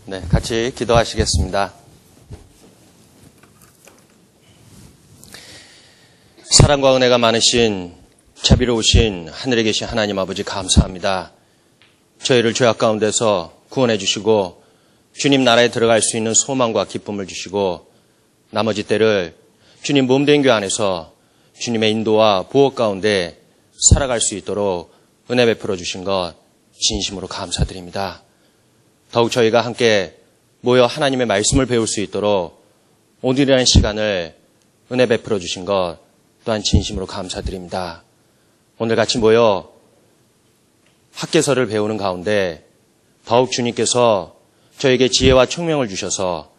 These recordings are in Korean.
네, 같이 기도하시겠습니다. 사랑과 은혜가 많으신 자비로우신 하늘에 계신 하나님 아버지 감사합니다. 저희를 죄악 가운데서 구원해 주시고 주님 나라에 들어갈 수 있는 소망과 기쁨을 주시고 나머지 때를 주님 몸된 교회 안에서 주님의 인도와 보호 가운데 살아갈 수 있도록 은혜 베풀어 주신 것 진심으로 감사드립니다. 더욱 저희가 함께 모여 하나님의 말씀을 배울 수 있도록 오늘이라는 시간을 은혜 베풀어 주신 것 또한 진심으로 감사드립니다. 오늘 같이 모여 학개서를 배우는 가운데 더욱 주님께서 저에게 지혜와 총명을 주셔서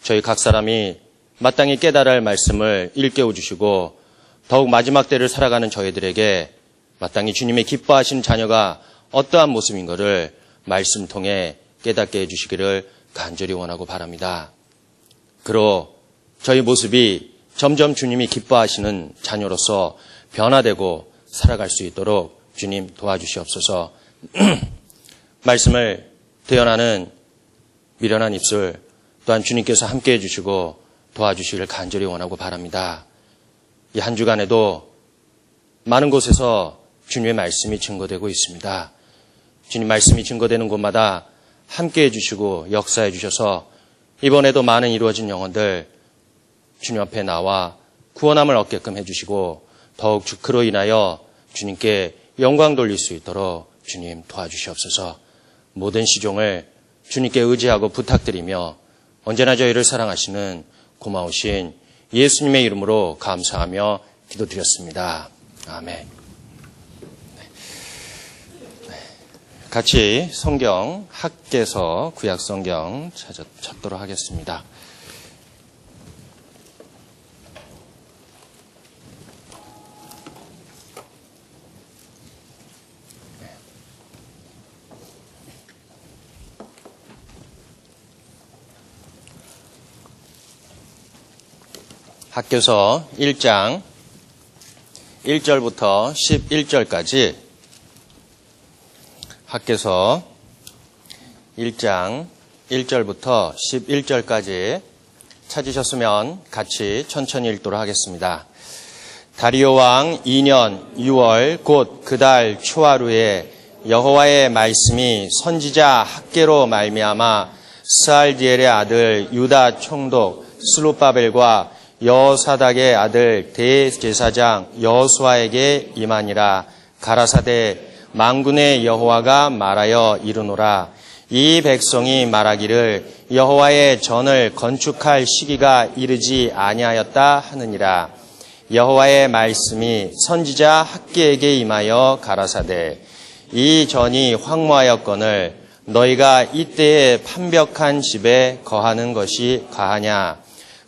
저희 각 사람이 마땅히 깨달아야 할 말씀을 일깨워 주시고 더욱 마지막 때를 살아가는 저희들에게 마땅히 주님의 기뻐하시는 자녀가 어떠한 모습인 것을 말씀 통해 깨닫게 해주시기를 간절히 원하고 바랍니다. 그로 저희 모습이 점점 주님이 기뻐하시는 자녀로서 변화되고 살아갈 수 있도록 주님 도와주시옵소서. 말씀을 대언하는 미련한 입술 또한 주님께서 함께 해주시고 도와주시기를 간절히 원하고 바랍니다. 이 한 주간에도 많은 곳에서 주님의 말씀이 증거되고 있습니다. 주님 말씀이 증거되는 곳마다 함께 해주시고 역사해 주셔서 이번에도 많은 이루어진 영혼들 주님 앞에 나와 구원함을 얻게끔 해주시고 더욱 그로 인하여 주님께 영광 돌릴 수 있도록 주님 도와주시옵소서. 모든 시종을 주님께 의지하고 부탁드리며 언제나 저희를 사랑하시는 고마우신 예수님의 이름으로 감사하며 기도드렸습니다. 아멘. 같이 성경 학개서 구약 성경 찾도록 하겠습니다. 학개서 1장 1절부터 11절까지 학개서 1장 1절부터 11절까지 찾으셨으면 같이 천천히 읽도록 하겠습니다. 다리오 왕 2년 6월 곧 그 달 초하루에 여호와의 말씀이 선지자 학개로 말미암아 스알디엘의 아들 유다 총독 스룹바벨과 여호사닥의 아들 대제사장 여호수아에게 임하니라. 가라사대 만군의 여호와가 말하여 이르노라. 이 백성이 말하기를 여호와의 전을 건축할 시기가 이르지 아니하였다 하느니라. 여호와의 말씀이 선지자 학개에게 임하여 가라사대 이 전이 황무하였거늘 너희가 이때에 판벽한 집에 거하는 것이 가하냐.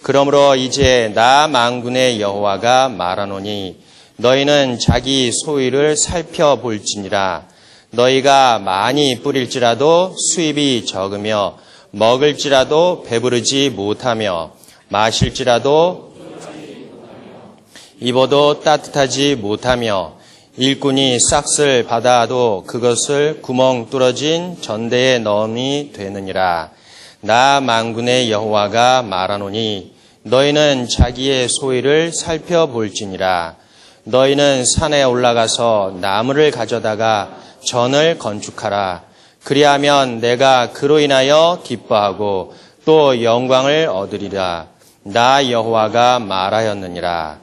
그러므로 이제 나 만군의 여호와가 말하노니 너희는 자기 소유를 살펴볼지니라. 너희가 많이 뿌릴지라도 수입이 적으며 먹을지라도 배부르지 못하며 마실지라도 입어도 따뜻하지 못하며 일꾼이 싹을 받아도 그것을 구멍 뚫어진 전대에 넣음이 되느니라. 나 만군의 여호와가 말하노니 너희는 자기의 소유를 살펴볼지니라. 너희는 산에 올라가서 나무를 가져다가 전을 건축하라. 그리하면 내가 그로 인하여 기뻐하고 또 영광을 얻으리라. 나 여호와가 말하였느니라.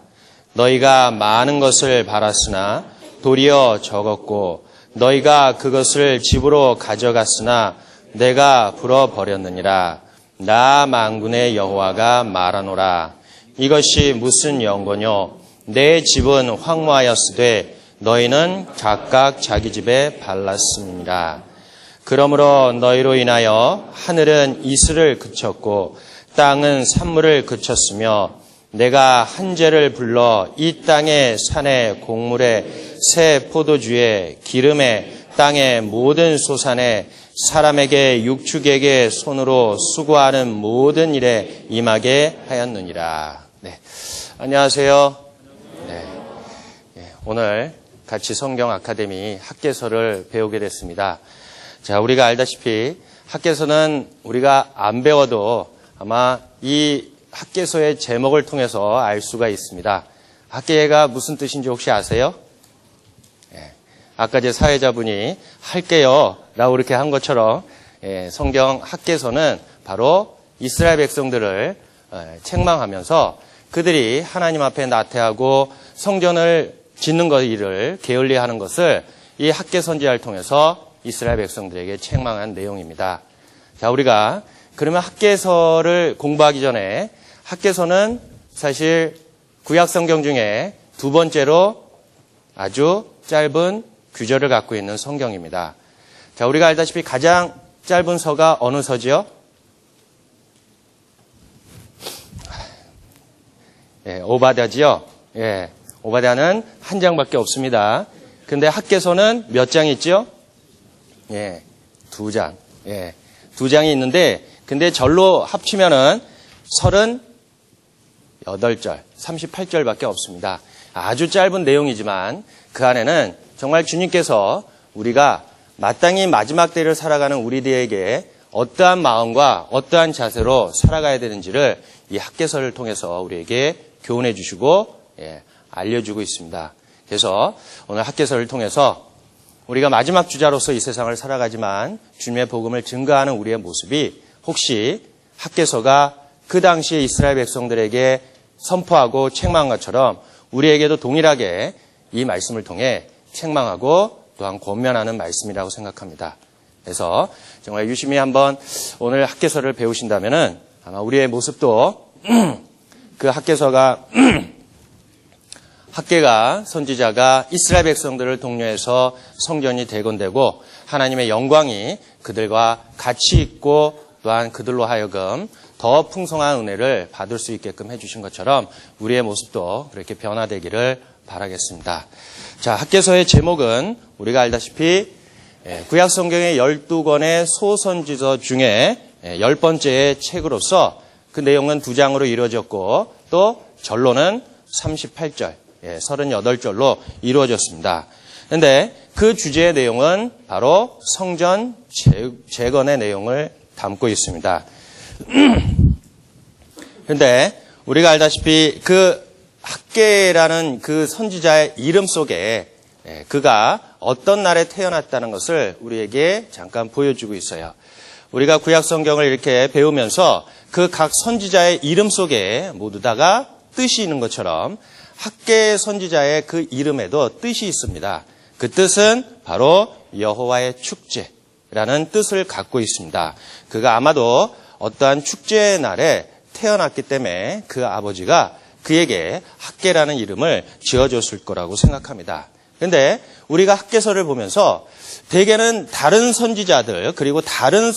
너희가 많은 것을 바랐으나 도리어 적었고 너희가 그것을 집으로 가져갔으나 내가 불어버렸느니라. 나 만군의 여호와가 말하노라. 이것이 무슨 연고뇨? 내 집은 황무하였으되 너희는 각각 자기 집에 발랐음이니라. 그러므로 너희로 인하여 하늘은 이슬을 그쳤고 땅은 산물을 그쳤으며 내가 한재를 불러 이 땅의 산에 곡물에 새 포도주에 기름에 땅의 모든 소산에 사람에게 육축에게 손으로 수고하는 모든 일에 임하게 하였느니라. 네. 안녕하세요. 네. 오늘 같이 성경 아카데미 학개서를 배우게 됐습니다. 자, 우리가 알다시피 학개서는 우리가 안 배워도 아마 이 학개서의 제목을 통해서 알 수가 있습니다. 학개가 무슨 뜻인지 혹시 아세요? 아까 제 사회자분이 할게요 라고 이렇게 한 것처럼 성경 학개서는 바로 이스라엘 백성들을 책망하면서 그들이 하나님 앞에 나태하고 성전을 짓는 일을 게을리하는 것을 이 학개 선지자를 통해서 이스라엘 백성들에게 책망한 내용입니다. 자, 우리가 그러면 학개서를 공부하기 전에 학개서는 사실 구약 성경 중에 두 번째로 아주 짧은 규절을 갖고 있는 성경입니다. 자, 우리가 알다시피 가장 짧은 서가 어느 서지요? 오바댜지요. 오바댜는 한 장밖에 없습니다. 근데 학개서는 몇 장이 있죠? 두 장. 두 장이 있는데, 근데 절로 합치면은 38절, 38절밖에 없습니다. 아주 짧은 내용이지만 그 안에는 정말 주님께서 우리가 마땅히 마지막 때를 살아가는 우리들에게 어떠한 마음과 어떠한 자세로 살아가야 되는지를 이 학개서를 통해서 우리에게 교훈해 주시고 알려주고 있습니다. 그래서 오늘 학개서를 통해서 우리가 마지막 주자로서 이 세상을 살아가지만 주님의 복음을 증거하는 우리의 모습이 혹시 학개서가 그 당시에 이스라엘 백성들에게 선포하고 책망한 것처럼 우리에게도 동일하게 이 말씀을 통해 책망하고 또한 권면하는 말씀이라고 생각합니다. 그래서 정말 유심히 한번 오늘 학개서를 배우신다면은 아마 우리의 모습도 그 학개가 선지자가 이스라엘 백성들을 독려해서 성전이 대건되고 하나님의 영광이 그들과 같이 있고 또한 그들로 하여금 더 풍성한 은혜를 받을 수 있게끔 해주신 것처럼 우리의 모습도 그렇게 변화되기를 바라겠습니다. 자, 학개서의 제목은 우리가 알다시피 구약 성경의 12권의 소선지서 중에 10번째 책으로서 그 내용은 2장으로 이루어졌고 또 절로는 38절, 38절로 이루어졌습니다. 그런데 그 주제의 내용은 바로 성전 재건의 내용을 담고 있습니다. 그런데 우리가 알다시피 그 학개라는 그 선지자의 이름 속에 그가 어떤 날에 태어났다는 것을 우리에게 잠깐 보여주고 있어요. 우리가 구약 성경을 이렇게 배우면서 그 각 선지자의 이름 속에 모두 다가 뜻이 있는 것처럼 학개 선지자의 그 이름에도 뜻이 있습니다. 그 뜻은 바로 여호와의 축제라는 뜻을 갖고 있습니다. 그가 아마도 어떠한 축제의 날에 태어났기 때문에 그 아버지가 그에게 학개라는 이름을 지어줬을 거라고 생각합니다. 그런데 우리가 학개서를 보면서 대개는 다른 선지자들 그리고 다른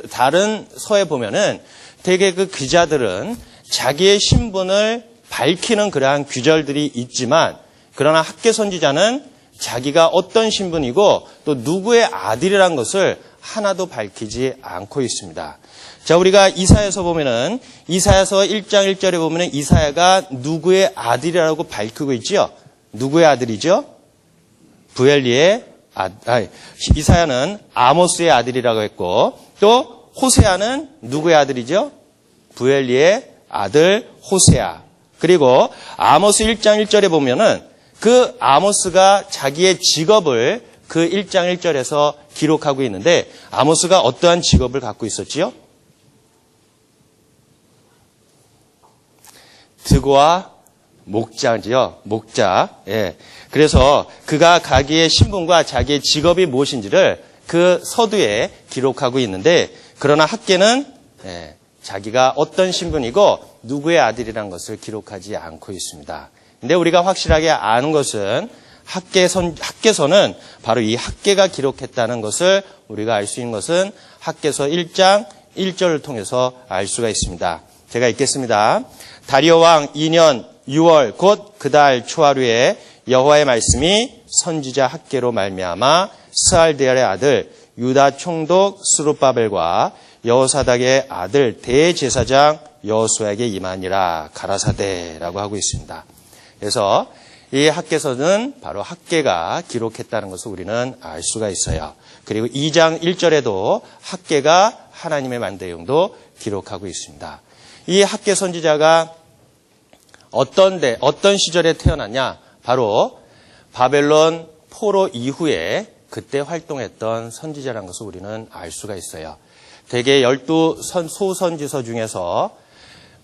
다른 서에 보면은 대개 그 기자들은 자기의 신분을 밝히는 그러한 규절들이 있지만 그러나 학개 선지자는 자기가 어떤 신분이고 또 누구의 아들이란 것을 하나도 밝히지 않고 있습니다. 자, 우리가 이사야서 보면은 이사야서 1장 1절에 보면은 이사야가 누구의 아들이라고 밝히고 있지요? 누구의 아들이죠? 부엘리의 이사야는 아모스의 아들이라고 했고 또 호세아는 누구의 아들이죠? 부엘리의 아들 호세아. 그리고 아모스 1장 1절에 보면은 그 아모스가 자기의 직업을 그 1장 1절에서 기록하고 있는데 아모스가 어떠한 직업을 갖고 있었지요? 드고와 목자지요. 목자. 그래서 그가 자기의 신분과 자기의 직업이 무엇인지를 그 서두에 기록하고 있는데 그러나 학개는 자기가 어떤 신분이고 누구의 아들이라는 것을 기록하지 않고 있습니다. 근데 우리가 확실하게 아는 것은 학개서는 바로 이 학개가 기록했다는 것을 우리가 알 수 있는 것은 학개서 1장 1절을 통해서 알 수가 있습니다. 제가 읽겠습니다. 다리오 왕 2년 6월 곧 그 달 초하루에 여호와의 말씀이 선지자 학개로 말미암아 스알디엘의 아들 유다 총독 스룹바벨과 여호사닥의 아들 대제사장 여호수아에게 임하니라 가라사대라고 하고 있습니다. 그래서 이 학개서는 바로 학개가 기록했다는 것을 우리는 알 수가 있어요. 그리고 2장 1절에도 학개가 하나님의 말 내용도 기록하고 있습니다. 이 학개 선지자가 어떤 시절에 태어났냐? 바로 바벨론 포로 이후에 그때 활동했던 선지자라는 것을 우리는 알 수가 있어요. 대개 12 소선지서 중에서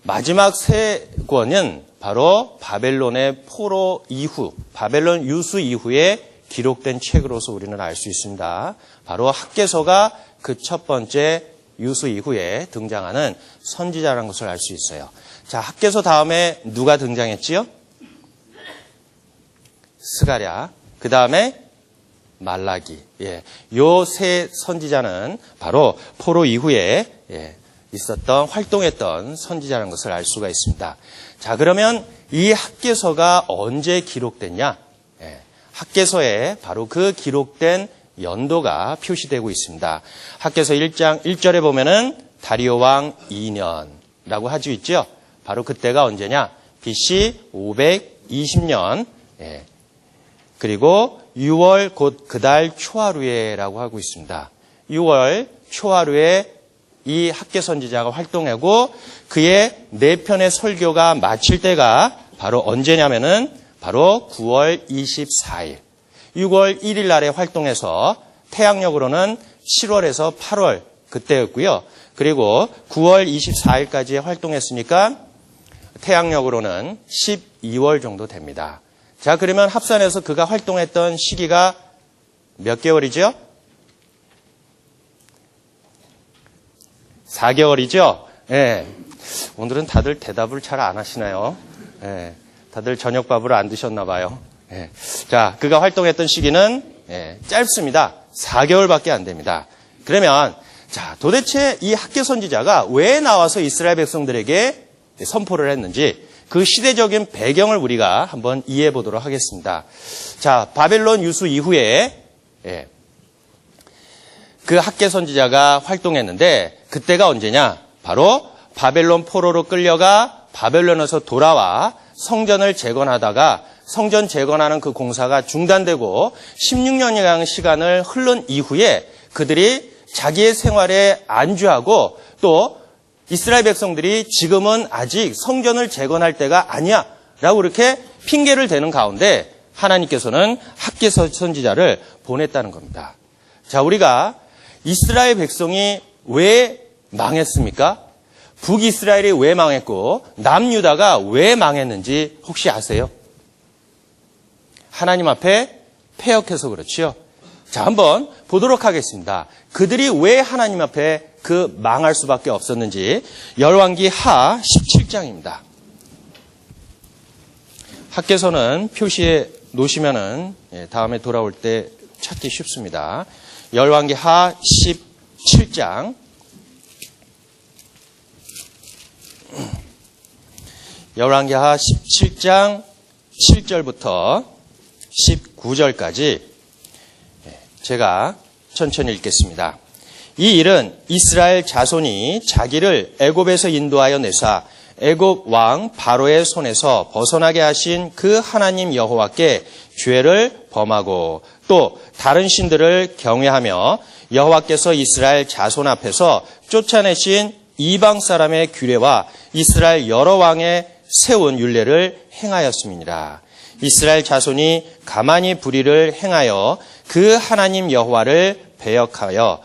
마지막 3권은 바로 바벨론의 포로 이후, 바벨론 유수 이후에 기록된 책으로서 우리는 알 수 있습니다. 바로 학개서가 그 첫 번째 유수 이후에 등장하는 선지자라는 것을 알 수 있어요. 자, 학개서 다음에 누가 등장했지요? 스가랴. 그 다음에 말라기. 요 세 선지자는 바로 포로 이후에 있었던 활동했던 선지자라는 것을 알 수가 있습니다. 자, 그러면 이 학개서가 언제 기록됐냐? 학개서에 바로 그 기록된 연도가 표시되고 있습니다. 학개서 1장 1절에 보면은 다리오 왕 2년이라고 하죠 있죠? 바로 그때가 언제냐? BC 520년. 그리고 6월 곧 그달 초하루에라고 하고 있습니다. 6월 초하루에 이 학개 선지자가 활동하고 그의 4편의 설교가 마칠 때가 바로 언제냐면은 바로 9월 24일. 6월 1일 날에 활동해서 태양력으로는 7월에서 8월 그때였고요. 그리고 9월 24일까지 활동했으니까 태양력으로는 12월 정도 됩니다. 자, 그러면 합산해서 그가 활동했던 시기가 몇 개월이죠? 4개월이죠? 오늘은 다들 대답을 잘 안 하시나요? 다들 저녁밥을 안 드셨나 봐요. 자, 그가 활동했던 시기는 짧습니다. 4개월밖에 안 됩니다. 그러면 자, 도대체 이 학개 선지자가 왜 나와서 이스라엘 백성들에게 선포를 했는지 그 시대적인 배경을 우리가 한번 이해해 보도록 하겠습니다. 자, 바벨론 유수 이후에 그 학개 선지자가 활동했는데 그때가 언제냐? 바로 바벨론 포로로 끌려가 바벨론에서 돌아와 성전을 재건하다가 성전 재건하는 그 공사가 중단되고 16년이라는 시간을 흐른 이후에 그들이 자기의 생활에 안주하고 또 이스라엘 백성들이 지금은 아직 성전을 재건할 때가 아니야 라고 이렇게 핑계를 대는 가운데 하나님께서는 학개 선지자를 보냈다는 겁니다. 자, 우리가 이스라엘 백성이 왜 망했습니까? 북이스라엘이 왜 망했고 남유다가 왜 망했는지 혹시 아세요? 하나님 앞에 패역해서 그렇지요. 자, 한번 보도록 하겠습니다. 그들이 왜 하나님 앞에 그 망할 수밖에 없었는지 열왕기 하 17장입니다. 학개서는 표시해 놓으시면은 다음에 돌아올 때 찾기 쉽습니다. 열왕기 하 17장 열왕기 하 17장 7절부터 19절까지 제가 천천히 읽겠습니다. 이 일은 이스라엘 자손이 자기를 애굽에서 인도하여 내사 애굽 왕 바로의 손에서 벗어나게 하신 그 하나님 여호와께 죄를 범하고 또 다른 신들을 경외하며 여호와께서 이스라엘 자손 앞에서 쫓아내신 이방 사람의 규례와 이스라엘 여러 왕의 세운 율례를 행하였음이니라. 이스라엘 자손이 가만히 불의를 행하여 그 하나님 여호와를 배역하여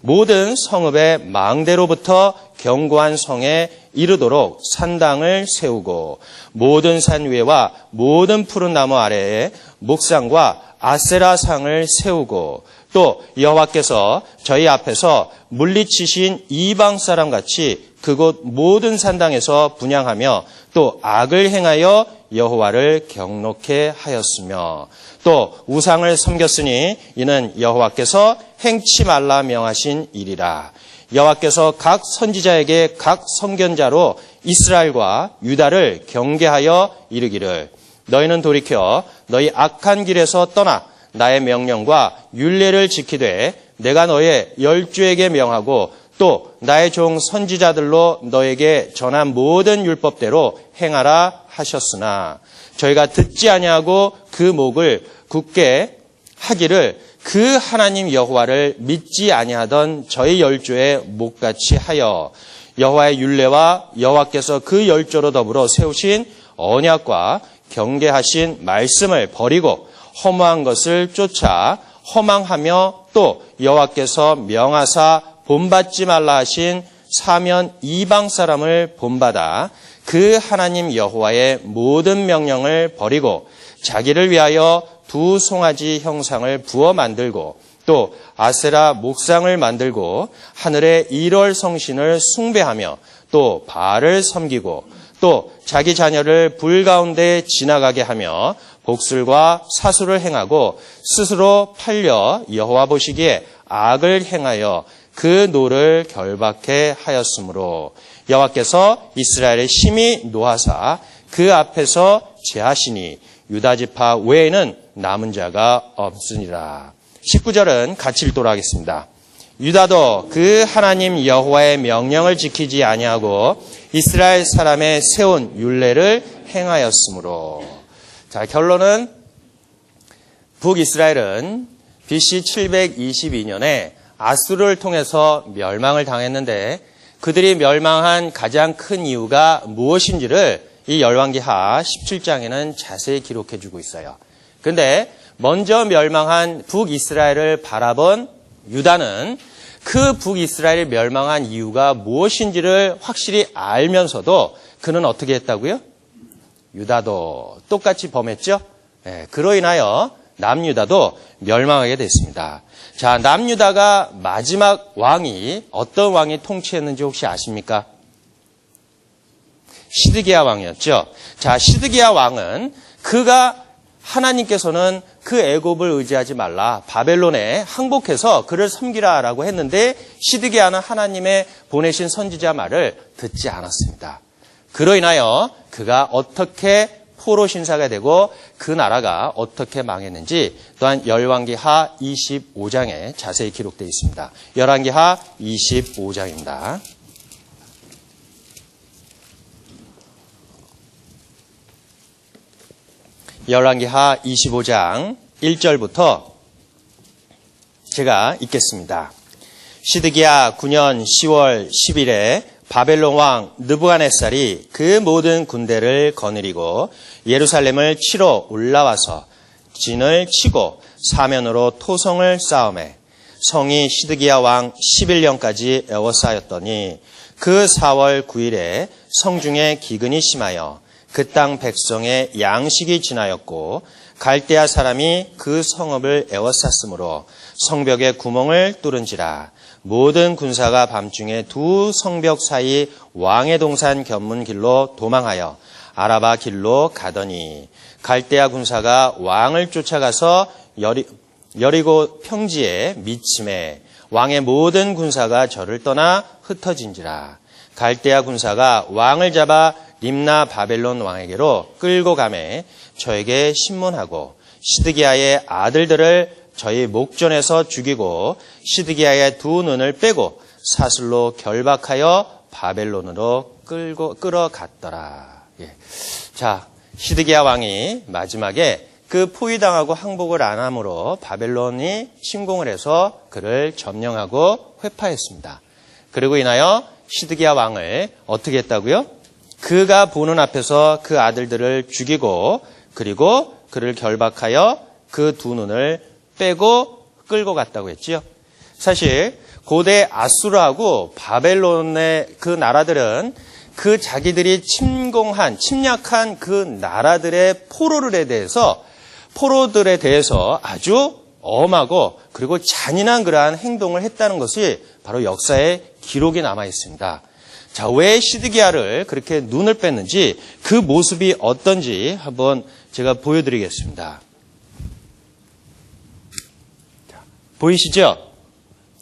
모든 성읍의 망대로부터 견고한 성에 이르도록 산당을 세우고 모든 산 위에와 모든 푸른 나무 아래에 목상과 아세라상을 세우고 또 여호와께서 저희 앞에서 물리치신 이방 사람 같이 그곳 모든 산당에서 분향하며 또 악을 행하여 여호와를 경노케 하였으며 또 우상을 섬겼으니 이는 여호와께서 행치 말라 명하신 일이라. 여호와께서 각 선지자에게 각 선견자로 이스라엘과 유다를 경계하여 이르기를 너희는 돌이켜 너희 악한 길에서 떠나 나의 명령과 율례를 지키되 내가 너의 열조에게 명하고 또 나의 종 선지자들로 너에게 전한 모든 율법대로 행하라 하셨으나 저희가 듣지 아니하고 그 목을 굳게 하기를 그 하나님 여호와를 믿지 아니하던 저희 열조의 목같이 하여 여호와의 율례와 여호와께서 그 열조로 더불어 세우신 언약과 경계하신 말씀을 버리고 허무한 것을 쫓아 허망하며 또 여호와께서 명하사 본받지 말라 하신 사면 이방 사람을 본받아 그 하나님 여호와의 모든 명령을 버리고 자기를 위하여 두 송아지 형상을 부어 만들고 또 아세라 목상을 만들고 하늘의 일월 성신을 숭배하며 또 바알을 섬기고 또 자기 자녀를 불 가운데 지나가게 하며 복술과 사수를 행하고 스스로 팔려 여호와 보시기에 악을 행하여 그 노를 결박해 하였으므로 여호와께서 이스라엘의 심히 노하사 그 앞에서 제하시니 유다 지파 외에는 남은 자가 없으니라. 19절은 같이 읽도록 하겠습니다. 유다도 그 하나님 여호와의 명령을 지키지 아니하고 이스라엘 사람의 세운 율례를 행하였으므로. 자, 결론은 북이스라엘은 BC 722년에 아수르를 통해서 멸망을 당했는데 그들이 멸망한 가장 큰 이유가 무엇인지를 이 열왕기하 17장에는 자세히 기록해 주고 있어요. 그런데 먼저 멸망한 북이스라엘을 바라본 유다는 그 북이스라엘이 멸망한 이유가 무엇인지를 확실히 알면서도 그는 어떻게 했다고요? 유다도 똑같이 범했죠? 네, 그로 인하여 남유다도 멸망하게 됐습니다. 자, 남유다가 마지막 왕이 어떤 왕이 통치했는지 혹시 아십니까? 시드기야 왕이었죠. 자, 시드기야 왕은 그가 하나님께서는 그 애굽을 의지하지 말라. 바벨론에 항복해서 그를 섬기라라고 했는데 시드기야는 하나님의 보내신 선지자 말을 듣지 않았습니다. 그로 인하여 그가 어떻게 포로 신사가 되고 그 나라가 어떻게 망했는지 또한 열왕기하 25장에 자세히 기록되어 있습니다. 열왕기하 25장입니다. 열왕기하 25장 1절부터 제가 읽겠습니다. 시드기야 9년 10월 10일에 바벨론 왕 느부갓네살이 그 모든 군대를 거느리고 예루살렘을 치러 올라와서 진을 치고 사면으로 토성을 쌓음에 성이 시드기야 왕 11년까지 에워싸였더니 그 4월 9일에 성중에 기근이 심하여 그 땅 백성의 양식이 지나였고 갈대아 사람이 그 성읍을 에워쌌으므로 성벽에 구멍을 뚫은지라. 모든 군사가 밤중에 두 성벽 사이 왕의 동산 견문 길로 도망하여 아라바 길로 가더니 갈대아 군사가 왕을 쫓아가서 여리고 평지에 미침해 왕의 모든 군사가 저를 떠나 흩어진지라. 갈대아 군사가 왕을 잡아 림나 바벨론 왕에게로 끌고 가매 저에게 신문하고 시드기야의 아들들을 저희 목전에서 죽이고 시드기야의 두 눈을 빼고 사슬로 결박하여 바벨론으로 끌어갔더라. 예. 자, 시드기야 왕이 마지막에 그 포위당하고 항복을 안 함으로 바벨론이 침공을 해서 그를 점령하고 회파했습니다. 그리고 인하여 시드기야 왕을 어떻게 했다고요? 그가 보는 앞에서 그 아들들을 죽이고 그리고 그를 결박하여 그 두 눈을 빼고 끌고 갔다고 했지요. 사실 고대 아수르하고 바벨론의 그 나라들은 그 자기들이 침략한 그 나라들의 포로들에 대해서 아주 엄하고 그리고 잔인한 그러한 행동을 했다는 것이 바로 역사에 기록이 남아 있습니다. 자, 왜 시드기야를 그렇게 눈을 뺐는지 그 모습이 어떤지 한번 제가 보여드리겠습니다. 자, 보이시죠?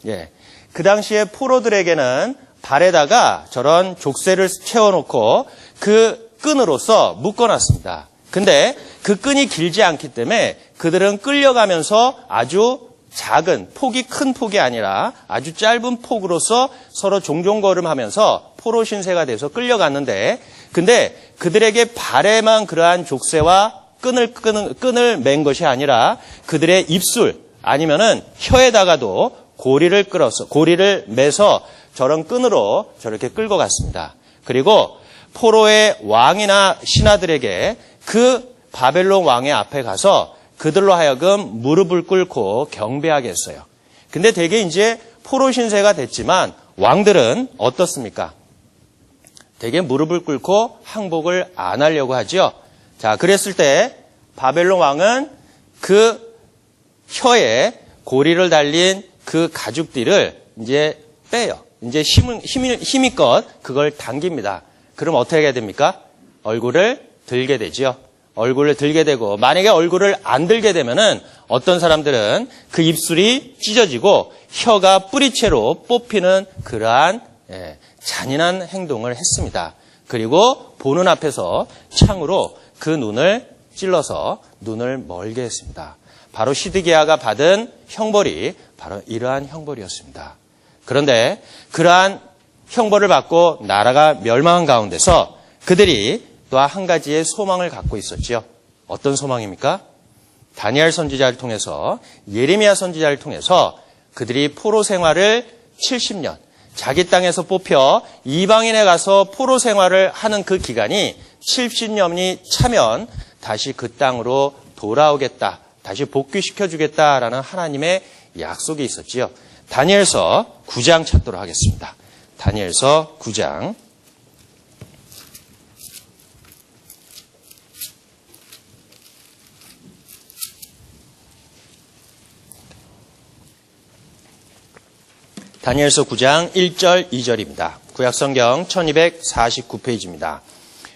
예. 그 당시에 포로들에게는 발에다가 저런 족쇄를 채워놓고 그 끈으로서 묶어놨습니다. 근데 그 끈이 길지 않기 때문에 그들은 끌려가면서 아주 작은 폭이 큰 폭이 아니라 아주 짧은 폭으로서 서로 종종걸음하면서 포로 신세가 돼서 끌려갔는데, 근데 그들에게 발에만 그러한 족쇄와 끈을 맨 것이 아니라 그들의 입술 아니면은 혀에다가도 고리를 매서 저런 끈으로 저렇게 끌고 갔습니다. 그리고 포로의 왕이나 신하들에게 그 바벨론 왕의 앞에 가서 그들로 하여금 무릎을 꿇고 경배하게 했어요. 근데 되게 이제 포로 신세가 됐지만 왕들은 어떻습니까? 되게 무릎을 꿇고 항복을 안 하려고 하죠. 자, 그랬을 때 바벨론 왕은 그 혀에 고리를 달린 그 가죽띠를 이제 빼요. 이제 힘껏 그걸 당깁니다. 그럼 어떻게 해야 됩니까? 얼굴을 들게 되죠. 얼굴을 들게 되고, 만약에 얼굴을 안 들게 되면은 어떤 사람들은 그 입술이 찢어지고 혀가 뿌리채로 뽑히는 그러한 잔인한 행동을 했습니다. 그리고 보는 앞에서 창으로 그 눈을 찔러서 눈을 멀게 했습니다. 바로 시드기야가 받은 형벌이 바로 이러한 형벌이었습니다. 그런데 그러한 형벌을 받고 나라가 멸망한 가운데서 그들이 또 한 가지의 소망을 갖고 있었죠. 어떤 소망입니까? 다니엘 선지자를 통해서, 예레미야 선지자를 통해서 그들이 포로 생활을 70년, 자기 땅에서 뽑혀 이방인에 가서 포로 생활을 하는 그 기간이 70년이 차면 다시 그 땅으로 돌아오겠다, 다시 복귀시켜주겠다라는 하나님의 약속이 있었지요. 다니엘서 9장 찾도록 하겠습니다. 다니엘서 9장. 다니엘서 9장 1절 2절입니다. 구약성경 1249페이지입니다.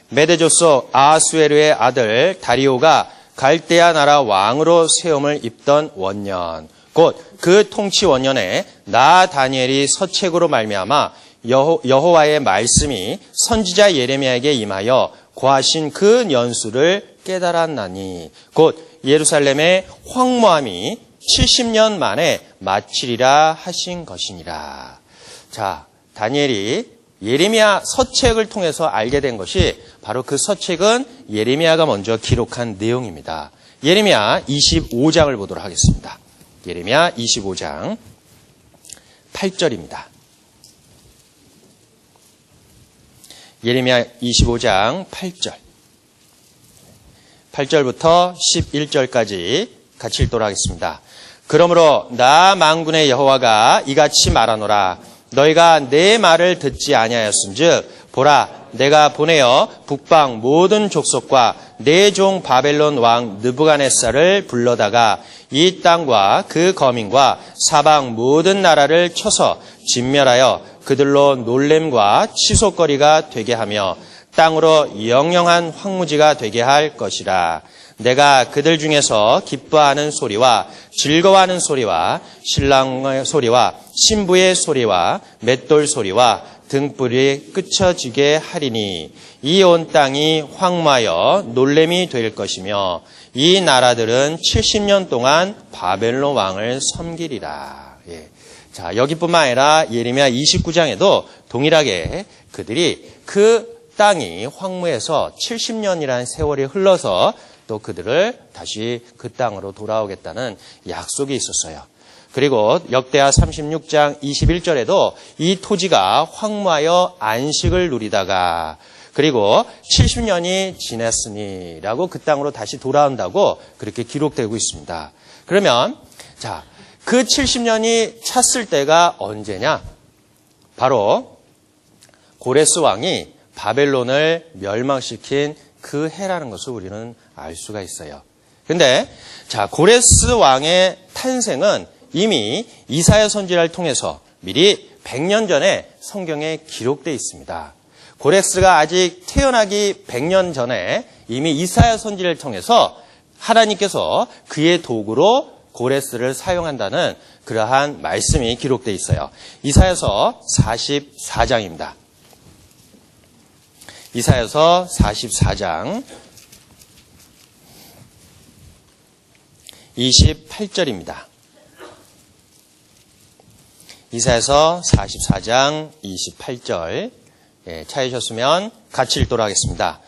메데조서 아하수에르의 아들 다리오가 갈대아 나라 왕으로 세움을 입던 원년, 곧 그 통치 원년에 나 다니엘이 서책으로 말미암아 여호와의 말씀이 선지자 예레미야에게 임하여 고하신 그 연수를 깨달았나니, 곧 예루살렘의 황무함이 70년 만에 마치리라 하신 것이니라. 자, 다니엘이 예레미야 서책을 통해서 알게 된 것이 바로 그 서책은 예레미야가 먼저 기록한 내용입니다. 예레미야 25장을 보도록 하겠습니다. 예레미야 25장 8절입니다. 예레미야 25장 8절. 8절부터 11절까지 같이 읽도록 하겠습니다. 그러므로 나 만군의 여호와가 이같이 말하노라. 너희가 내 말을 듣지 아니하였음즉 보라, 내가 보내어 북방 모든 족속과 내 종 바벨론 왕 느부갓네살을 불러다가 이 땅과 그 거민과 사방 모든 나라를 쳐서 진멸하여 그들로 놀램과 치솟거리가 되게 하며 땅으로 영영한 황무지가 되게 할 것이라. 내가 그들 중에서 기뻐하는 소리와 즐거워하는 소리와 신랑의 소리와 신부의 소리와 맷돌 소리와 등불이 끄쳐지게 하리니 이 온 땅이 황무하여 놀램이 될 것이며 이 나라들은 70년 동안 바벨론 왕을 섬기리라. 예. 자, 여기뿐만 아니라 예레미야 29장에도 동일하게 그들이 그 땅이 황무해서 70년이라는 세월이 흘러서 또 그들을 다시 그 땅으로 돌아오겠다는 약속이 있었어요. 그리고 역대하 36장 21절에도 이 토지가 황무하여 안식을 누리다가 그리고 70년이 지났으니라고 그 땅으로 다시 돌아온다고 그렇게 기록되고 있습니다. 그러면 자, 그 70년이 찼을 때가 언제냐? 바로 고레스 왕이 바벨론을 멸망시킨 그 해라는 것을 우리는 알 수가 있어요. 근데 자, 고레스 왕의 탄생은 이미 이사야 선지자를 통해서 미리 100년 전에 성경에 기록되어 있습니다. 고레스가 아직 태어나기 100년 전에 이미 이사야 선지자를 통해서 하나님께서 그의 도구로 고레스를 사용한다는 그러한 말씀이 기록되어 있어요. 이사야서 44장입니다. 이사야서 44장 28절입니다. 이사야서 44장 28절 찾으셨으면 같이 읽도록 하겠습니다.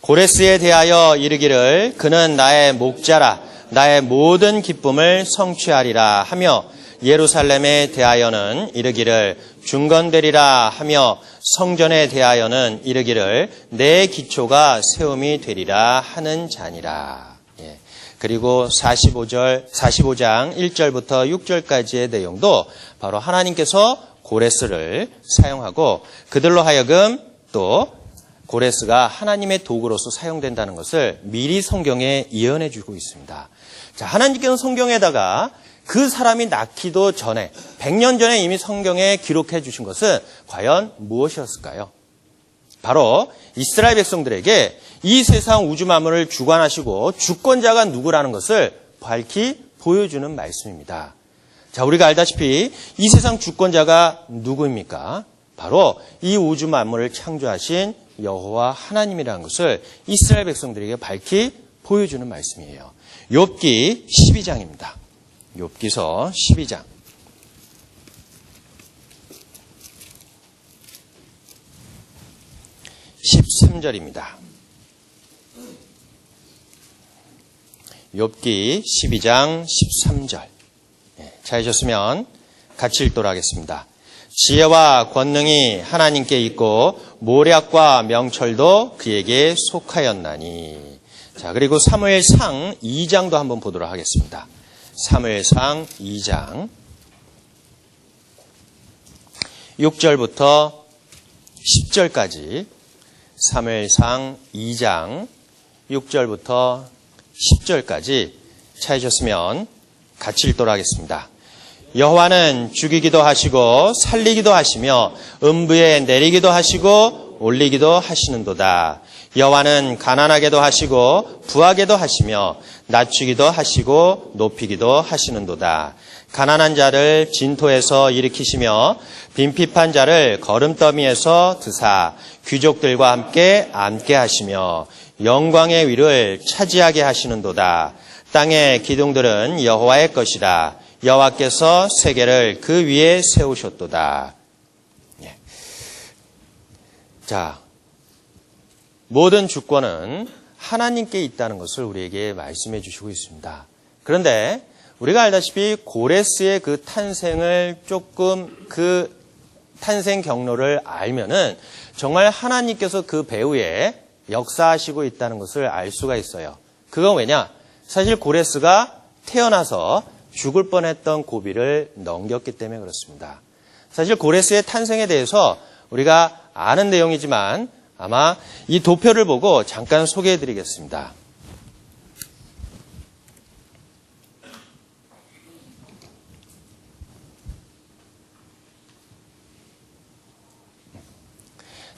고레스에 대하여 이르기를 그는 나의 목자라 나의 모든 기쁨을 성취하리라 하며 예루살렘에 대하여는 이르기를 중건되리라 하며 성전에 대하여는 이르기를 내 기초가 세움이 되리라 하는 자니라. 그리고 45장 1절부터 6절까지의 내용도 바로 하나님께서 고레스를 사용하고 그들로 하여금 또 고레스가 하나님의 도구로서 사용된다는 것을 미리 성경에 예언해 주고 있습니다. 자, 하나님께서는 성경에다가 그 사람이 낳기도 전에 100년 전에 이미 성경에 기록해 주신 것은 과연 무엇이었을까요? 바로 이스라엘 백성들에게 이 세상 우주 만물을 주관하시고 주권자가 누구라는 것을 밝히 보여주는 말씀입니다. 자, 우리가 알다시피 이 세상 주권자가 누구입니까? 바로 이 우주 만물을 창조하신 여호와 하나님이라는 것을 이스라엘 백성들에게 밝히 보여주는 말씀이에요. 욥기 12장입니다. 욥기서 12장. 13절입니다. 욥기 12장 13절. 찾으셨으면 같이 읽도록 하겠습니다. 지혜와 권능이 하나님께 있고 모략과 명철도 그에게 속하였나니. 자, 그리고 사무엘상 2장도 한번 보도록 하겠습니다. 사무엘상 2장 6절부터 10절까지 사무엘상 2장 6절부터 10절까지 찾으셨으면 같이 읽도록 하겠습니다. 여호와는 죽이기도 하시고 살리기도 하시며 음부에 내리기도 하시고 올리기도 하시는도다. 여호와는 가난하게도 하시고 부하게도 하시며 낮추기도 하시고 높이기도 하시는도다. 가난한 자를 진토에서 일으키시며 빈핍한 자를 거름더미에서 드사 귀족들과 함께 앉게 하시며 영광의 위를 차지하게 하시는도다. 땅의 기둥들은 여호와의 것이다. 여호와께서 세계를 그 위에 세우셨도다. 자, 모든 주권은 하나님께 있다는 것을 우리에게 말씀해 주시고 있습니다. 그런데 우리가 알다시피 고레스의 그 탄생을 조금 그 탄생 경로를 알면은 정말 하나님께서 그 배후에 역사하시고 있다는 것을 알 수가 있어요. 그건 왜냐? 사실 고레스가 태어나서 죽을 뻔했던 고비를 넘겼기 때문에 그렇습니다. 사실 고레스의 탄생에 대해서 우리가 아는 내용이지만 아마 이 도표를 보고 잠깐 소개해 드리겠습니다.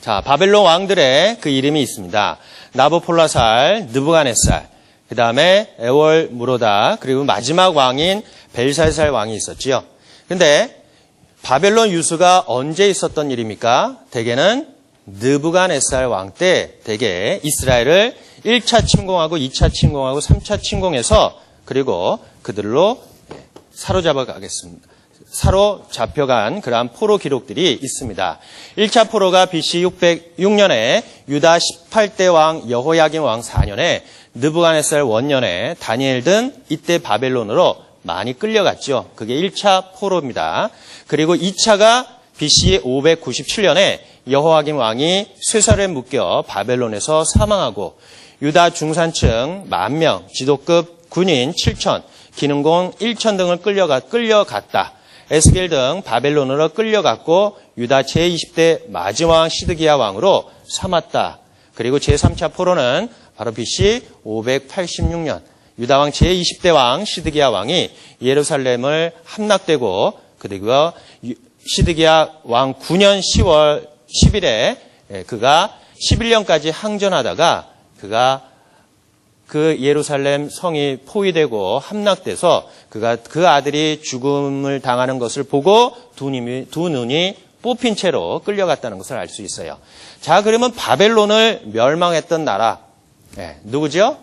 자, 바벨론 왕들의 그 이름이 있습니다. 나부폴라살, 느부갓네살, 그 다음에 에월 무로다, 그리고 마지막 왕인 벨사살 왕이 있었지요. 근데 바벨론 유수가 언제 있었던 일입니까? 대개는 느부갓네살 왕 때 대개 이스라엘을 1차 침공하고 2차 침공하고 3차 침공해서 그리고 그들로 사로잡혀간 그러한 포로 기록들이 있습니다. 1차 포로가 BC 606년에 유다 18대 왕 여호야김 왕 4년에 느부갓네살 원년에 다니엘 등 이때 바벨론으로 많이 끌려갔죠. 그게 1차 포로입니다. 그리고 2차가 BC 597년에 여호야김 왕이 쇠사로에 묶여 바벨론에서 사망하고 유다 중산층 10,000명, 지도급 군인 7,000, 기능공 1,000 등을 끌려갔다. 에스겔 등 바벨론으로 끌려갔고 유다 제20대 마지막 왕 시드기야 왕으로 삼았다. 그리고 제3차 포로는 바로 BC 586년 유다 왕 제20대 왕 시드기야 왕이 예루살렘을 함락되고 그리고 시드기야 왕 9년 10월 10일에 그가 11년까지 항전하다가 그가 그 예루살렘 성이 포위되고 함락돼서 그가 그 아들이 죽음을 당하는 것을 보고 두 눈이 뽑힌 채로 끌려갔다는 것을 알 수 있어요. 자, 그러면 바벨론을 멸망했던 나라 누구죠?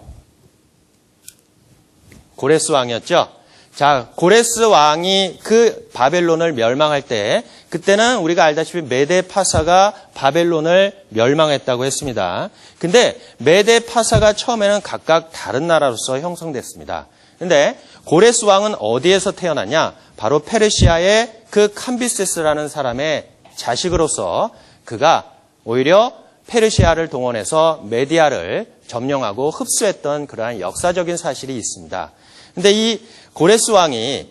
고레스 왕이었죠. 자, 고레스 왕이 그 바벨론을 멸망할 때, 그때는 우리가 알다시피 메데 파사가 바벨론을 멸망했다고 했습니다. 근데 메데 파사가 처음에는 각각 다른 나라로서 형성됐습니다. 근데 고레스 왕은 어디에서 태어났냐? 바로 페르시아의 그 캄비세스라는 사람의 자식으로서 그가 오히려 페르시아를 동원해서 메디아를 점령하고 흡수했던 그러한 역사적인 사실이 있습니다. 근데 이 고레스 왕이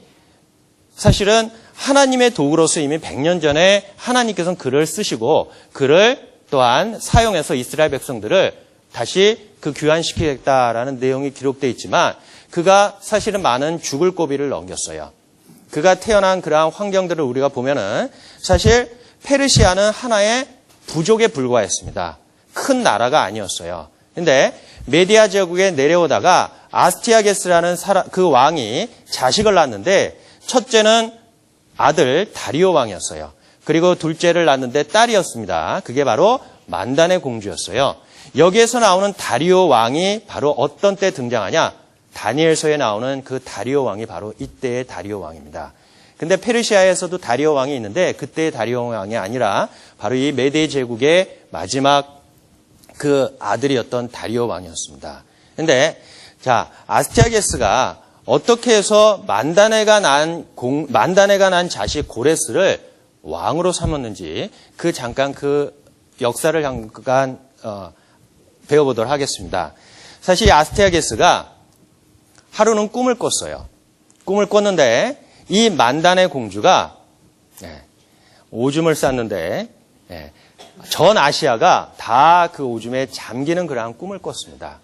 사실은 하나님의 도구로서 이미 100년 전에 하나님께서는 글을 쓰시고 그를 또한 사용해서 이스라엘 백성들을 다시 그 귀환시키겠다라는 내용이 기록되어 있지만 그가 사실은 많은 죽을 고비를 넘겼어요. 그가 태어난 그러한 환경들을 우리가 보면은 사실 페르시아는 하나의 부족에 불과했습니다. 큰 나라가 아니었어요. 근데 메디아 제국에 내려오다가 아스티아게스라는 그 왕이 자식을 낳았는데 첫째는 아들 다리오 왕이었어요. 그리고 둘째를 낳았는데 딸이었습니다. 그게 바로 만단의 공주였어요. 여기에서 나오는 다리오 왕이 바로 어떤 때 등장하냐? 다니엘서에 나오는 그 다리오 왕이 바로 이때의 다리오 왕입니다. 근데 페르시아에서도 다리오 왕이 있는데 그때의 다리오 왕이 아니라 바로 이 메데 제국의 마지막 그 아들이었던 다리오 왕이었습니다. 근데 자, 아스티아게스가 어떻게 해서 만다네가 난 자식 고레스를 왕으로 삼았는지 잠깐 그 역사를 잠깐 배워보도록 하겠습니다. 사실 아스티아게스가 하루는 꿈을 꿨어요. 꿈을 꿨는데 이 만다네 공주가 오줌을 쌌는데 전 아시아가 다 그 오줌에 잠기는 그러한 꿈을 꿨습니다.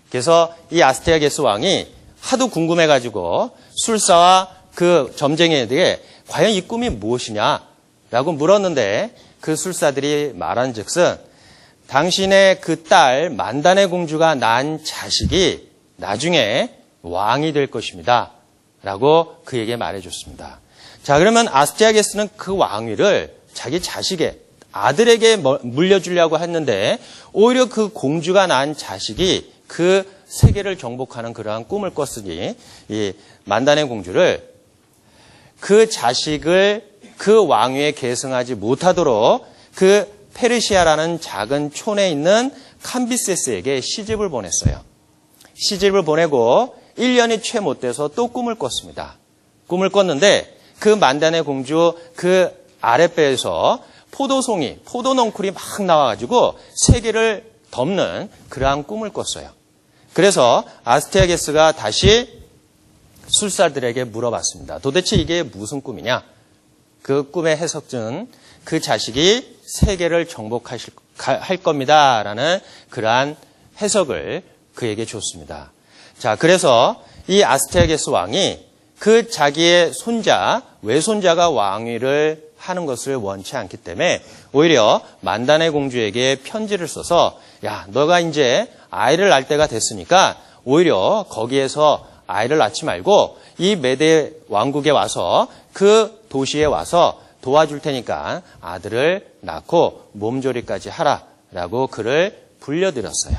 그래서 이 아스티아게스 왕이 하도 궁금해가지고 술사와 그 점쟁이에게 과연 이 꿈이 무엇이냐라고 물었는데 그 술사들이 말한 즉슨 당신의 그 딸 만다네 공주가 낳은 자식이 나중에 왕이 될 것입니다. 라고 그에게 말해줬습니다. 자, 그러면 아스티아게스는 그 왕위를 자기 자식의 아들에게 물려주려고 했는데 오히려 그 공주가 낳은 자식이 그 세계를 정복하는 그러한 꿈을 꿨으니 이 만다네 공주를 그 자식을 그 왕위에 계승하지 못하도록 그 페르시아라는 작은 촌에 있는 캄비세스에게 시집을 보냈어요. 시집을 보내고 1년이 채 못 돼서 또 꿈을 꿨습니다. 꿈을 꿨는데 그 만다네 공주 그 아랫배에서 포도농쿨이 막 나와가지고 세계를 덮는 그러한 꿈을 꿨어요. 그래서 아스티아게스가 다시 술사들에게 물어봤습니다. 도대체 이게 무슨 꿈이냐? 그 꿈의 해석은 그 자식이 세계를 정복할 겁니다라는 그러한 해석을 그에게 줬습니다. 자, 그래서 이 아스티아게스 왕이 그 자기의 외손자가 왕위를 하는 것을 원치 않기 때문에 오히려 만다네 공주에게 편지를 써서 야, 너가 이제 아이를 낳을 때가 됐으니까 오히려 거기에서 아이를 낳지 말고 이 메데 왕국에 와서 그 도시에 와서 도와줄 테니까 아들을 낳고 몸조리까지 하라라고 그를 불려드렸어요.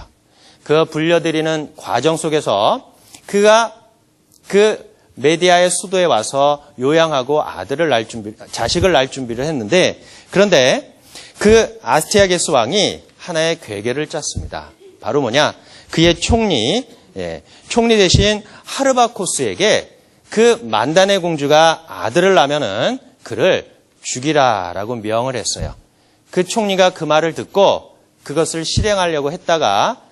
그 불려드리는 과정 속에서 그가 그 메디아의 수도에 와서 요양하고 자식을 낳을 준비를 했는데 그런데 그 아스티아게스 왕이 하나의 괴계를 짰습니다. 바로 뭐냐? 그의 총리 대신 하르바코스에게 그 만다네 공주가 아들을 낳으면은 그를 죽이라라고 명을 했어요. 그 총리가 그 말을 듣고 그것을 실행하려고 했다가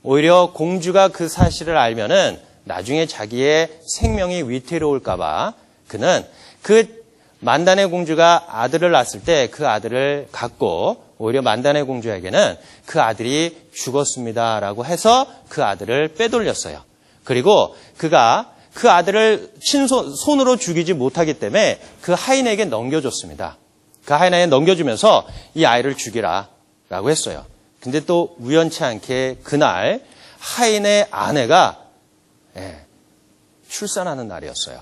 오히려 공주가 그 사실을 알면은 나중에 자기의 생명이 위태로울까봐 그는 그 만다네 공주가 아들을 낳았을 때 그 아들을 갖고 오히려 만다네 공주에게는 그 아들이 죽었습니다라고 해서 그 아들을 빼돌렸어요. 그리고 그가 그 아들을 손으로 죽이지 못하기 때문에 그 하인에게 넘겨줬습니다. 그 하인에게 넘겨주면서 이 아이를 죽이라라고 했어요. 근데 또 우연치 않게 그날 하인의 아내가 출산하는 날이었어요.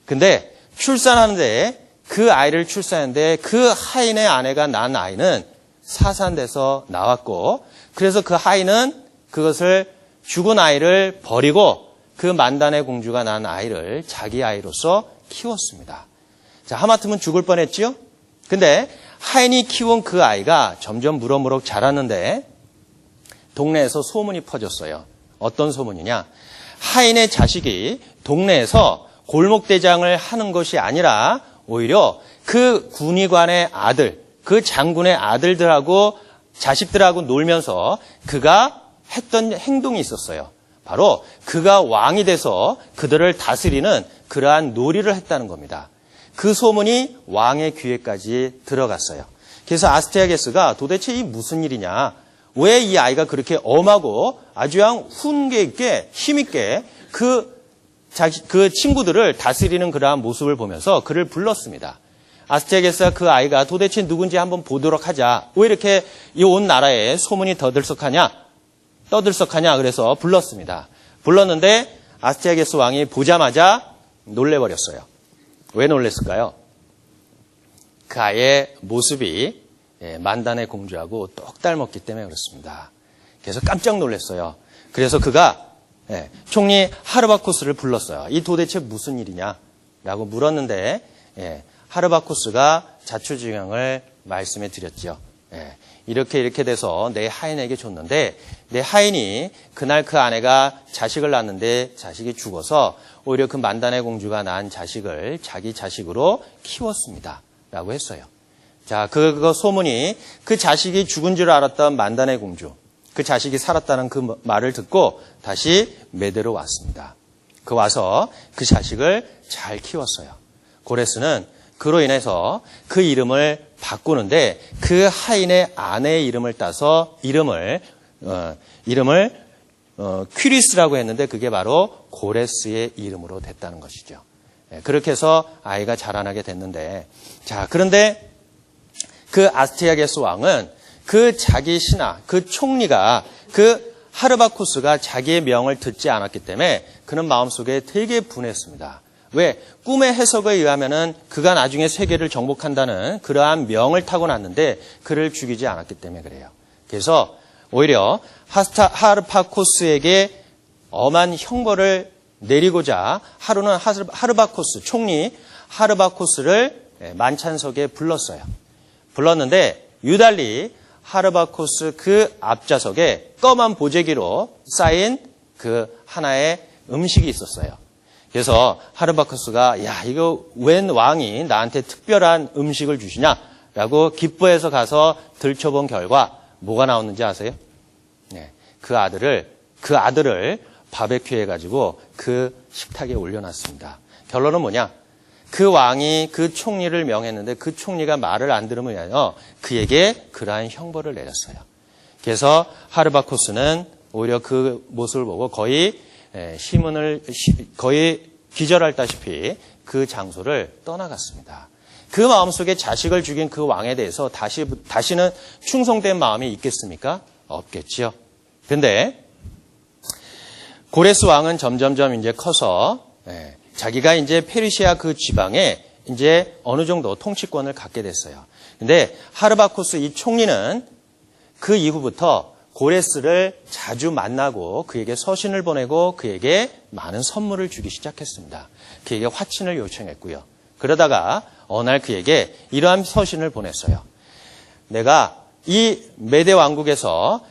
근데 출산하는데 그 아이를 출산했는데 그 하인의 아내가 낳은 아이는 사산돼서 나왔고 그래서 그 하인은 그것을 죽은 아이를 버리고 그 만단의 공주가 낳은 아이를 자기 아이로서 키웠습니다. 자, 하마터면 죽을 뻔했지요? 근데 하인이 키운 그 아이가 점점 무럭무럭 자랐는데 동네에서 소문이 퍼졌어요. 어떤 소문이냐? 하인의 자식이 동네에서 골목대장을 하는 것이 아니라 오히려 그 군의관의 아들, 그 장군의 아들들하고 자식들하고 놀면서 그가 했던 행동이 있었어요. 바로 그가 왕이 돼서 그들을 다스리는 그러한 놀이를 했다는 겁니다. 그 소문이 왕의 귀에까지 들어갔어요. 그래서 아스테아게스가 도대체 이 무슨 일이냐? 왜 이 아이가 그렇게 엄하고 아주 그냥 훈계 있게 힘있게 그 친구들을 다스리는 그러한 모습을 보면서 그를 불렀습니다. 아스테아게스가 그 아이가 도대체 누군지 한번 보도록 하자. 왜 이렇게 이 온 나라에 소문이 떠들썩하냐? 그래서 불렀습니다. 불렀는데 아스테아게스 왕이 보자마자 놀래버렸어요. 왜 놀랬을까요? 그 아이의 모습이 만단의 공주하고 똑 닮았기 때문에 그렇습니다. 그래서 깜짝 놀랐어요. 그래서 그가 총리 하르바쿠스를 불렀어요. 이 도대체 무슨 일이냐라고 물었는데 하르바쿠스가 자초지경을 말씀해 드렸죠. 이렇게 돼서 내 하인에게 줬는데 내 하인이 그날 그 아내가 자식을 낳았는데 자식이 죽어서 오히려 그 만단의 공주가 낳은 자식을 자기 자식으로 키웠습니다. 라고 했어요. 자, 그거 소문이 그 자식이 죽은 줄 알았던 만단의 공주, 그 자식이 살았다는 그 말을 듣고 다시 메대로 왔습니다. 그 와서 그 자식을 잘 키웠어요. 고레스는 그로 인해서 그 이름을 바꾸는데 그 하인의 아내의 이름을 따서 이름을 퀴리스라고 했는데 그게 바로 고레스의 이름으로 됐다는 것이죠. 그렇게 해서 아이가 자라나게 됐는데, 자, 그런데 그 아스테아게스 왕은 그 자기 신하, 그 총리가 그 하르바쿠스가 자기의 명을 듣지 않았기 때문에 그는 마음속에 되게 분했습니다. 왜? 꿈의 해석에 의하면은 그가 나중에 세계를 정복한다는 그러한 명을 타고났는데 그를 죽이지 않았기 때문에 그래요. 그래서 오히려 하르바쿠스에게 엄한 형벌을 내리고자 하루는 하르바쿠스, 총리 하르바쿠스를 만찬석에 불렀어요. 불렀는데 유달리 하르바쿠스 그 앞좌석에 검은 보재기로 쌓인 그 하나의 음식이 있었어요. 그래서 하르바쿠스가 야, 이거 웬 왕이 나한테 특별한 음식을 주시냐라고 기뻐해서 가서 들춰본 결과 뭐가 나왔는지 아세요? 그 아들을 바베큐 해가지고 그 식탁에 올려놨습니다. 결론은 뭐냐? 그 왕이 그 총리를 명했는데 그 총리가 말을 안 들으면 그에게 그러한 형벌을 내렸어요. 그래서 하르바쿠스는 오히려 그 모습을 보고 거의 기절할다시피 그 장소를 떠나갔습니다. 그 마음속에 자식을 죽인 그 왕에 대해서 다시는 충성된 마음이 있겠습니까? 없겠지요. 근데 고레스 왕은 점점점 이제 커서 자기가 이제 페르시아 그 지방에 이제 어느 정도 통치권을 갖게 됐어요. 근데 하르바쿠스 이 총리는 그 이후부터 고레스를 자주 만나고 그에게 서신을 보내고 그에게 많은 선물을 주기 시작했습니다. 그에게 화친을 요청했고요. 그러다가 어느 날 그에게 이러한 서신을 보냈어요. 내가 이 메대 왕국에서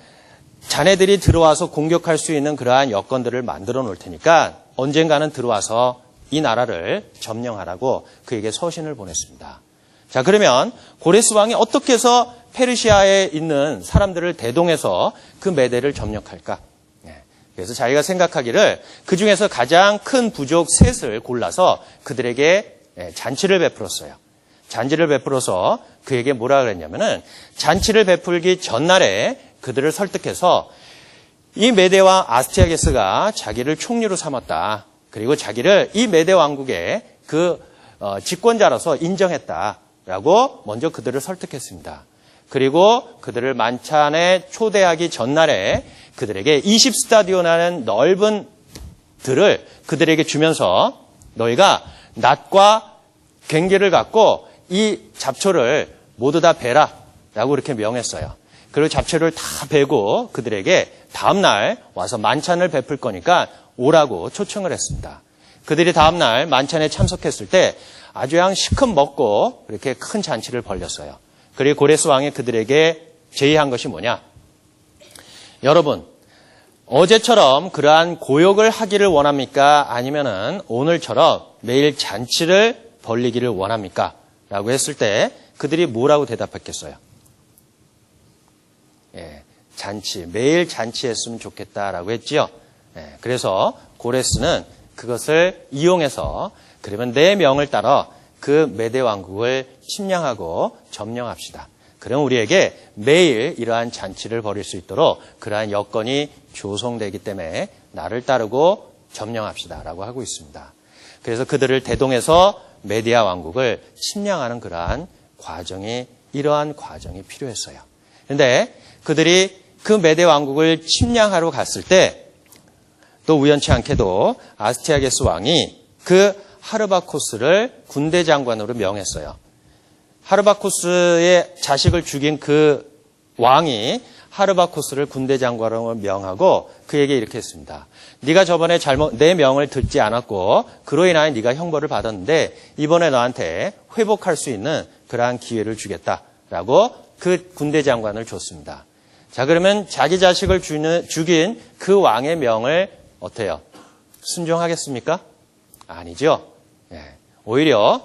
자네들이 들어와서 공격할 수 있는 그러한 여건들을 만들어 놓을 테니까 언젠가는 들어와서 이 나라를 점령하라고 그에게 서신을 보냈습니다. 자, 그러면 고레스 왕이 어떻게 해서 페르시아에 있는 사람들을 대동해서 그 메대를 점령할까? 그래서 자기가 생각하기를 그 중에서 가장 큰 부족 셋을 골라서 그들에게 잔치를 베풀었어요. 잔치를 베풀어서 그에게 뭐라 그랬냐면은 잔치를 베풀기 전날에 그들을 설득해서 이 메대와 아스테아게스가 자기를 총리로 삼았다. 그리고 자기를 이 메대 왕국의 그 집권자로서 인정했다라고 먼저 그들을 설득했습니다. 그리고 그들을 만찬에 초대하기 전날에 그들에게 20스타디온이라는 넓은 들을 그들에게 주면서 너희가 낫과 괭기를 갖고 이 잡초를 모두 다 베라 라고 이렇게 명했어요. 그리고 잡초를 다 베고 그들에게 다음날 와서 만찬을 베풀 거니까 오라고 초청을 했습니다. 그들이 다음날 만찬에 참석했을 때 아주 그냥 시큼 먹고 그렇게 큰 잔치를 벌였어요. 그리고 고레스 왕이 그들에게 제의한 것이 뭐냐? 여러분, 어제처럼 그러한 고욕을 하기를 원합니까? 아니면은 오늘처럼 매일 잔치를 벌리기를 원합니까? 라고 했을 때 그들이 뭐라고 대답했겠어요? 잔치, 매일 잔치했으면 좋겠다라고 했지요. 그래서 고레스는 그것을 이용해서 그러면 내 명을 따라 그 메대 왕국을 침략하고 점령합시다. 그럼 우리에게 매일 이러한 잔치를 벌일 수 있도록 그러한 여건이 조성되기 때문에 나를 따르고 점령합시다라고 하고 있습니다. 그래서 그들을 대동해서 메디아 왕국을 침략하는 그러한 과정이 이러한 과정이 필요했어요. 그런데 그들이 그 메대 왕국을 침략하러 갔을 때 또 우연치 않게도 아스티아게스 왕이 그 하르바코스를 군대 장관으로 명했어요. 하르바코스의 자식을 죽인 그 왕이 하르바코스를 군대 장관으로 명하고 그에게 이렇게 했습니다. 네가 저번에 내 명을 듣지 않았고 그로 인하여 네가 형벌을 받았는데 이번에 너한테 회복할 수 있는 그러한 기회를 주겠다라고 그 군대 장관을 줬습니다. 자, 그러면 자기 자식을 죽인 그 왕의 명을 어때요? 순종하겠습니까? 아니죠. 오히려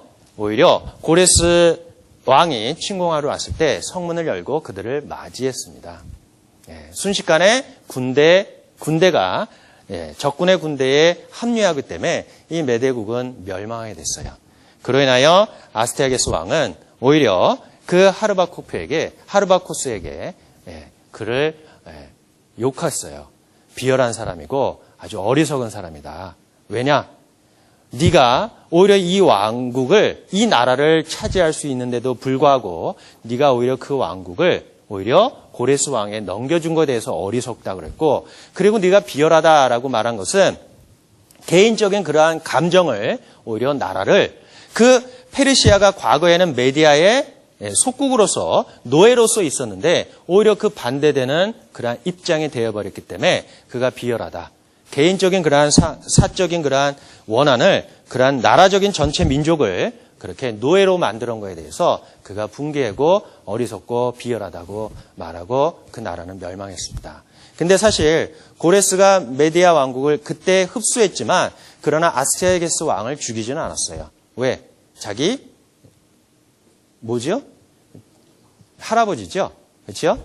고레스 왕이 침공하러 왔을 때 성문을 열고 그들을 맞이했습니다. 순식간에 군대가 적군의 군대에 합류하기 때문에 이 메대국은 멸망하게 됐어요. 그로 인하여 아스티아게스 왕은 오히려 그 하르바코스에게 그를 욕했어요. 비열한 사람이고 아주 어리석은 사람이다. 왜냐? 네가 오히려 이 왕국을, 이 나라를 차지할 수 있는데도 불구하고 네가 오히려 그 왕국을 오히려 고레스 왕에 넘겨준 것에 대해서 어리석다 그랬고, 그리고 네가 비열하다라고 말한 것은 개인적인 그러한 감정을 오히려 나라를 그 페르시아가 과거에는 메디아의 속국으로서 노예로서 있었는데 오히려 그 반대되는 그러한 입장이 되어버렸기 때문에 그가 비열하다. 개인적인 그러한 사적인 그러한 원한을 그러한 나라적인 전체 민족을 그렇게 노예로 만드는 것에 대해서 그가 붕괴하고 어리석고 비열하다고 말하고 그 나라는 멸망했습니다. 근데 사실 고레스가 메디아 왕국을 그때 흡수했지만 그러나 아스티아게스 왕을 죽이지는 않았어요. 왜? 자기 뭐죠? 할아버지죠. 그렇죠?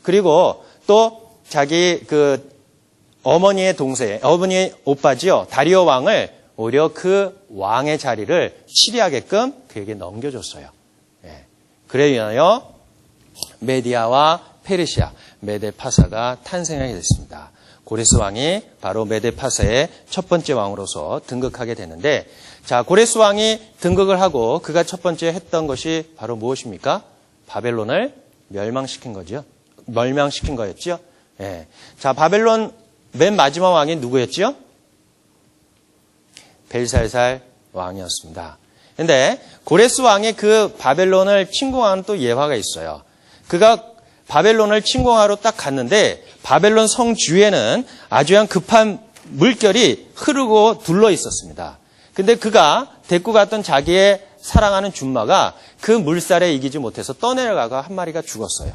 그리고 또 자기 그 어머니의 오빠지요. 다리오 왕을 오히려 그 왕의 자리를 치리하게끔 그에게 넘겨줬어요. 그래 인하여 메디아와 페르시아, 메데파사가 탄생하게 됐습니다. 고레스 왕이 바로 메데파사의 첫 번째 왕으로서 등극하게 되는데, 자, 고레스 왕이 등극을 하고 그가 첫 번째 했던 것이 바로 무엇입니까? 바벨론을 멸망시킨 거였죠. 자, 바벨론 맨 마지막 왕이 누구였죠? 벨살살 왕이었습니다. 그런데 고레스 왕이 그 바벨론을 침공하는 또 예화가 있어요. 그가 바벨론을 침공하러 딱 갔는데 바벨론 성 주위에는 아주 급한 물결이 흐르고 둘러 있었습니다. 근데 그가 데리고 갔던 자기의 사랑하는 준마가 그 물살에 이기지 못해서 떠내려가가 한 마리가 죽었어요.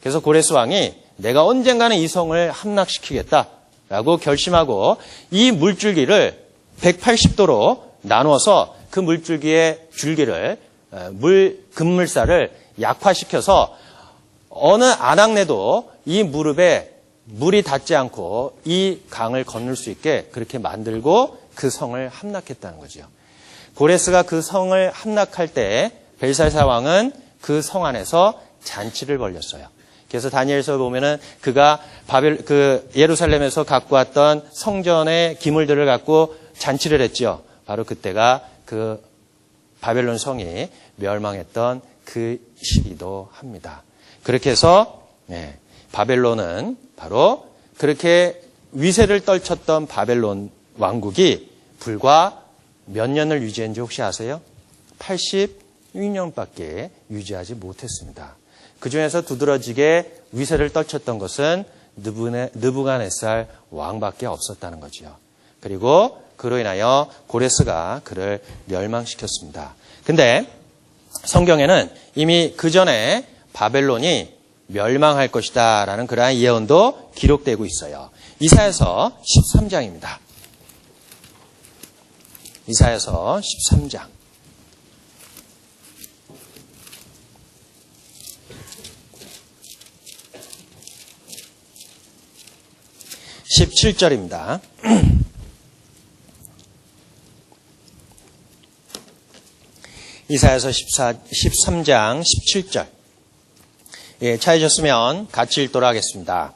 그래서 고레스 왕이 내가 언젠가는 이 성을 함락시키겠다라고 결심하고 이 물줄기를 180도로 나누어서 그 물줄기의 줄기를 급물살을 약화시켜서 어느 안악내도 이 무릎에 물이 닿지 않고 이 강을 건널 수 있게 그렇게 만들고 그 성을 함락했다는 거죠. 고레스가 그 성을 함락할 때 벨살살 왕은 그 성 안에서 잔치를 벌였어요. 그래서 다니엘서 보면은 그가 예루살렘에서 갖고 왔던 성전의 기물들을 갖고 잔치를 했죠. 바로 그때가 그 바벨론 성이 멸망했던 그 시기도 합니다. 그렇게 해서 바벨론은 바로 그렇게 위세를 떨쳤던 바벨론 왕국이 불과 몇 년을 유지했는지 혹시 아세요? 86년밖에 유지하지 못했습니다. 그중에서 두드러지게 위세를 떨쳤던 것은 느부갓네살 왕밖에 없었다는 거지요. 그리고 그로 인하여 고레스가 그를 멸망시켰습니다. 근데 성경에는 이미 그 전에 바벨론이 멸망할 것이다 라는 그러한 예언도 기록되고 있어요. 이사야서 13장입니다. 이사야서 13장. 17절입니다. 이사야서 13장 17절. 예, 찾으셨으면 같이 읽도록 하겠습니다.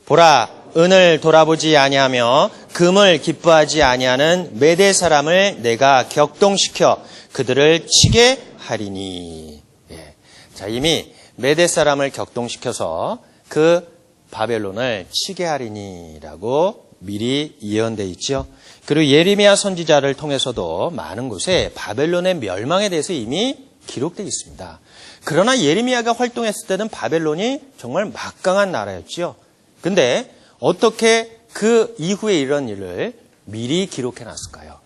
보라, 은을 돌아보지 아니하며 금을 기뻐하지 아니하는 메대 사람을 내가 격동시켜 그들을 치게 하리니. 예. 자, 이미 메대 사람을 격동시켜서 그 바벨론을 치게 하리니라고 미리 예언되어 있죠. 그리고 예레미야 선지자를 통해서도 많은 곳에 바벨론의 멸망에 대해서 이미 기록되어 있습니다. 그러나 예레미야가 활동했을 때는 바벨론이 정말 막강한 나라였죠. 근데 어떻게 그 이후에 이런 일을 미리 기록해 놨을까요?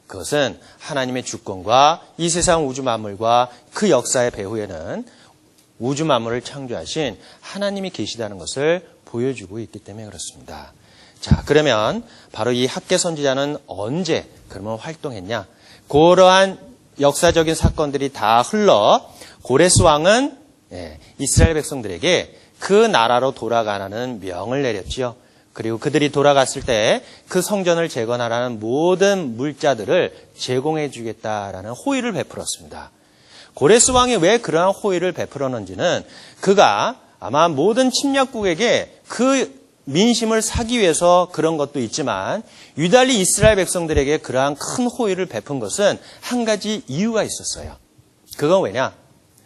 그것은 하나님의 주권과 이 세상 우주 만물과 그 역사의 배후에는 우주 만물을 창조하신 하나님이 계시다는 것을 보여주고 있기 때문에 그렇습니다. 자, 그러면 바로 이 학개 선지자는 언제 그러면 활동했냐? 그러한 역사적인 사건들이 다 흘러 고레스 왕은 이스라엘 백성들에게 그 나라로 돌아가라는 명을 내렸지요. 그리고 그들이 돌아갔을 때 그 성전을 재건하라는 모든 물자들을 제공해 주겠다라는 호의를 베풀었습니다. 고레스 왕이 왜 그러한 호의를 베풀었는지는 그가 아마 모든 침략국에게 그 민심을 사기 위해서 그런 것도 있지만 유달리 이스라엘 백성들에게 그러한 큰 호의를 베푼 것은 한 가지 이유가 있었어요. 그건 왜냐?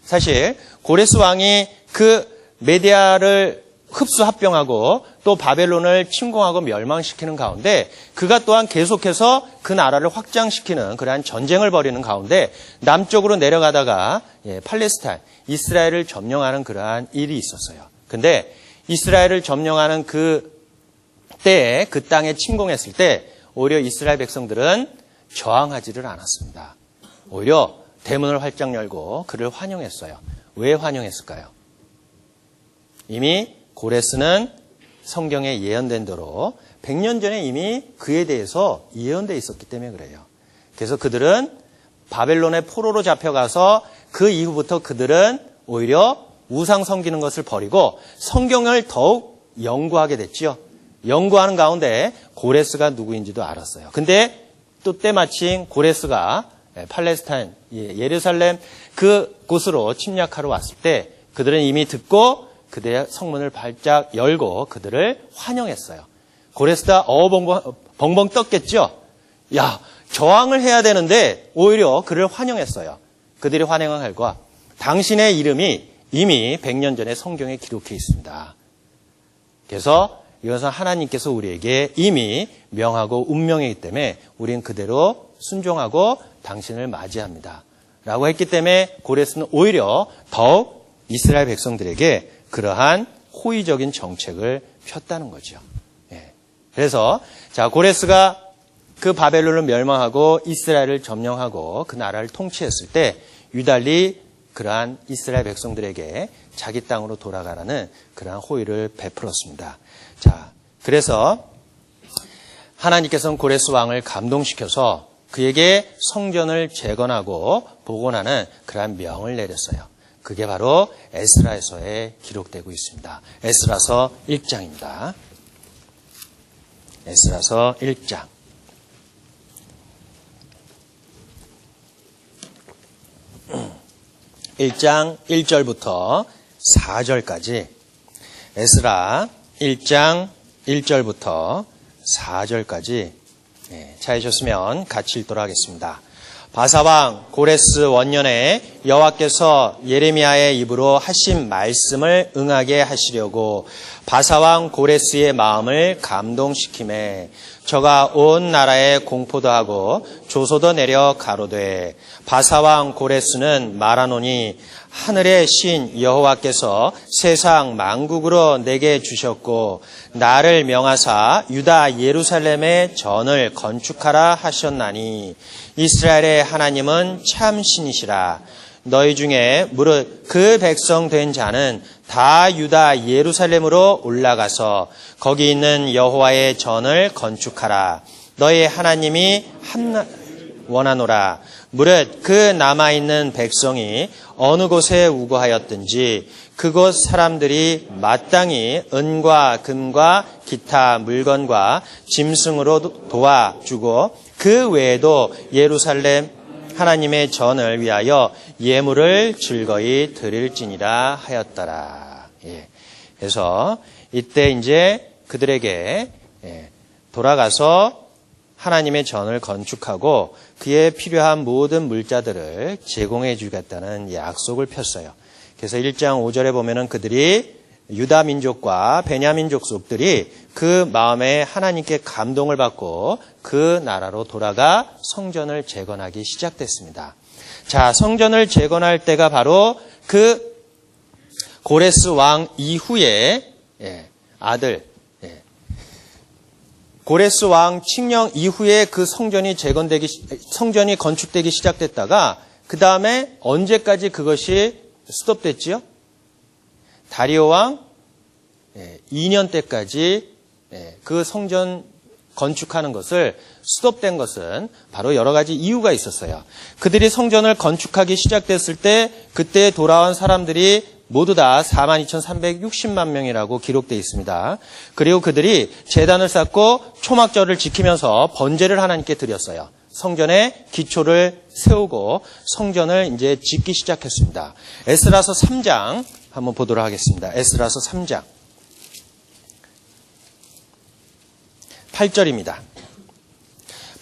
사실 고레스 왕이 그 메디아를 흡수합병하고 또 바벨론을 침공하고 멸망시키는 가운데 그가 또한 계속해서 그 나라를 확장시키는 그러한 전쟁을 벌이는 가운데 남쪽으로 내려가다가 팔레스타인, 이스라엘을 점령하는 그러한 일이 있었어요. 근데 이스라엘을 점령하는 그 때에 그 땅에 침공했을 때 오히려 이스라엘 백성들은 저항하지를 않았습니다. 오히려 대문을 활짝 열고 그를 환영했어요. 왜 환영했을까요? 이미 고레스는 성경에 예언된 대로 100년 전에 이미 그에 대해서 예언되어 있었기 때문에 그래요. 그래서 그들은 바벨론의 포로로 잡혀가서 그 이후부터 그들은 오히려 우상 섬기는 것을 버리고 성경을 더욱 연구하게 됐죠. 연구하는 가운데 고레스가 누구인지도 알았어요. 근데 또 때마침 고레스가 팔레스타인, 예루살렘 그 곳으로 침략하러 왔을 때 그들은 이미 듣고 그들의 성문을 발짝 열고 그들을 환영했어요. 고레스가 벙벙 떴겠죠. 야, 저항을 해야 되는데 오히려 그를 환영했어요. 그들이 환영한 결과 당신의 이름이 이미 100년 전에 성경에 기록해 있습니다. 그래서 이것은 하나님께서 우리에게 이미 명하고 운명이기 때문에 우리는 그대로 순종하고 당신을 맞이합니다. 라고 했기 때문에 고레스는 오히려 더욱 이스라엘 백성들에게 그러한 호의적인 정책을 폈다는 거죠. 그래서 자 고레스가 그 바벨론을 멸망하고 이스라엘을 점령하고 그 나라를 통치했을 때 유달리 그러한 이스라엘 백성들에게 자기 땅으로 돌아가라는 그러한 호의를 베풀었습니다. 자, 그래서 하나님께서는 고레스 왕을 감동시켜서 그에게 성전을 재건하고 복원하는 그러한 명을 내렸어요. 그게 바로 에스라에서에 기록되고 있습니다. 에스라서 1장입니다. 에스라서 1장. 1장 1절부터 4절까지 에스라 1장 1절부터 4절까지 찾으셨으면 같이 읽도록 하겠습니다. 바사왕 고레스 원년에 여호와께서 예레미야의 입으로 하신 말씀을 응하게 하시려고 바사왕 고레스의 마음을 감동시키매 저가 온 나라에 공포도 하고 조소도 내려 가로되 바사왕 고레스는 말하노니 하늘의 신 여호와께서 세상 만국으로 내게 주셨고 나를 명하사 유다 예루살렘에 전을 건축하라 하셨나니 이스라엘의 하나님은 참 신이시라. 너희 중에 무릇 그 백성 된 자는 다 유다 예루살렘으로 올라가서 거기 있는 여호와의 전을 건축하라. 너희 하나님이 원하노라. 무릇 그 남아있는 백성이 어느 곳에 우거하였든지 그곳 사람들이 마땅히 은과 금과 기타 물건과 짐승으로 도와주고 그 외에도 예루살렘 하나님의 전을 위하여 예물을 즐거이 드릴지니라 하였더라. 예. 그래서 이때 이제 그들에게 돌아가서 하나님의 전을 건축하고 그에 필요한 모든 물자들을 제공해 주겠다는 약속을 폈어요. 그래서 1장 5절에 보면은 그들이 유다 민족과 베냐민 족속들이 그 마음에 하나님께 감동을 받고 그 나라로 돌아가 성전을 재건하기 시작됐습니다. 자, 성전을 재건할 때가 바로 그 고레스 왕 이후에 아들 고레스 왕 칙령 이후에 그 성전이 건축되기 시작됐다가 그 다음에 언제까지 그것이 스톱됐지요? 다리오 왕 2년 때까지 그 성전 건축하는 것을 스톱된 것은 바로 여러 가지 이유가 있었어요. 그들이 성전을 건축하기 시작됐을 때 그때 돌아온 사람들이 모두 다 42,360만 명이라고 기록되어 있습니다. 그리고 그들이 제단을 쌓고 초막절을 지키면서 번제를 하나님께 드렸어요. 성전의 기초를 세우고 성전을 이제 짓기 시작했습니다. 에스라서 3장 한번 보도록 하겠습니다. 에스라서 3장 8절입니다.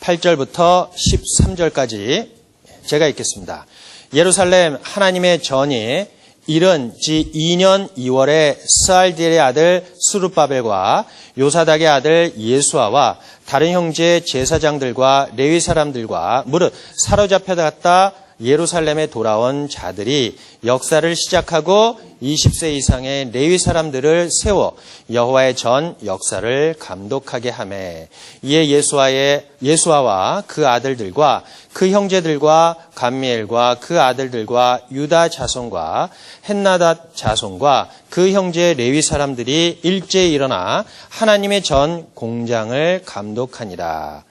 8절부터 13절까지 제가 읽겠습니다. 예루살렘 하나님의 전이 이른 지 2년 2월에 스알디엘의 아들 스룹바벨과 요사닥의 아들 예수아와 다른 형제 제사장들과 레위 사람들과 무릇 사로잡혀갔다 예루살렘에 돌아온 자들이 역사를 시작하고 20세 이상의 레위 사람들을 세워 여호와의 전 역사를 감독하게 하매 이에 예수아와 그 아들들과 그 형제들과 감미엘과 그 아들들과 유다 자손과 헨나닷 자손과 그 형제 레위 사람들이 일제히 일어나 하나님의 전 공장을 감독하니라.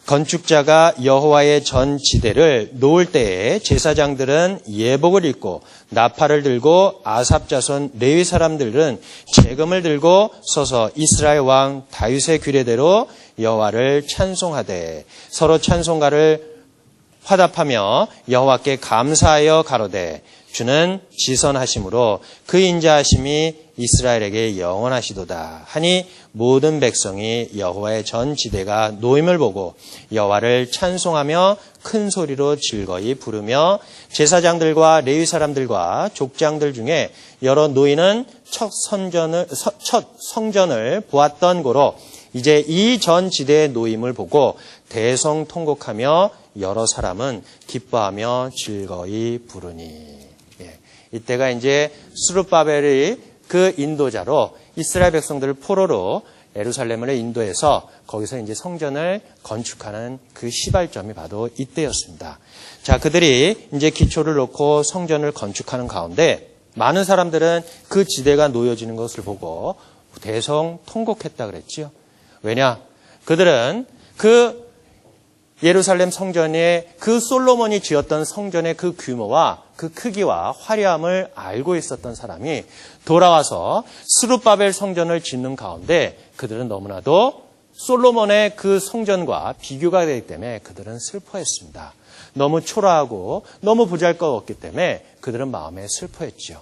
건축자가 여호와의 전 지대를 놓을 때에 제사장들은 예복을 입고 나팔을 들고 아삽 자손 레위 사람들은 재금을 들고 서서 이스라엘 왕 다윗의 규례대로 여호와를 찬송하되 서로 찬송가를 화답하며 여호와께 감사하여 가로되 주는 지선하심으로 그 인자하심이 이스라엘에게 영원하시도다 하니 모든 백성이 여호와의 전 지대가 놓임을 보고 여호와를 찬송하며 큰 소리로 즐거이 부르며 제사장들과 레위 사람들과 족장들 중에 여러 노인은 첫 성전을 보았던 고로 이제 이 전 지대의 노임을 보고 대성통곡하며 여러 사람은 기뻐하며 즐거이 부르니. 이때가 이제 스룹바벨이 그 인도자로 이스라엘 백성들을 포로로 예루살렘을 인도해서 거기서 이제 성전을 건축하는 그 시발점이 바로 이때였습니다. 자, 그들이 이제 기초를 놓고 성전을 건축하는 가운데 많은 사람들은 그 지대가 놓여지는 것을 보고 대성통곡했다 그랬지요. 왜냐? 그들은 그 예루살렘 성전에 그 솔로몬이 지었던 성전의 그 규모와 그 크기와 화려함을 알고 있었던 사람이 돌아와서 스룹바벨 성전을 짓는 가운데 그들은 너무나도 솔로몬의 그 성전과 비교가 되기 때문에 그들은 슬퍼했습니다. 너무 초라하고 너무 보잘것없기 때문에 그들은 마음에 슬퍼했지요.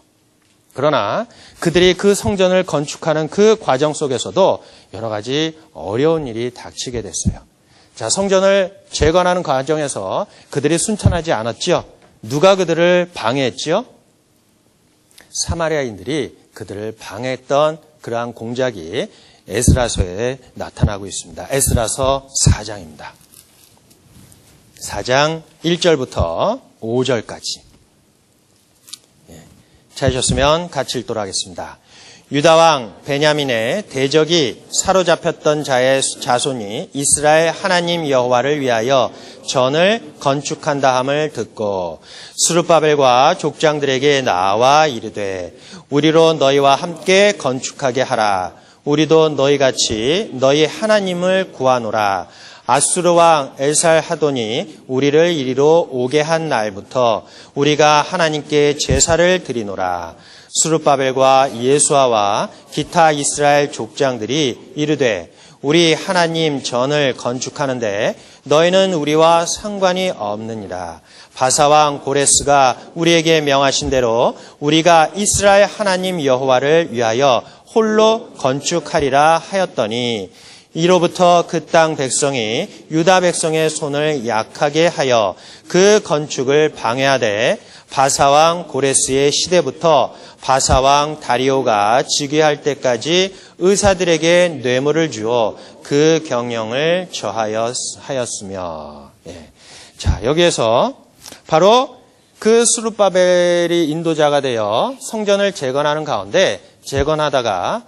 그러나 그들이 그 성전을 건축하는 그 과정 속에서도 여러 가지 어려운 일이 닥치게 됐어요. 자, 성전을 재건하는 과정에서 그들이 순탄하지 않았지요. 누가 그들을 방해했지요? 사마리아인들이 그들을 방해했던 그러한 공작이 에스라서에 나타나고 있습니다. 에스라서 4장입니다. 4장 1절부터 5절까지. 찾으셨으면 같이 읽도록 하겠습니다. 유다왕 베냐민의 대적이 사로잡혔던 자의 자손이 이스라엘 하나님 여호와를 위하여 전을 건축한다 함을 듣고 스룹바벨과 족장들에게 나와 이르되 우리로 너희와 함께 건축하게 하라. 우리도 너희같이 너희 하나님을 구하노라. 아수르 왕 엘살하돈이 우리를 이리로 오게 한 날부터 우리가 하나님께 제사를 드리노라. 스룹바벨과 예수아와 기타 이스라엘 족장들이 이르되 우리 하나님 전을 건축하는데 너희는 우리와 상관이 없느니라. 바사왕 고레스가 우리에게 명하신 대로 우리가 이스라엘 하나님 여호와를 위하여 홀로 건축하리라 하였더니 이로부터 그 땅 백성이 유다 백성의 손을 약하게 하여 그 건축을 방해하되 바사왕 고레스의 시대부터 바사왕 다리오가 즉위할 때까지 의사들에게 뇌물을 주어 그 경영을 저하였으며. 자, 여기에서 바로 그 스룹바벨이 인도자가 되어 성전을 재건하는 가운데 재건하다가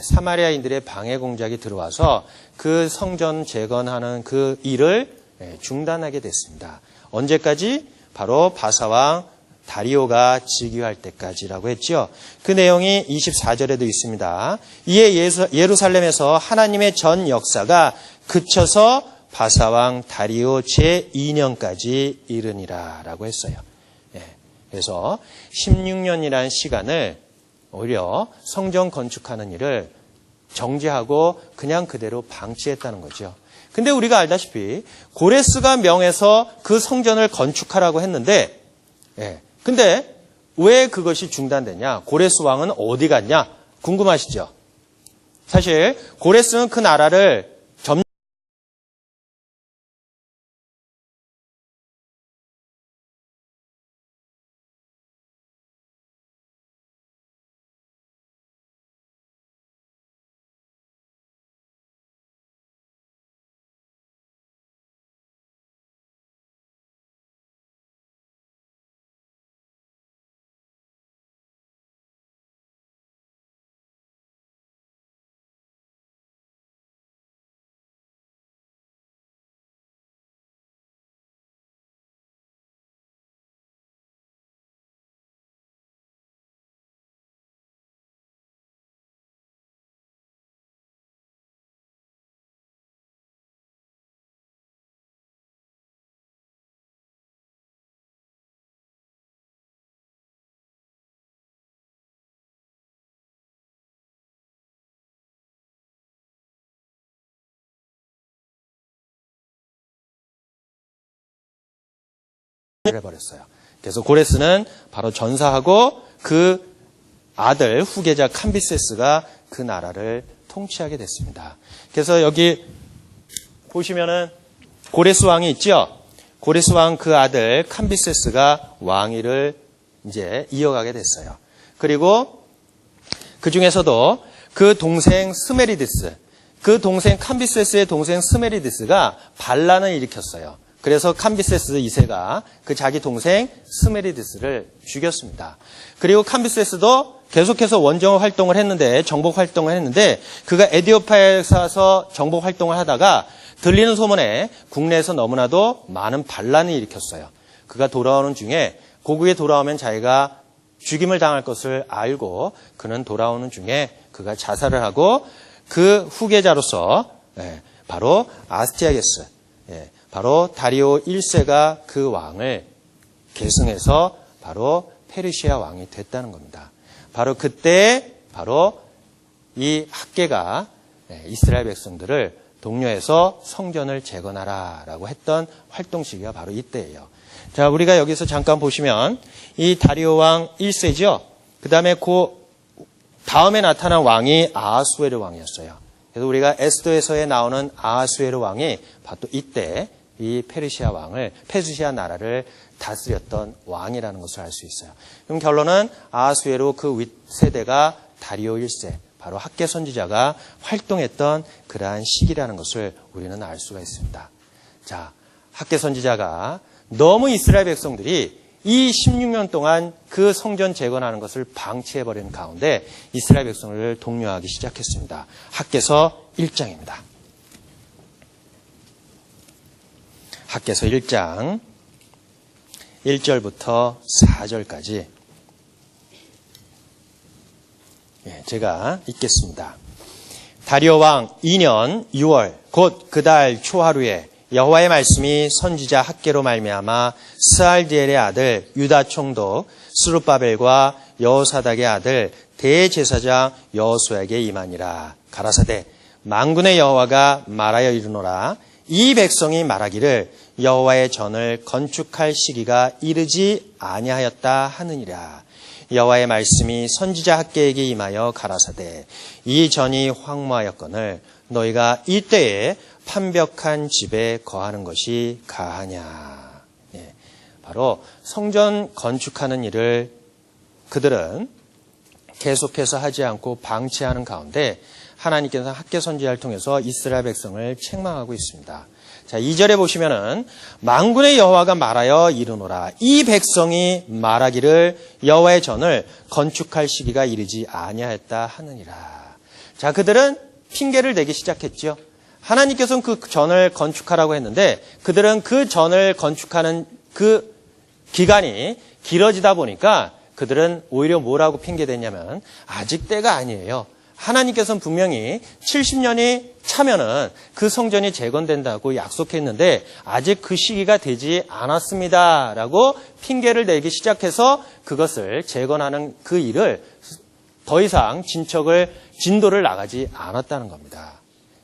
사마리아인들의 방해 공작이 들어와서 그 성전 재건하는 그 일을 중단하게 됐습니다. 언제까지? 바로 바사왕 다리오가 즉위할 때까지라고 했죠. 그 내용이 24절에도 있습니다. 이에 예루살렘에서 하나님의 전 역사가 그쳐서 바사왕 다리오 제2년까지 이르니라 라고 했어요. 그래서 16년이라는 시간을 오히려 성전 건축하는 일을 정지하고 그냥 그대로 방치했다는 거죠. 근데 우리가 알다시피 고레스가 명해서 그 성전을 건축하라고 했는데 근데 왜 그것이 중단되냐? 고레스 왕은 어디 갔냐? 궁금하시죠? 사실 고레스는 그 나라를 해버렸어요. 그래서 고레스는 바로 전사하고 그 아들 후계자 캄비세스가 그 나라를 통치하게 됐습니다. 그래서 여기 보시면은 고레스 왕이 있죠. 고레스 왕 그 아들 캄비세스가 왕위를 이제 이어가게 됐어요. 그리고 그 중에서도 그 동생 스메리디스, 그 동생 캄비세스의 동생 스메리디스가 반란을 일으켰어요. 그래서 캄비세스 2세가 그 자기 동생 스메리디스를 죽였습니다. 그리고 캄비세스도 계속해서 원정 활동을 했는데, 정복 활동을 했는데, 그가 에디오파에 가서 정복 활동을 하다가 들리는 소문에 국내에서 너무나도 많은 반란을 일으켰어요. 그가 돌아오는 중에, 고국에 돌아오면 자기가 죽임을 당할 것을 알고 그는 돌아오는 중에 그가 자살을 하고 그 후계자로서 바로 아스티아게스, 바로 다리오 1세가 그 왕을 계승해서 바로 페르시아 왕이 됐다는 겁니다. 바로 그때 바로 이 학계가 이스라엘 백성들을 독려해서 성전을 재건하라라고 했던 활동 시기가 바로 이때예요. 자, 우리가 여기서 잠깐 보시면 이 다리오 왕 1세죠. 그 다음에 그 다음에 나타난 왕이 아하수에르 왕이었어요. 그래서 우리가 에스더에서에 나오는 아하수에르 왕이 바로 이때 이 페르시아 나라를 다스렸던 왕이라는 것을 알 수 있어요. 그럼 결론은 아하수에르 그 윗세대가 다리오 1세, 바로 학개 선지자가 활동했던 그러한 시기라는 것을 우리는 알 수가 있습니다. 자, 학개 선지자가 너무 이스라엘 백성들이 이 16년 동안 그 성전 재건하는 것을 방치해버리는 가운데 이스라엘 백성을 독려하기 시작했습니다. 학개서 1장입니다. 학개서 1장 1절부터 4절까지 제가 읽겠습니다. 다리오 왕 2년 6월 곧 그 달 초하루에 여호와의 말씀이 선지자 학개로 말미암아 스알디엘의 아들 유다 총독 스룹바벨과 여호사닥의 아들 대제사장 여호수아에게 임하니라. 가라사대 만군의 여호와가 말하여 이르노라. 이 백성이 말하기를 여호와의 전을 건축할 시기가 이르지 아니하였다 하느니라. 여호와의 말씀이 선지자 학개에게 임하여 가라사대 이 전이 황무하였거늘 너희가 이때에 판벽한 집에 거하는 것이 가하냐. 바로 성전 건축하는 일을 그들은 계속해서 하지 않고 방치하는 가운데 하나님께서 학개 선지자를 통해서 이스라엘 백성을 책망하고 있습니다. 자, 2절에 보시면은 만군의 여호와가 말하여 이르노라. 이 백성이 말하기를 여호와의 전을 건축할 시기가 이르지 아니하였다 하느니라. 자, 그들은 핑계를 대기 시작했죠. 하나님께서는 그 전을 건축하라고 했는데 그들은 그 전을 건축하는 그 기간이 길어지다 보니까 그들은 오히려 뭐라고 핑계댔냐면 아직 때가 아니에요. 하나님께서는 분명히 70년이 차면은 그 성전이 재건된다고 약속했는데 아직 그 시기가 되지 않았습니다라고 핑계를 내기 시작해서 그것을 재건하는 그 일을 더 이상 진도를 나가지 않았다는 겁니다.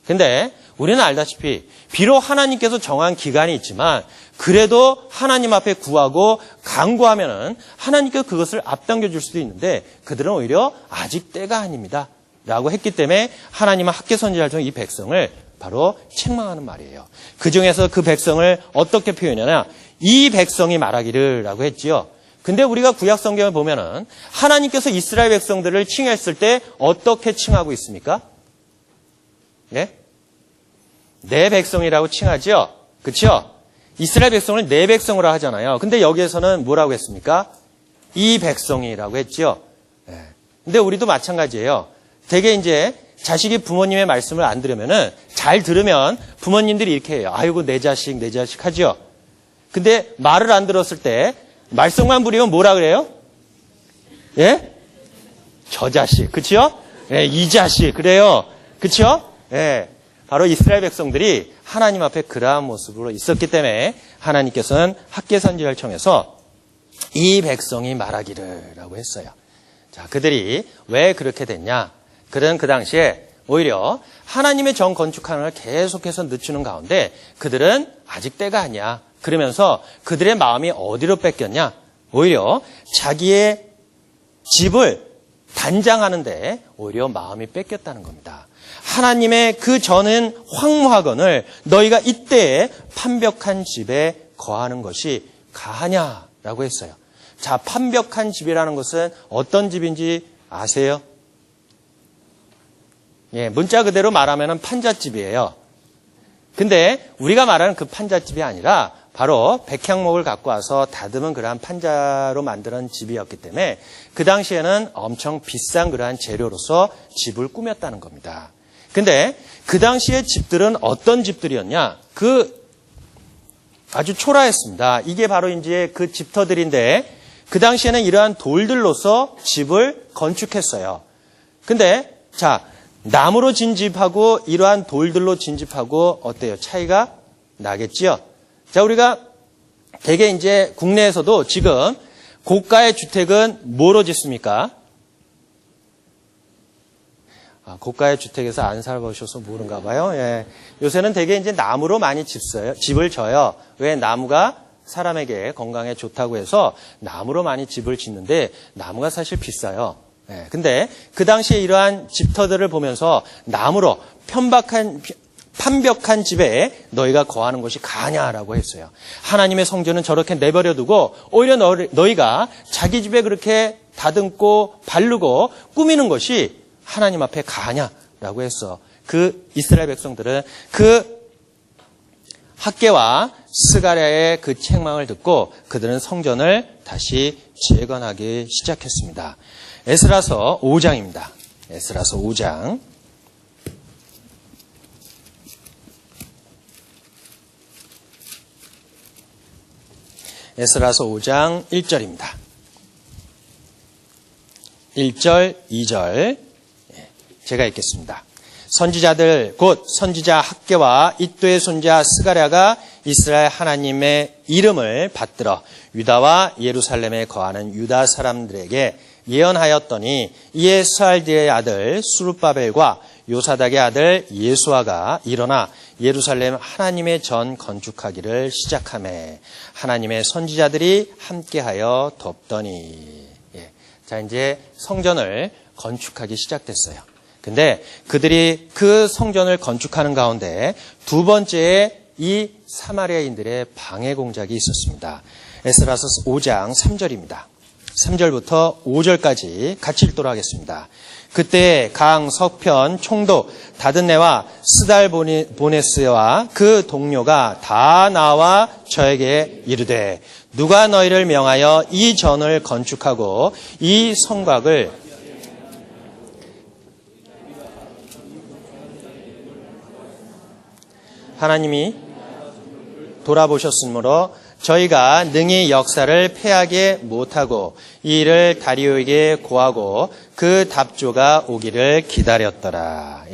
근데 우리는 알다시피 비록 하나님께서 정한 기간이 있지만 그래도 하나님 앞에 구하고 간구하면은 하나님께서 그것을 앞당겨 줄 수도 있는데 그들은 오히려 아직 때가 아닙니다 라고 했기 때문에 하나님은 학개 선지자를 통해 이 백성을 바로 책망하는 말이에요. 그 중에서 그 백성을 어떻게 표현하냐? 이 백성이 말하기를 라고 했지요. 근데 우리가 구약 성경을 보면은 하나님께서 이스라엘 백성들을 칭했을 때 어떻게 칭하고 있습니까? 네? 내 백성이라고 칭하죠? 그렇죠? 이스라엘 백성을 내 백성으로 하잖아요. 근데 여기에서는 뭐라고 했습니까? 이 백성이라고 했죠. 네. 근데 우리도 마찬가지예요. 되게 이제 자식이 부모님의 말씀을 안 들으면은 잘 들으면 부모님들이 이렇게 해요. 아이고 내 자식 하죠. 근데 말을 안 들었을 때 말썽만 부리면 뭐라 그래요? 예? 저 자식, 그렇죠? 예, 이 자식 그래요. 그렇죠? 예. 바로 이스라엘 백성들이 하나님 앞에 그러한 모습으로 있었기 때문에 하나님께서는 학개 선지자를 통해서 이 백성이 말하기를 라고 했어요. 자, 그들이 왜 그렇게 됐냐? 그들은 그 당시에 오히려 하나님의 정 건축하는 걸 계속해서 늦추는 가운데 그들은 아직 때가 아니야. 그러면서 그들의 마음이 어디로 뺏겼냐? 오히려 자기의 집을 단장하는데 오히려 마음이 뺏겼다는 겁니다. 하나님의 그 전은 황무하거늘 너희가 이때에 판벽한 집에 거하는 것이 가하냐라고 했어요. 자, 판벽한 집이라는 것은 어떤 집인지 아세요? 예, 문자 그대로 말하면 판잣집이에요. 근데 우리가 말하는 그 판잣집이 아니라 바로 백향목을 갖고 와서 다듬은 그러한 판자로 만드는 집이었기 때문에 그 당시에는 엄청 비싼 그러한 재료로서 집을 꾸몄다는 겁니다. 근데 그 당시의 집들은 어떤 집들이었냐? 아주 초라했습니다. 이게 바로 이제 그 집터들인데 그 당시에는 이러한 돌들로서 집을 건축했어요. 근데 자, 나무로 진 집하고 이러한 돌들로 진 집하고 어때요? 차이가 나겠지요? 자, 우리가 되게 이제 국내에서도 지금 고가의 주택은 뭐로 짓습니까? 고가의 주택에서 안 살아보셔서 모른가 봐요. 예. 요새는 되게 이제 나무로 많이 집을 져요. 왜? 나무가 사람에게 건강에 좋다고 해서 나무로 많이 집을 짓는데 나무가 사실 비싸요. 예. 근데 그 당시에 이러한 집터들을 보면서 나무로 판벽한 집에 너희가 거하는 것이 가냐라고 했어요. 하나님의 성전은 저렇게 내버려두고 오히려 너희가 자기 집에 그렇게 다듬고 바르고 꾸미는 것이 하나님 앞에 가냐라고 했어. 그 이스라엘 백성들은 그 학개와 스가랴의 그 책망을 듣고 그들은 성전을 다시 재건하기 시작했습니다. 에스라서 5장입니다. 에스라서 5장. 에스라서 5장 1절입니다. 1절, 2절 제가 읽겠습니다. 선지자들 곧 선지자 학개와 이도의 손자 스가랴가 이스라엘 하나님의 이름을 받들어 유다와 예루살렘에 거하는 유다 사람들에게 예언하였더니 이에 스알디의 아들 수룹바벨과 요사닥의 아들 예수아가 일어나 예루살렘 하나님의 전 건축하기를 시작하매 하나님의 선지자들이 함께하여 돕더니. 자, 이제 성전을 건축하기 시작됐어요. 근데 그들이 그 성전을 건축하는 가운데 두 번째에 이 사마리아인들의 방해 공작이 있었습니다. 에스라서 5장 3절입니다. 3절부터 5절까지 같이 읽도록 하겠습니다. 그때 강 서편 총독 다든네와 스달보네스와 그 동료가 다 나와 저에게 이르되 누가 너희를 명하여 이 전을 건축하고 이 성곽을 하나님이 돌아보셨으므로 저희가 능히 역사를 패하게 못하고 이 일을 다리오에게 고하고 그 답조가 오기를 기다렸더라.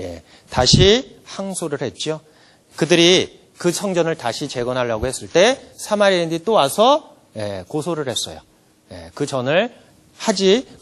다시 항소를 했죠. 그들이 그 성전을 다시 재건하려고 했을 때 사마리아인들이 또 와서 고소를 했어요. 그 전을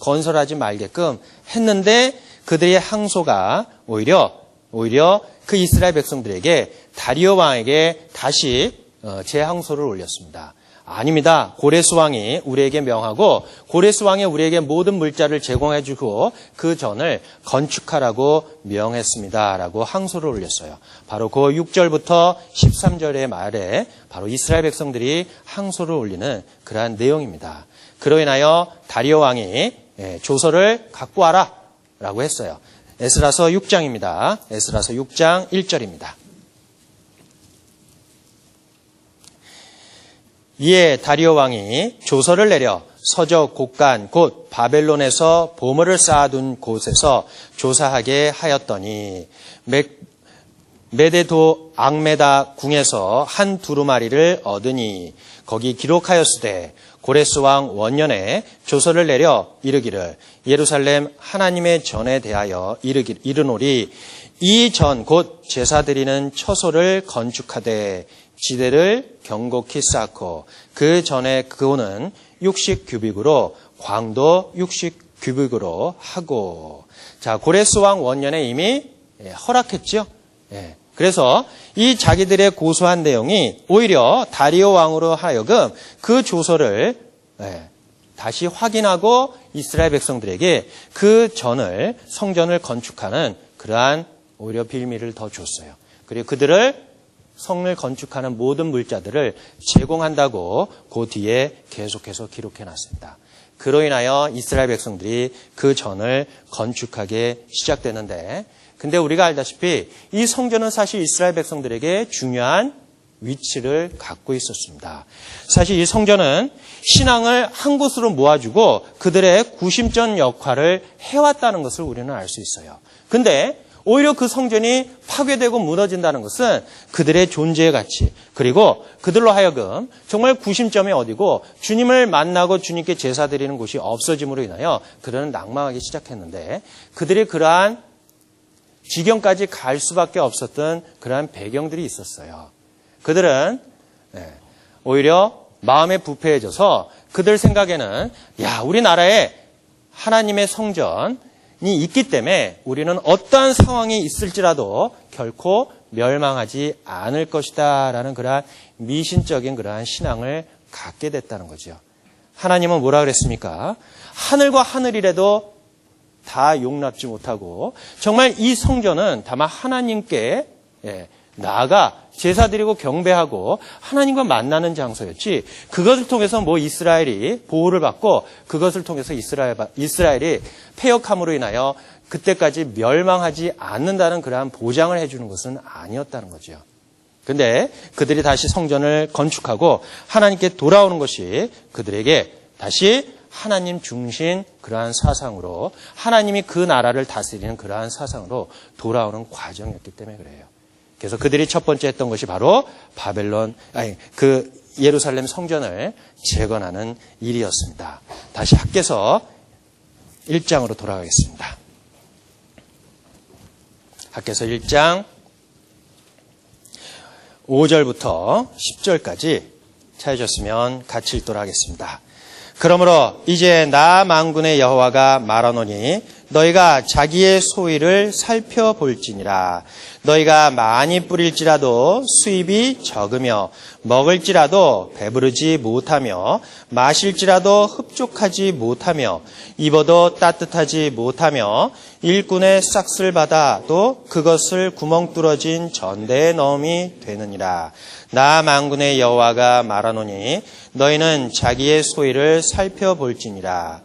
건설하지 말게끔 했는데 그들의 항소가 오히려 그 이스라엘 백성들에게 다리오 왕에게 다시 재항소를 올렸습니다. 아닙니다. 고레스 왕이 우리에게 명하고 고레스 왕이 우리에게 모든 물자를 제공해 주고 그 전을 건축하라고 명했습니다. 라고 항소를 올렸어요. 바로 그 6절부터 13절의 말에 바로 이스라엘 백성들이 항소를 올리는 그러한 내용입니다. 그로 인하여 다리오 왕이 조서를 갖고 와라 라고 했어요. 에스라서 6장입니다. 에스라서 6장 1절입니다. 이에 다리오 왕이 조서를 내려 서적 곳간 곧 바벨론에서 보물을 쌓아둔 곳에서 조사하게 하였더니 메데도 앙메다 궁에서 한 두루마리를 얻으니 거기 기록하였으되 고레스 왕 원년에 조서를 내려 이르기를 예루살렘 하나님의 전에 대하여 이르노리 이 전 곧 제사 드리는 처소를 건축하되 지대를 견고히 쌓고 그 전에 그호는 60규빅으로 광도 60규빅으로 하고. 자, 고레스 왕 원년에 이미 허락했죠. 그래서 이 자기들의 고소한 내용이 오히려 다리오 왕으로 하여금 그 조서를 다시 확인하고 이스라엘 백성들에게 그 성전을 건축하는 그러한 오히려 빌미를 더 줬어요. 그리고 그들을 성을 건축하는 모든 물자들을 제공한다고 그 뒤에 계속해서 기록해놨습니다. 그로 인하여 이스라엘 백성들이 그 전을 건축하게 시작되는데, 근데 우리가 알다시피 이 성전은 사실 이스라엘 백성들에게 중요한 위치를 갖고 있었습니다. 사실 이 성전은 신앙을 한 곳으로 모아주고 그들의 구심점 역할을 해왔다는 것을 우리는 알 수 있어요. 근데 오히려 그 성전이 파괴되고 무너진다는 것은 그들의 존재의 가치, 그리고 그들로 하여금 정말 구심점이 어디고 주님을 만나고 주님께 제사 드리는 곳이 없어짐으로 인하여 그들은 낭망하기 시작했는데, 그들이 그러한 지경까지 갈 수밖에 없었던 그러한 배경들이 있었어요. 그들은 오히려 마음에 부패해져서 그들 생각에는 우리나라에 하나님의 성전이 있기 때문에 우리는 어떠한 상황이 있을지라도 결코 멸망하지 않을 것이다 라는 그러한 미신적인 그러한 신앙을 갖게 됐다는 거죠. 하나님은 뭐라 그랬습니까? 하늘과 하늘이라도 다 용납지 못하고 정말 이 성전은 다만 하나님께 나아가 제사 드리고 경배하고 하나님과 만나는 장소였지, 그것을 통해서 이스라엘이 보호를 받고 그것을 통해서 이스라엘이 패역함으로 인하여 그때까지 멸망하지 않는다는 그러한 보장을 해주는 것은 아니었다는 거죠. 근데 그들이 다시 성전을 건축하고 하나님께 돌아오는 것이 그들에게 다시 하나님 중심 그러한 사상으로, 하나님이 그 나라를 다스리는 그러한 사상으로 돌아오는 과정이었기 때문에 그래요. 그래서 그들이 첫 번째 했던 것이 바로 예루살렘 성전을 재건하는 일이었습니다. 다시 학개서 1장으로 돌아가겠습니다. 학개서 1장 5절부터 10절까지 찾으셨으면 같이 읽도록 하겠습니다. 그러므로 이제 나 만군의 여호와가 말하노니 너희가 자기의 소위를 살펴볼지니라. 너희가 많이 뿌릴지라도 수입이 적으며 먹을지라도 배부르지 못하며 마실지라도 흡족하지 못하며 입어도 따뜻하지 못하며 일꾼의 싹쓸 받아도 그것을 구멍 뚫어진 전대에 넣음이 되느니라. 나 만군의 여호와가 말하노니 너희는 자기의 소위를 살펴볼지니라.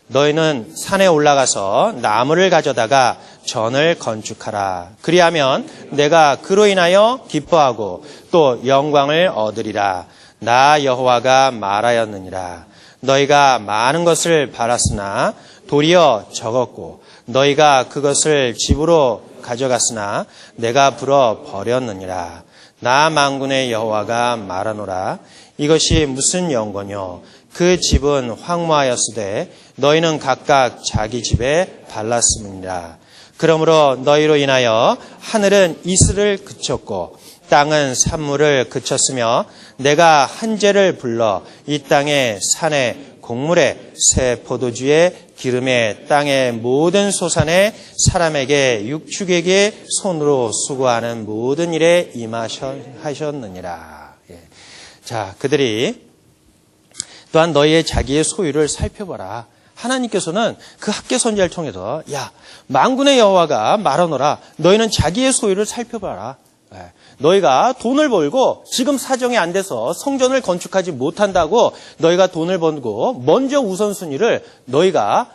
너희는 산에 올라가서 나무를 가져다가 전을 건축하라. 그리하면 내가 그로 인하여 기뻐하고 또 영광을 얻으리라. 나 여호와가 말하였느니라. 너희가 많은 것을 바랐으나 도리어 적었고 너희가 그것을 집으로 가져갔으나 내가 불어 버렸느니라. 나 만군의 여호와가 말하노라. 이것이 무슨 영광이요? 그 집은 황무하였으되 너희는 각각 자기 집에 발랐음이니라. 그러므로 너희로 인하여 하늘은 이슬을 그쳤고 땅은 산물을 그쳤으며 내가 한재를 불러 이 땅의 산에 곡물에 새 포도주에 기름에 땅의 모든 소산에 사람에게 육축에게 손으로 수고하는 모든 일에 임하셨느니라. 자, 그들이 또한 너희의 자기의 소유를 살펴봐라. 하나님께서는 그 학개 선지자를 통해서 만군의 여호와가 말하노라. 너희는 자기의 소유를 살펴봐라. 너희가 돈을 벌고 지금 사정이 안 돼서 성전을 건축하지 못한다고 너희가 돈을 벌고 먼저 우선순위를 너희가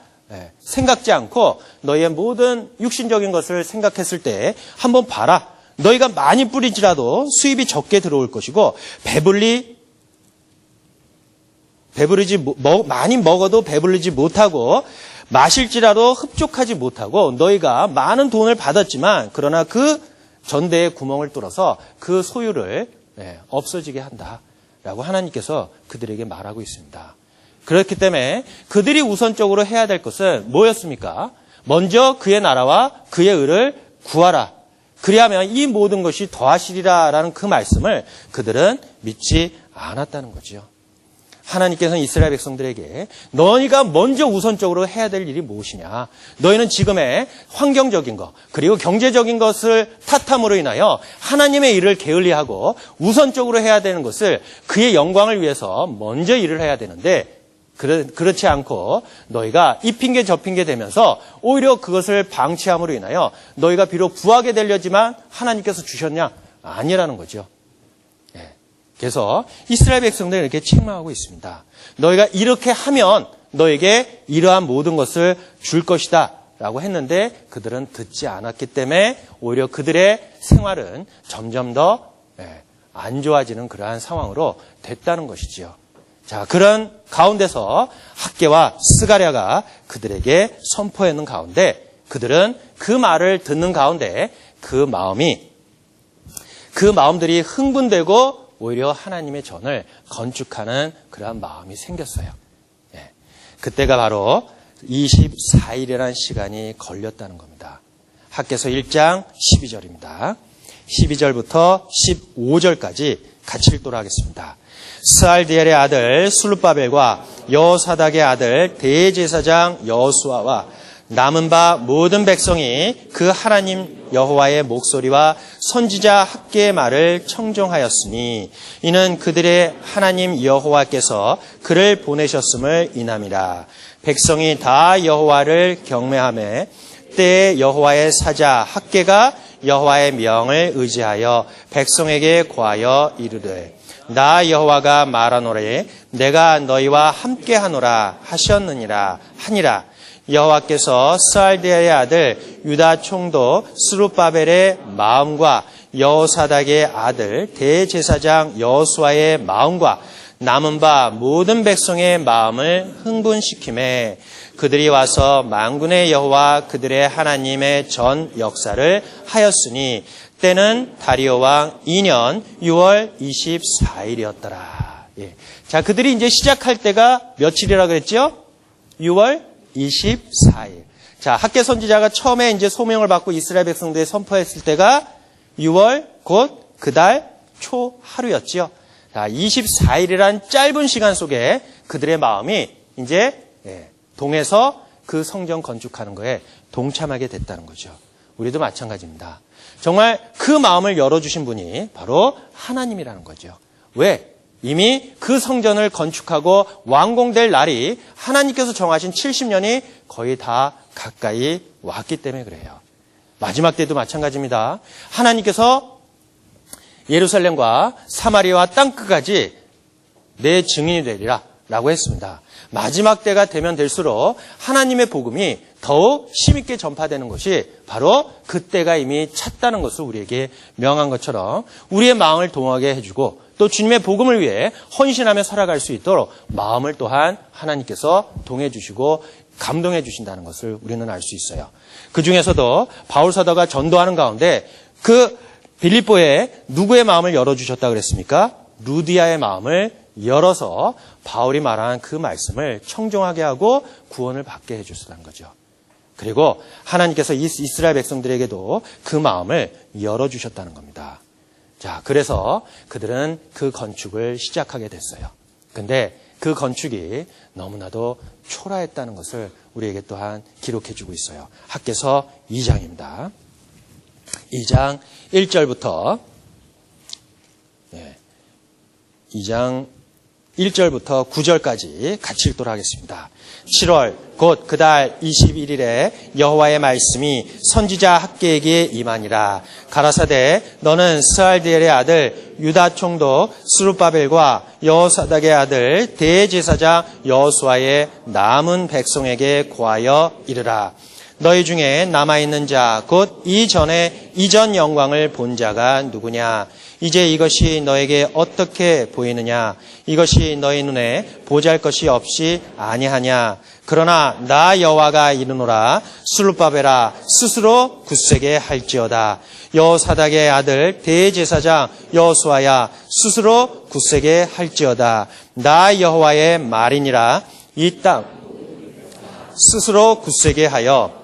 생각지 않고 너희의 모든 육신적인 것을 생각했을 때 한번 봐라. 너희가 많이 뿌리지라도 수입이 적게 들어올 것이고 많이 먹어도 배부르지 못하고 마실지라도 흡족하지 못하고 너희가 많은 돈을 받았지만 그러나 그 전대에 구멍을 뚫어서 그 소유를 없어지게 한다라고 하나님께서 그들에게 말하고 있습니다. 그렇기 때문에 그들이 우선적으로 해야 될 것은 뭐였습니까? 먼저 그의 나라와 그의 의를 구하라. 그리하면 이 모든 것이 더하시리라라는 그 말씀을 그들은 믿지 않았다는 거죠. 하나님께서는 이스라엘 백성들에게 너희가 먼저 우선적으로 해야 될 일이 무엇이냐? 너희는 지금의 환경적인 것 그리고 경제적인 것을 탓함으로 인하여 하나님의 일을 게을리하고 우선적으로 해야 되는 것을 그의 영광을 위해서 먼저 일을 해야 되는데 그렇지 않고 너희가 이 핑계 저 핑계 대면서 오히려 그것을 방치함으로 인하여 너희가 비록 부하게 되려지만 하나님께서 주셨냐? 아니라는 거죠. 그래서 이스라엘 백성들은 이렇게 책망하고 있습니다. 너희가 이렇게 하면 너에게 이러한 모든 것을 줄 것이다 라고 했는데 그들은 듣지 않았기 때문에 오히려 그들의 생활은 점점 더 안 좋아지는 그러한 상황으로 됐다는 것이지요. 자, 그런 가운데서 학개와 스가랴가 그들에게 선포하는 가운데 그들은 그 말을 듣는 가운데 그 마음들이 흥분되고 오히려 하나님의 전을 건축하는 그러한 마음이 생겼어요. 그때가 바로 24일이라는 시간이 걸렸다는 겁니다. 학개서 1장 12절입니다. 12절부터 15절까지 같이 읽도록 하겠습니다. 스알디엘의 아들 술룹바벨과 여호사닥의 아들 대제사장 여호수아와 남은 바 모든 백성이 그 하나님 여호와의 목소리와 선지자 학개의 말을 청종하였으니 이는 그들의 하나님 여호와께서 그를 보내셨음을 인함이라. 백성이 다 여호와를 경외하며 때에 여호와의 사자 학개가 여호와의 명을 의지하여 백성에게 구하여 이르되 나 여호와가 말하노래 내가 너희와 함께하노라 하셨느니라 하니라. 여호와께서 스알디엘의 아들 유다 총독 스룹바벨의 마음과 여호사닥의 아들 대제사장 여호수아의 마음과 남은 바 모든 백성의 마음을 흥분시키매 그들이 와서 만군의 여호와 그들의 하나님의 전 역사를 하였으니 때는 다리오 왕 2년 6월 24일이었더라. 예. 자, 그들이 이제 시작할 때가 며칠이라 그랬죠? 6월 24일. 자, 학개 선지자가 처음에 이제 소명을 받고 이스라엘 백성들에 선포했을 때가 6월 곧 그달 초 하루였지요. 자, 24일이란 짧은 시간 속에 그들의 마음이 이제 동에서 그 성전 건축하는 거에 동참하게 됐다는 거죠. 우리도 마찬가지입니다. 정말 그 마음을 열어주신 분이 바로 하나님이라는 거죠. 왜? 이미 그 성전을 건축하고 완공될 날이 하나님께서 정하신 70년이 거의 다 가까이 왔기 때문에 그래요. 마지막 때도 마찬가지입니다. 하나님께서 예루살렘과 사마리아와 땅끝까지 내 증인이 되리라 라고 했습니다. 마지막 때가 되면 될수록 하나님의 복음이 더욱 힘있게 전파되는 것이 바로 그때가 이미 찼다는 것을 우리에게 명한 것처럼 우리의 마음을 동하게 해주고 또 주님의 복음을 위해 헌신하며 살아갈 수 있도록 마음을 또한 하나님께서 동해 주시고 감동해 주신다는 것을 우리는 알 수 있어요. 그 중에서도 바울 사도가 전도하는 가운데 그 빌립보에 누구의 마음을 열어주셨다 그랬습니까? 루디아의 마음을 열어서 바울이 말한 그 말씀을 청종하게 하고 구원을 받게 해주셨다는 거죠. 그리고 하나님께서 이스라엘 백성들에게도 그 마음을 열어주셨다는 겁니다. 자, 그래서 그들은 그 건축을 시작하게 됐어요. 근데 그 건축이 너무나도 초라했다는 것을 우리에게 또한 기록해주고 있어요. 학개서 2장입니다. 2장 1절부터 2장 1절부터 9절까지 같이 읽도록 하겠습니다. 7월 곧 그달 21일에 여호와의 말씀이 선지자 학개에게 임하니라. 가라사대 너는 스알디엘의 아들 유다 총독 스룹바벨과 여호사닥의 아들 대제사장 여호수아의 남은 백성에게 고하여 이르라. 너희 중에 남아있는 자 곧 이전 영광을 본 자가 누구냐? 이제 이것이 너에게 어떻게 보이느냐? 이것이 너희 눈에 보잘것이 없이 아니하냐? 그러나 나 여호와가 이르노라. 스룹바벨아 스스로 굳세게 할지어다. 여호사닥의 아들 대제사장 여호수아야 스스로 굳세게 할지어다. 나 여호와의 말이니라. 이 땅 스스로 굳세게 하여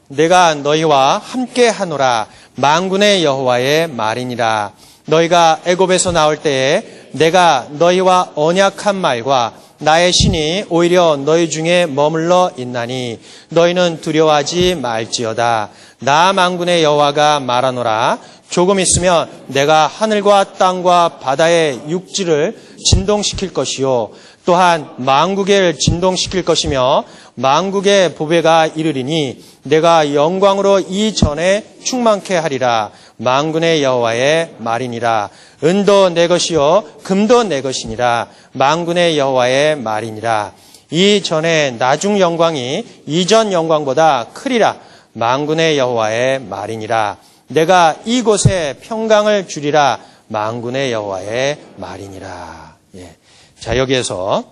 내가 너희와 함께 하노라. 만군의 여호와의 말이니라. 너희가 애굽에서 나올 때에 내가 너희와 언약한 말과 나의 신이 오히려 너희 중에 머물러 있나니 너희는 두려워하지 말지어다. 나 만군의 여호와가 말하노라. 조금 있으면 내가 하늘과 땅과 바다의 육지를 진동시킬 것이요 또한 만국을 진동시킬 것이며 만국의 보배가 이르리니 내가 영광으로 이전에 충만케 하리라. 만군의 여호와의 말이니라. 은도 내 것이요 금도 내 것이니라. 만군의 여호와의 말이니라. 이전에 나중 영광이 이전 영광보다 크리라. 만군의 여호와의 말이니라. 내가 이곳에 평강을 주리라. 만군의 여호와의 말이니라. 예. 자, 여기에서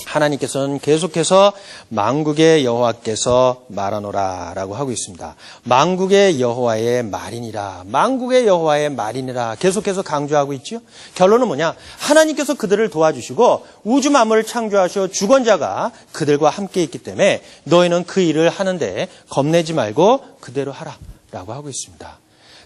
하나님께서는 계속해서 만국의 여호와께서 말하노라 라고 하고 있습니다. 만국의 여호와의 말이니라. 만국의 여호와의 말이니라. 계속해서 강조하고 있죠. 결론은 뭐냐? 하나님께서 그들을 도와주시고 우주 만물을 창조하셔 주권자가 그들과 함께 있기 때문에 너희는 그 일을 하는데 겁내지 말고 그대로 하라 라고 하고 있습니다.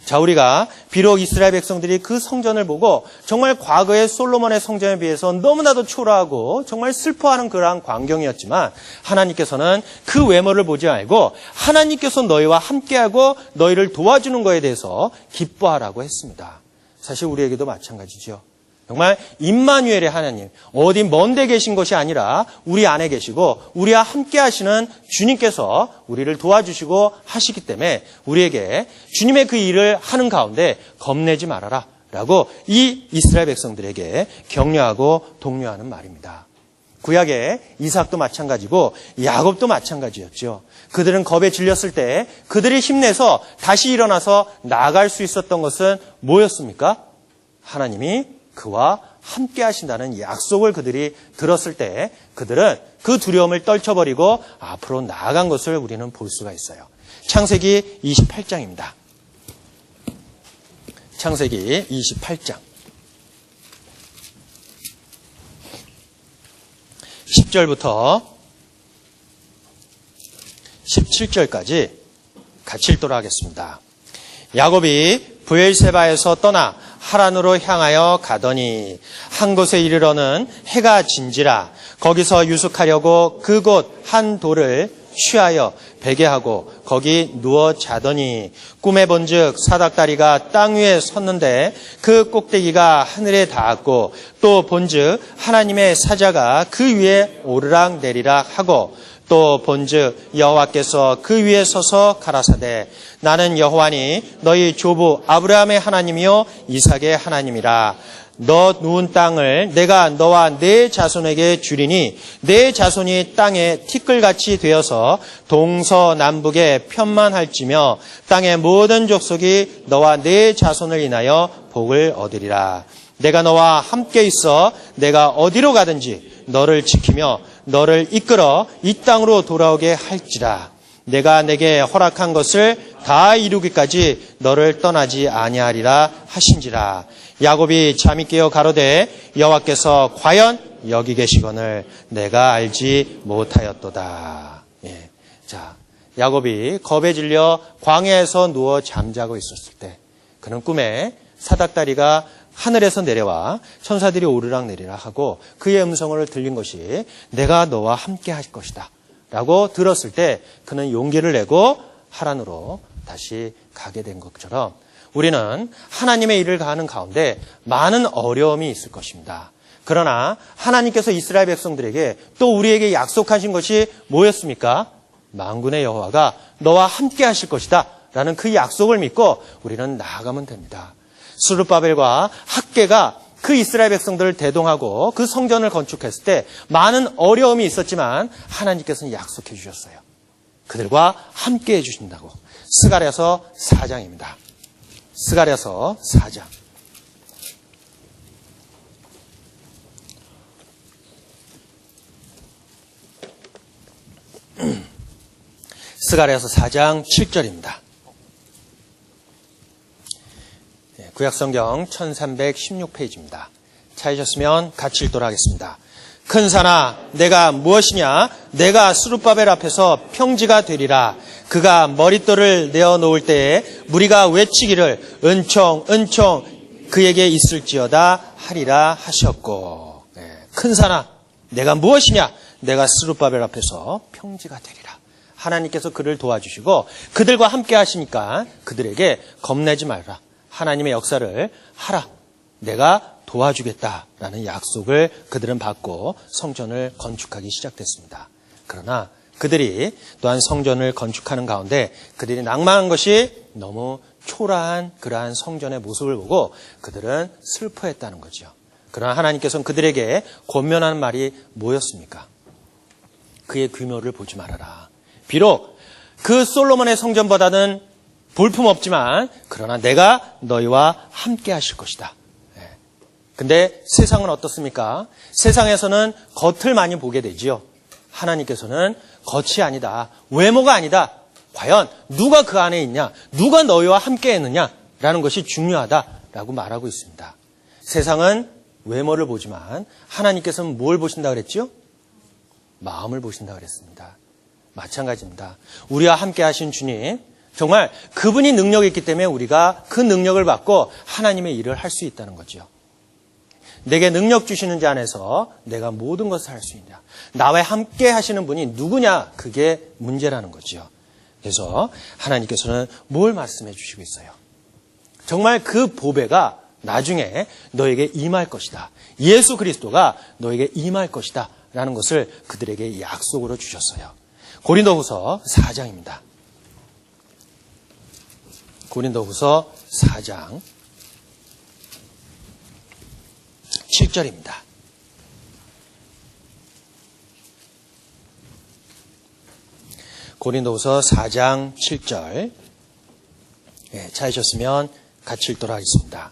자, 우리가 비록 이스라엘 백성들이 그 성전을 보고 정말 과거의 솔로몬의 성전에 비해서 너무나도 초라하고 정말 슬퍼하는 그러한 광경이었지만 하나님께서는 그 외모를 보지 말고 하나님께서 너희와 함께하고 너희를 도와주는 것에 대해서 기뻐하라고 했습니다. 사실 우리에게도 마찬가지죠. 정말 임마누엘의 하나님, 어디 먼데 계신 것이 아니라 우리 안에 계시고 우리와 함께 하시는 주님께서 우리를 도와주시고 하시기 때문에 우리에게 주님의 그 일을 하는 가운데 겁내지 말아라 라고 이 이스라엘 백성들에게 격려하고 독려하는 말입니다. 구약의 이삭도 마찬가지고 야곱도 마찬가지였죠. 그들은 겁에 질렸을 때 그들이 힘내서 다시 일어나서 나아갈 수 있었던 것은 뭐였습니까? 하나님이 그와 함께 하신다는 약속을 그들이 들었을 때 그들은 그 두려움을 떨쳐버리고 앞으로 나아간 것을 우리는 볼 수가 있어요. 창세기 28장입니다. 창세기 28장 10절부터 17절까지 같이 읽도록 하겠습니다. 야곱이 브엘세바에서 떠나 하란으로 향하여 가더니 한 곳에 이르러는 해가 진지라 거기서 유숙하려고 그곳 한 돌을 취하여 베게 하고 거기 누워 자더니 꿈에 본즉 사닥다리가 땅 위에 섰는데 그 꼭대기가 하늘에 닿았고 또 본즉 하나님의 사자가 그 위에 오르락 내리락 하고 또 본즉 여호와께서 그 위에 서서 가라사대 나는 여호와니 너희 조부 아브라함의 하나님이요 이삭의 하나님이라. 너 누운 땅을 내가 너와 네 자손에게 주리니 네 자손이 땅에 티끌같이 되어서 동서남북에 편만할지며 땅의 모든 족속이 너와 네 자손을 인하여 복을 얻으리라. 내가 너와 함께 있어 내가 어디로 가든지 너를 지키며 너를 이끌어 이 땅으로 돌아오게 할지라. 내가 내게 허락한 것을 다 이루기까지 너를 떠나지 아니하리라 하신지라. 야곱이 잠이 깨어 가로되 여호와께서 과연 여기 계시거늘 내가 알지 못하였도다. 예. 자, 야곱이 겁에 질려 광야에서 누워 잠자고 있었을 때 그는 꿈에 사닥다리가 하늘에서 내려와 천사들이 오르락 내리락 하고 그의 음성을 들린 것이 내가 너와 함께 할 것이다 라고 들었을 때 그는 용기를 내고 하란으로 다시 가게 된 것처럼 우리는 하나님의 일을 가하는 가운데 많은 어려움이 있을 것입니다. 그러나 하나님께서 이스라엘 백성들에게 또 우리에게 약속하신 것이 뭐였습니까? 만군의 여호와가 너와 함께 하실 것이다 라는 그 약속을 믿고 우리는 나아가면 됩니다. 스룹바벨과 학개가 그 이스라엘 백성들을 대동하고 그 성전을 건축했을 때 많은 어려움이 있었지만 하나님께서는 약속해 주셨어요. 그들과 함께 해주신다고. 스가랴서 4장입니다. 스가랴서 4장. 스가랴서 4장 7절입니다. 구약성경 1316페이지입니다. 찾으셨으면 같이 읽도록 하겠습니다. 큰 산아 내가 무엇이냐? 내가 스룹바벨 앞에서 평지가 되리라. 그가 머릿돌을 내어놓을 때에 무리가 외치기를 은총 은총 그에게 있을지어다 하리라 하셨고. 큰 산아 내가 무엇이냐? 내가 스룹바벨 앞에서 평지가 되리라. 하나님께서 그를 도와주시고 그들과 함께 하시니까 그들에게 겁내지 말라. 하나님의 역사를 하라. 내가 도와주겠다라는 약속을 그들은 받고 성전을 건축하기 시작됐습니다. 그러나 그들이 또한 성전을 건축하는 가운데 그들이 낭만한 것이 너무 초라한 그러한 성전의 모습을 보고 그들은 슬퍼했다는 거죠. 그러나 하나님께서는 그들에게 권면하는 말이 뭐였습니까? 그의 규모를 보지 말아라. 비록 그 솔로몬의 성전보다는 볼품없지만 그러나 내가 너희와 함께 하실 것이다. 근데 세상은 어떻습니까? 세상에서는 겉을 많이 보게 되지요. 하나님께서는 겉이 아니다. 외모가 아니다. 과연 누가 그 안에 있냐? 누가 너희와 함께 했느냐라는 것이 중요하다라고 말하고 있습니다. 세상은 외모를 보지만 하나님께서는 뭘 보신다 그랬지요? 마음을 보신다 그랬습니다. 마찬가지입니다. 우리와 함께 하신 주님, 정말 그분이 능력이 있기 때문에 우리가 그 능력을 받고 하나님의 일을 할 수 있다는 거죠. 내게 능력 주시는 자 안에서 내가 모든 것을 할 수 있냐. 나와 함께 하시는 분이 누구냐. 그게 문제라는 거죠. 그래서 하나님께서는 뭘 말씀해 주시고 있어요. 정말 그 보배가 나중에 너에게 임할 것이다. 예수 그리스도가 너에게 임할 것이다. 라는 것을 그들에게 약속으로 주셨어요. 고린도후서 4장입니다. 고린도후서 4장 7절입니다. 고린도후서 4장 7절. 찾으셨으면 같이 읽도록 하겠습니다.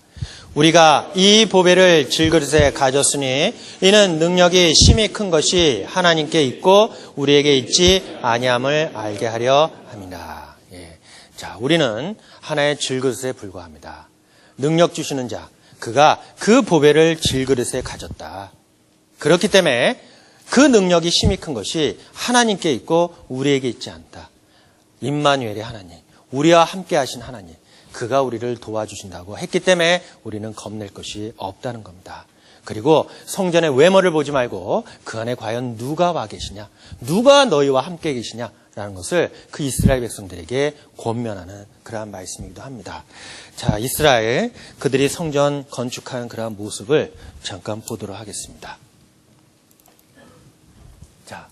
우리가 이 보배를 질그릇에 가졌으니 이는 능력이 심히 큰 것이 하나님께 있고 우리에게 있지 아니함을 알게 하려 함이라. 자, 우리는 하나의 질그릇에 불과합니다. 능력 주시는 자, 그가 그 보배를 질그릇에 가졌다. 그렇기 때문에 그 능력이 심히 큰 것이 하나님께 있고 우리에게 있지 않다. 임마누엘의 하나님, 우리와 함께 하신 하나님, 그가 우리를 도와주신다고 했기 때문에 우리는 겁낼 것이 없다는 겁니다. 그리고 성전의 외모를 보지 말고 그 안에 과연 누가 와 계시냐, 누가 너희와 함께 계시냐라는 것을 그 이스라엘 백성들에게 권면하는 그러한 말씀이기도 합니다. 자, 이스라엘 그들이 성전 건축하는 그러한 모습을 잠깐 보도록 하겠습니다. 자,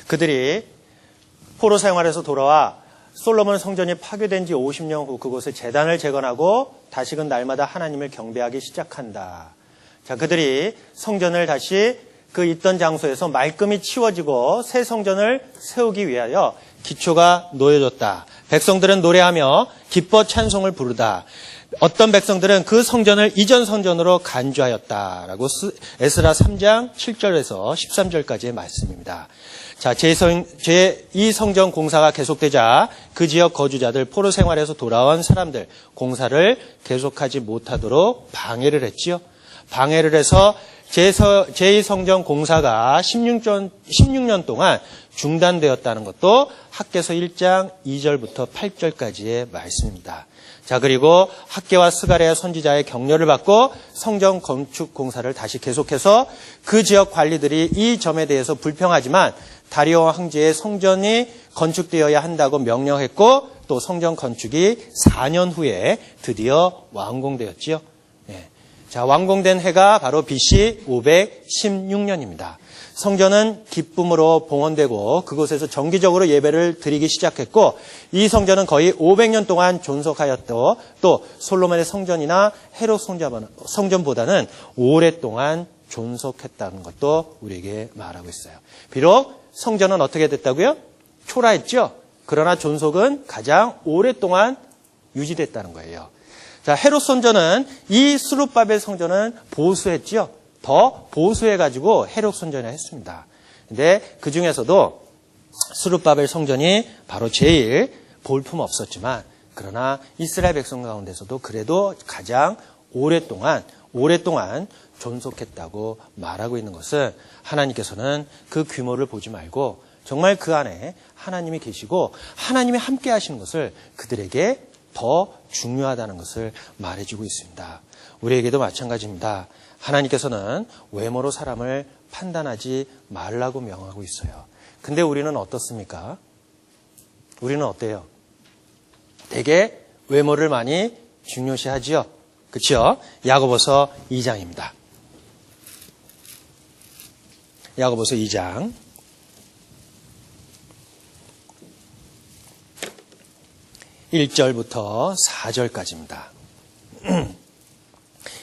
그들이 포로 생활에서 돌아와 솔로몬 성전이 파괴된 지 50년 후 그곳에 제단을 재건하고 다시금 날마다 하나님을 경배하기 시작한다. 자, 그들이 성전을 다시 그 있던 장소에서 말끔히 치워지고 새 성전을 세우기 위하여 기초가 놓여졌다. 백성들은 노래하며 기뻐 찬송을 부르다. 어떤 백성들은 그 성전을 이전 성전으로 간주하였다라고 에스라 3장 7절에서 13절까지의 말씀입니다. 자, 제2 성전 공사가 계속되자 그 지역 거주자들, 포로 생활에서 돌아온 사람들 공사를 계속하지 못하도록 방해를 했지요. 방해를 해서 제2 성전 공사가 16년 동안 중단되었다는 것도 학개서 1장 2절부터 8절까지의 말씀입니다. 자, 그리고 학개와 스가랴 선지자의 격려를 받고 성전 건축 공사를 다시 계속해서 그 지역 관리들이 이 점에 대해서 불평하지만 다리오 황제의 성전이 건축되어야 한다고 명령했고 또 성전 건축이 4년 후에 드디어 완공되었지요. 자, 완공된 해가 바로 BC 516년입니다. 성전은 기쁨으로 봉헌되고 그곳에서 정기적으로 예배를 드리기 시작했고 이 성전은 거의 500년 동안 존속하였고 또 솔로몬의 성전이나 헤롯 성전보다는 오랫동안 존속했다는 것도 우리에게 말하고 있어요. 비록 성전은 어떻게 됐다고요? 초라했죠. 그러나 존속은 가장 오랫동안 유지됐다는 거예요. 자, 헤롯 성전은 이 스룹바벨 성전은 보수했죠. 더 보수해가지고 헤롯 성전을 했습니다. 근데 그 중에서도 스룹바벨 성전이 바로 제일 볼품 없었지만 그러나 이스라엘 백성 가운데서도 그래도 가장 오랫동안 존속했다고 말하고 있는 것은 하나님께서는 그 규모를 보지 말고 정말 그 안에 하나님이 계시고 하나님이 함께 하시는 것을 그들에게 더 중요하다는 것을 말해주고 있습니다. 우리에게도 마찬가지입니다. 하나님께서는 외모로 사람을 판단하지 말라고 명하고 있어요. 근데 우리는 어떻습니까? 우리는 어때요? 되게 외모를 많이 중요시하지요. 그렇죠? 야고보서 2장입니다. 야고보서 2장 1절부터 4절까지입니다.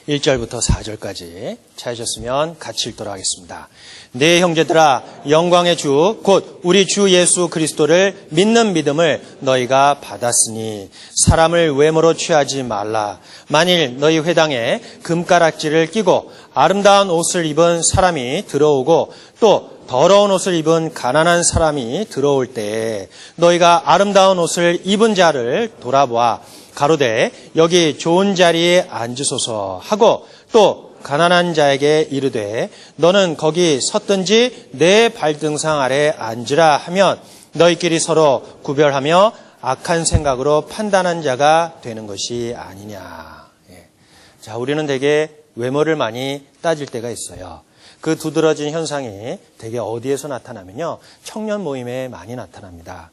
1절부터 4절까지 찾으셨으면 같이 읽도록 하겠습니다. 네, 형제들아, 영광의 주 곧 우리 주 예수 그리스도를 믿는 믿음을 너희가 받았으니 사람을 외모로 취하지 말라. 만일 너희 회당에 금가락지를 끼고 아름다운 옷을 입은 사람이 들어오고 또 더러운 옷을 입은 가난한 사람이 들어올 때 너희가 아름다운 옷을 입은 자를 돌아보아 가로되 여기 좋은 자리에 앉으소서 하고 또 가난한 자에게 이르되 너는 거기 섰든지 내 발등상 아래 앉으라 하면 너희끼리 서로 구별하며 악한 생각으로 판단한 자가 되는 것이 아니냐. 자, 우리는 되게 외모를 많이 따질 때가 있어요. 그 두드러진 현상이 되게 어디에서 나타나면요, 청년 모임에 많이 나타납니다.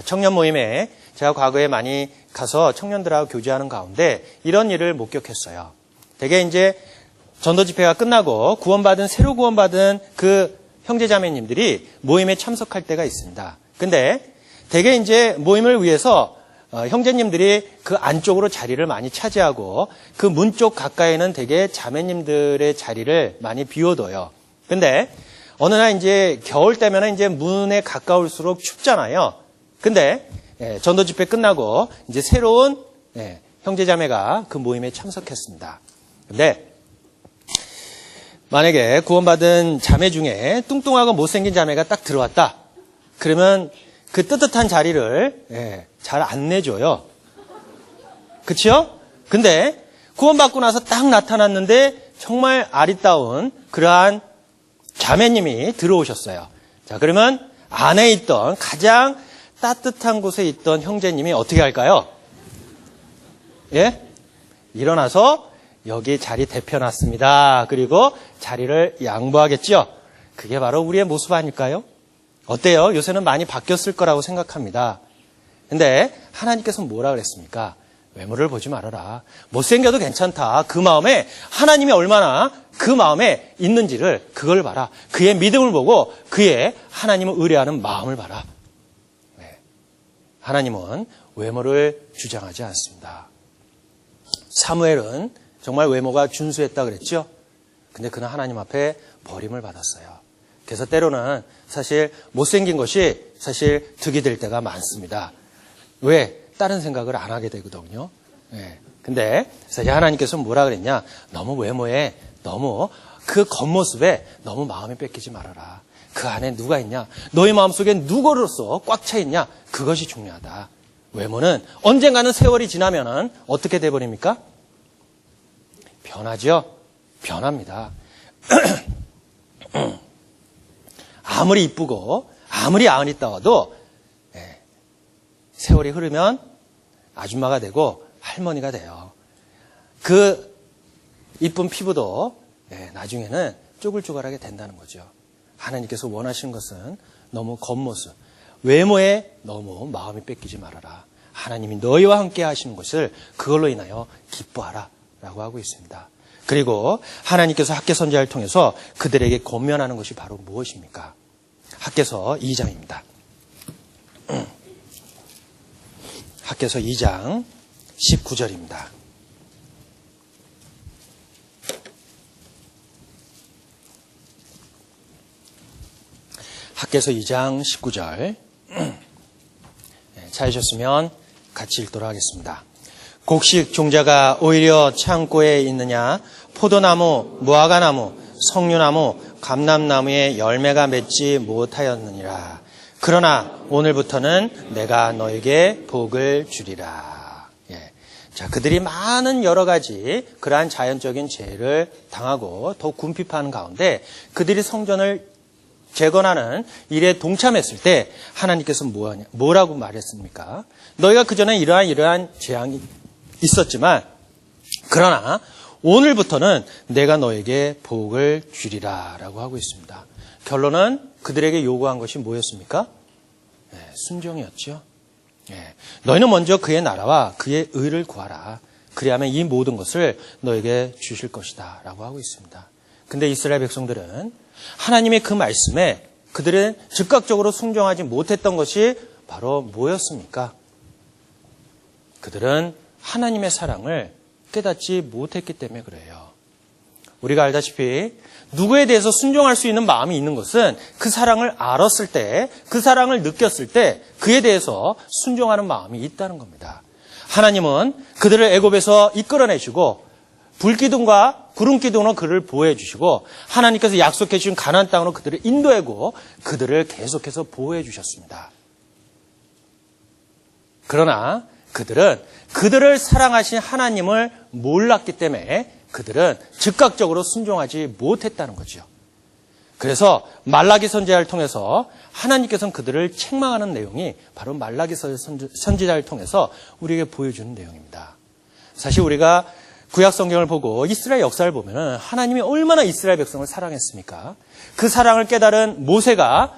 청년 모임에 제가 과거에 많이 가서 청년들하고 교제하는 가운데 이런 일을 목격했어요. 되게 이제 전도 집회가 끝나고 새로 구원받은 그 형제자매님들이 모임에 참석할 때가 있습니다. 근데 되게 이제 모임을 위해서 형제님들이 그 안쪽으로 자리를 많이 차지하고 그 문 쪽 가까이는 되게 자매님들의 자리를 많이 비워둬요. 근데 어느 날 이제 겨울 때면 이제 문에 가까울수록 춥잖아요. 근데 전도 집회 끝나고 이제 새로운 형제자매가 그 모임에 참석했습니다. 근데 만약에 구원받은 자매 중에 뚱뚱하고 못생긴 자매가 딱 들어왔다. 그러면 그 뜨뜻한 자리를 잘 안 내줘요. 그렇죠? 근데 구원받고 나서 딱 나타났는데 정말 아리따운 그러한 자매님이 들어오셨어요. 자, 그러면 안에 있던 가장 따뜻한 곳에 있던 형제님이 어떻게 할까요? 예? 일어나서 여기 자리 대펴놨습니다. 그리고 자리를 양보하겠죠? 그게 바로 우리의 모습 아닐까요? 어때요? 요새는 많이 바뀌었을 거라고 생각합니다. 근데 하나님께서 뭐라 그랬습니까? 외모를 보지 말아라. 못생겨도 괜찮다. 그 마음에 하나님이 얼마나 그 마음에 있는지를 그걸 봐라. 그의 믿음을 보고 그의 하나님을 의뢰하는 마음을 봐라. 하나님은 외모를 주장하지 않습니다. 사무엘은 정말 외모가 준수했다 그랬죠? 근데 그는 하나님 앞에 버림을 받았어요. 그래서 때로는 사실 못생긴 것이 사실 득이 될 때가 많습니다. 왜? 다른 생각을 안 하게 되거든요. 근데 사실 하나님께서 뭐라 그랬냐? 너무 외모에, 너무 그 겉모습에 너무 마음이 뺏기지 말아라. 그 안에 누가 있냐? 너의 마음속에 누구로서 꽉 차 있냐? 그것이 중요하다. 외모는 언젠가는 세월이 지나면은 어떻게 돼버립니까? 변하죠? 변합니다. 아무리 이쁘고 아무리 아흔있다워도 세월이 흐르면 아줌마가 되고 할머니가 돼요. 그 이쁜 피부도 나중에는 쪼글쪼글하게 된다는 거죠. 하나님께서 원하시는 것은 너무 겉모습, 외모에 너무 마음이 뺏기지 말아라. 하나님이 너희와 함께 하시는 것을 그걸로 인하여 기뻐하라 라고 하고 있습니다. 그리고 하나님께서 학개 선지자를 통해서 그들에게 권면하는 것이 바로 무엇입니까? 학개서 2장입니다. 학개서 2장 19절입니다. 학개서 2장 19절 찾으셨으면 같이 읽도록 하겠습니다. 곡식 종자가 오히려 창고에 있느냐? 포도나무, 무화과나무, 석류나무, 감람나무에 열매가 맺지 못하였느니라. 그러나 오늘부터는 내가 너에게 복을 주리라. 자, 그들이 많은 여러 가지 그러한 자연적인 재해를 당하고 더 궁핍한 가운데 그들이 성전을 재건하는 일에 동참했을 때 하나님께서 뭐라고 말했습니까? 너희가 그전에 이러한 재앙이 있었지만 그러나 오늘부터는 내가 너에게 복을 주리라 라고 하고 있습니다. 결론은 그들에게 요구한 것이 뭐였습니까? 순종이었죠. 너희는 먼저 그의 나라와 그의 의를 구하라. 그리하면 이 모든 것을 너에게 주실 것이다 라고 하고 있습니다. 근데 이스라엘 백성들은 하나님의 그 말씀에 그들은 즉각적으로 순종하지 못했던 것이 바로 뭐였습니까? 그들은 하나님의 사랑을 깨닫지 못했기 때문에 그래요. 우리가 알다시피 누구에 대해서 순종할 수 있는 마음이 있는 것은 그 사랑을 알았을 때, 그 사랑을 느꼈을 때 그에 대해서 순종하는 마음이 있다는 겁니다. 하나님은 그들을 애굽에서 이끌어내시고 불기둥과 구름기둥으로 그들을 보호해 주시고 하나님께서 약속해 주신 가나안 땅으로 그들을 인도하고 그들을 계속해서 보호해 주셨습니다. 그러나 그들은 그들을 사랑하신 하나님을 몰랐기 때문에 그들은 즉각적으로 순종하지 못했다는 거죠. 그래서 말라기 선지자를 통해서 하나님께서는 그들을 책망하는 내용이 바로 말라기 선지자를 통해서 우리에게 보여주는 내용입니다. 사실 우리가 구약 성경을 보고 이스라엘 역사를 보면 하나님이 얼마나 이스라엘 백성을 사랑했습니까? 그 사랑을 깨달은 모세가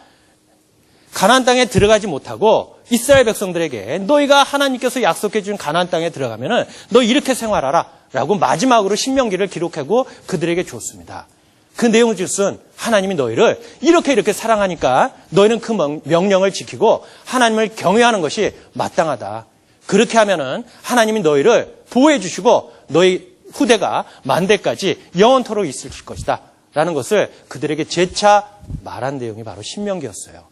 가나안 땅에 들어가지 못하고 이스라엘 백성들에게 너희가 하나님께서 약속해 준 가나안 땅에 들어가면은 너 이렇게 생활하라 라고 마지막으로 신명기를 기록하고 그들에게 줬습니다. 그 내용을 뜻은 하나님이 너희를 이렇게 사랑하니까 너희는 그 명령을 지키고 하나님을 경외하는 것이 마땅하다. 그렇게 하면은 하나님이 너희를 보호해 주시고 너희 후대가 만대까지 영원토록 있을 것이다. 라는 것을 그들에게 재차 말한 내용이 바로 신명기였어요.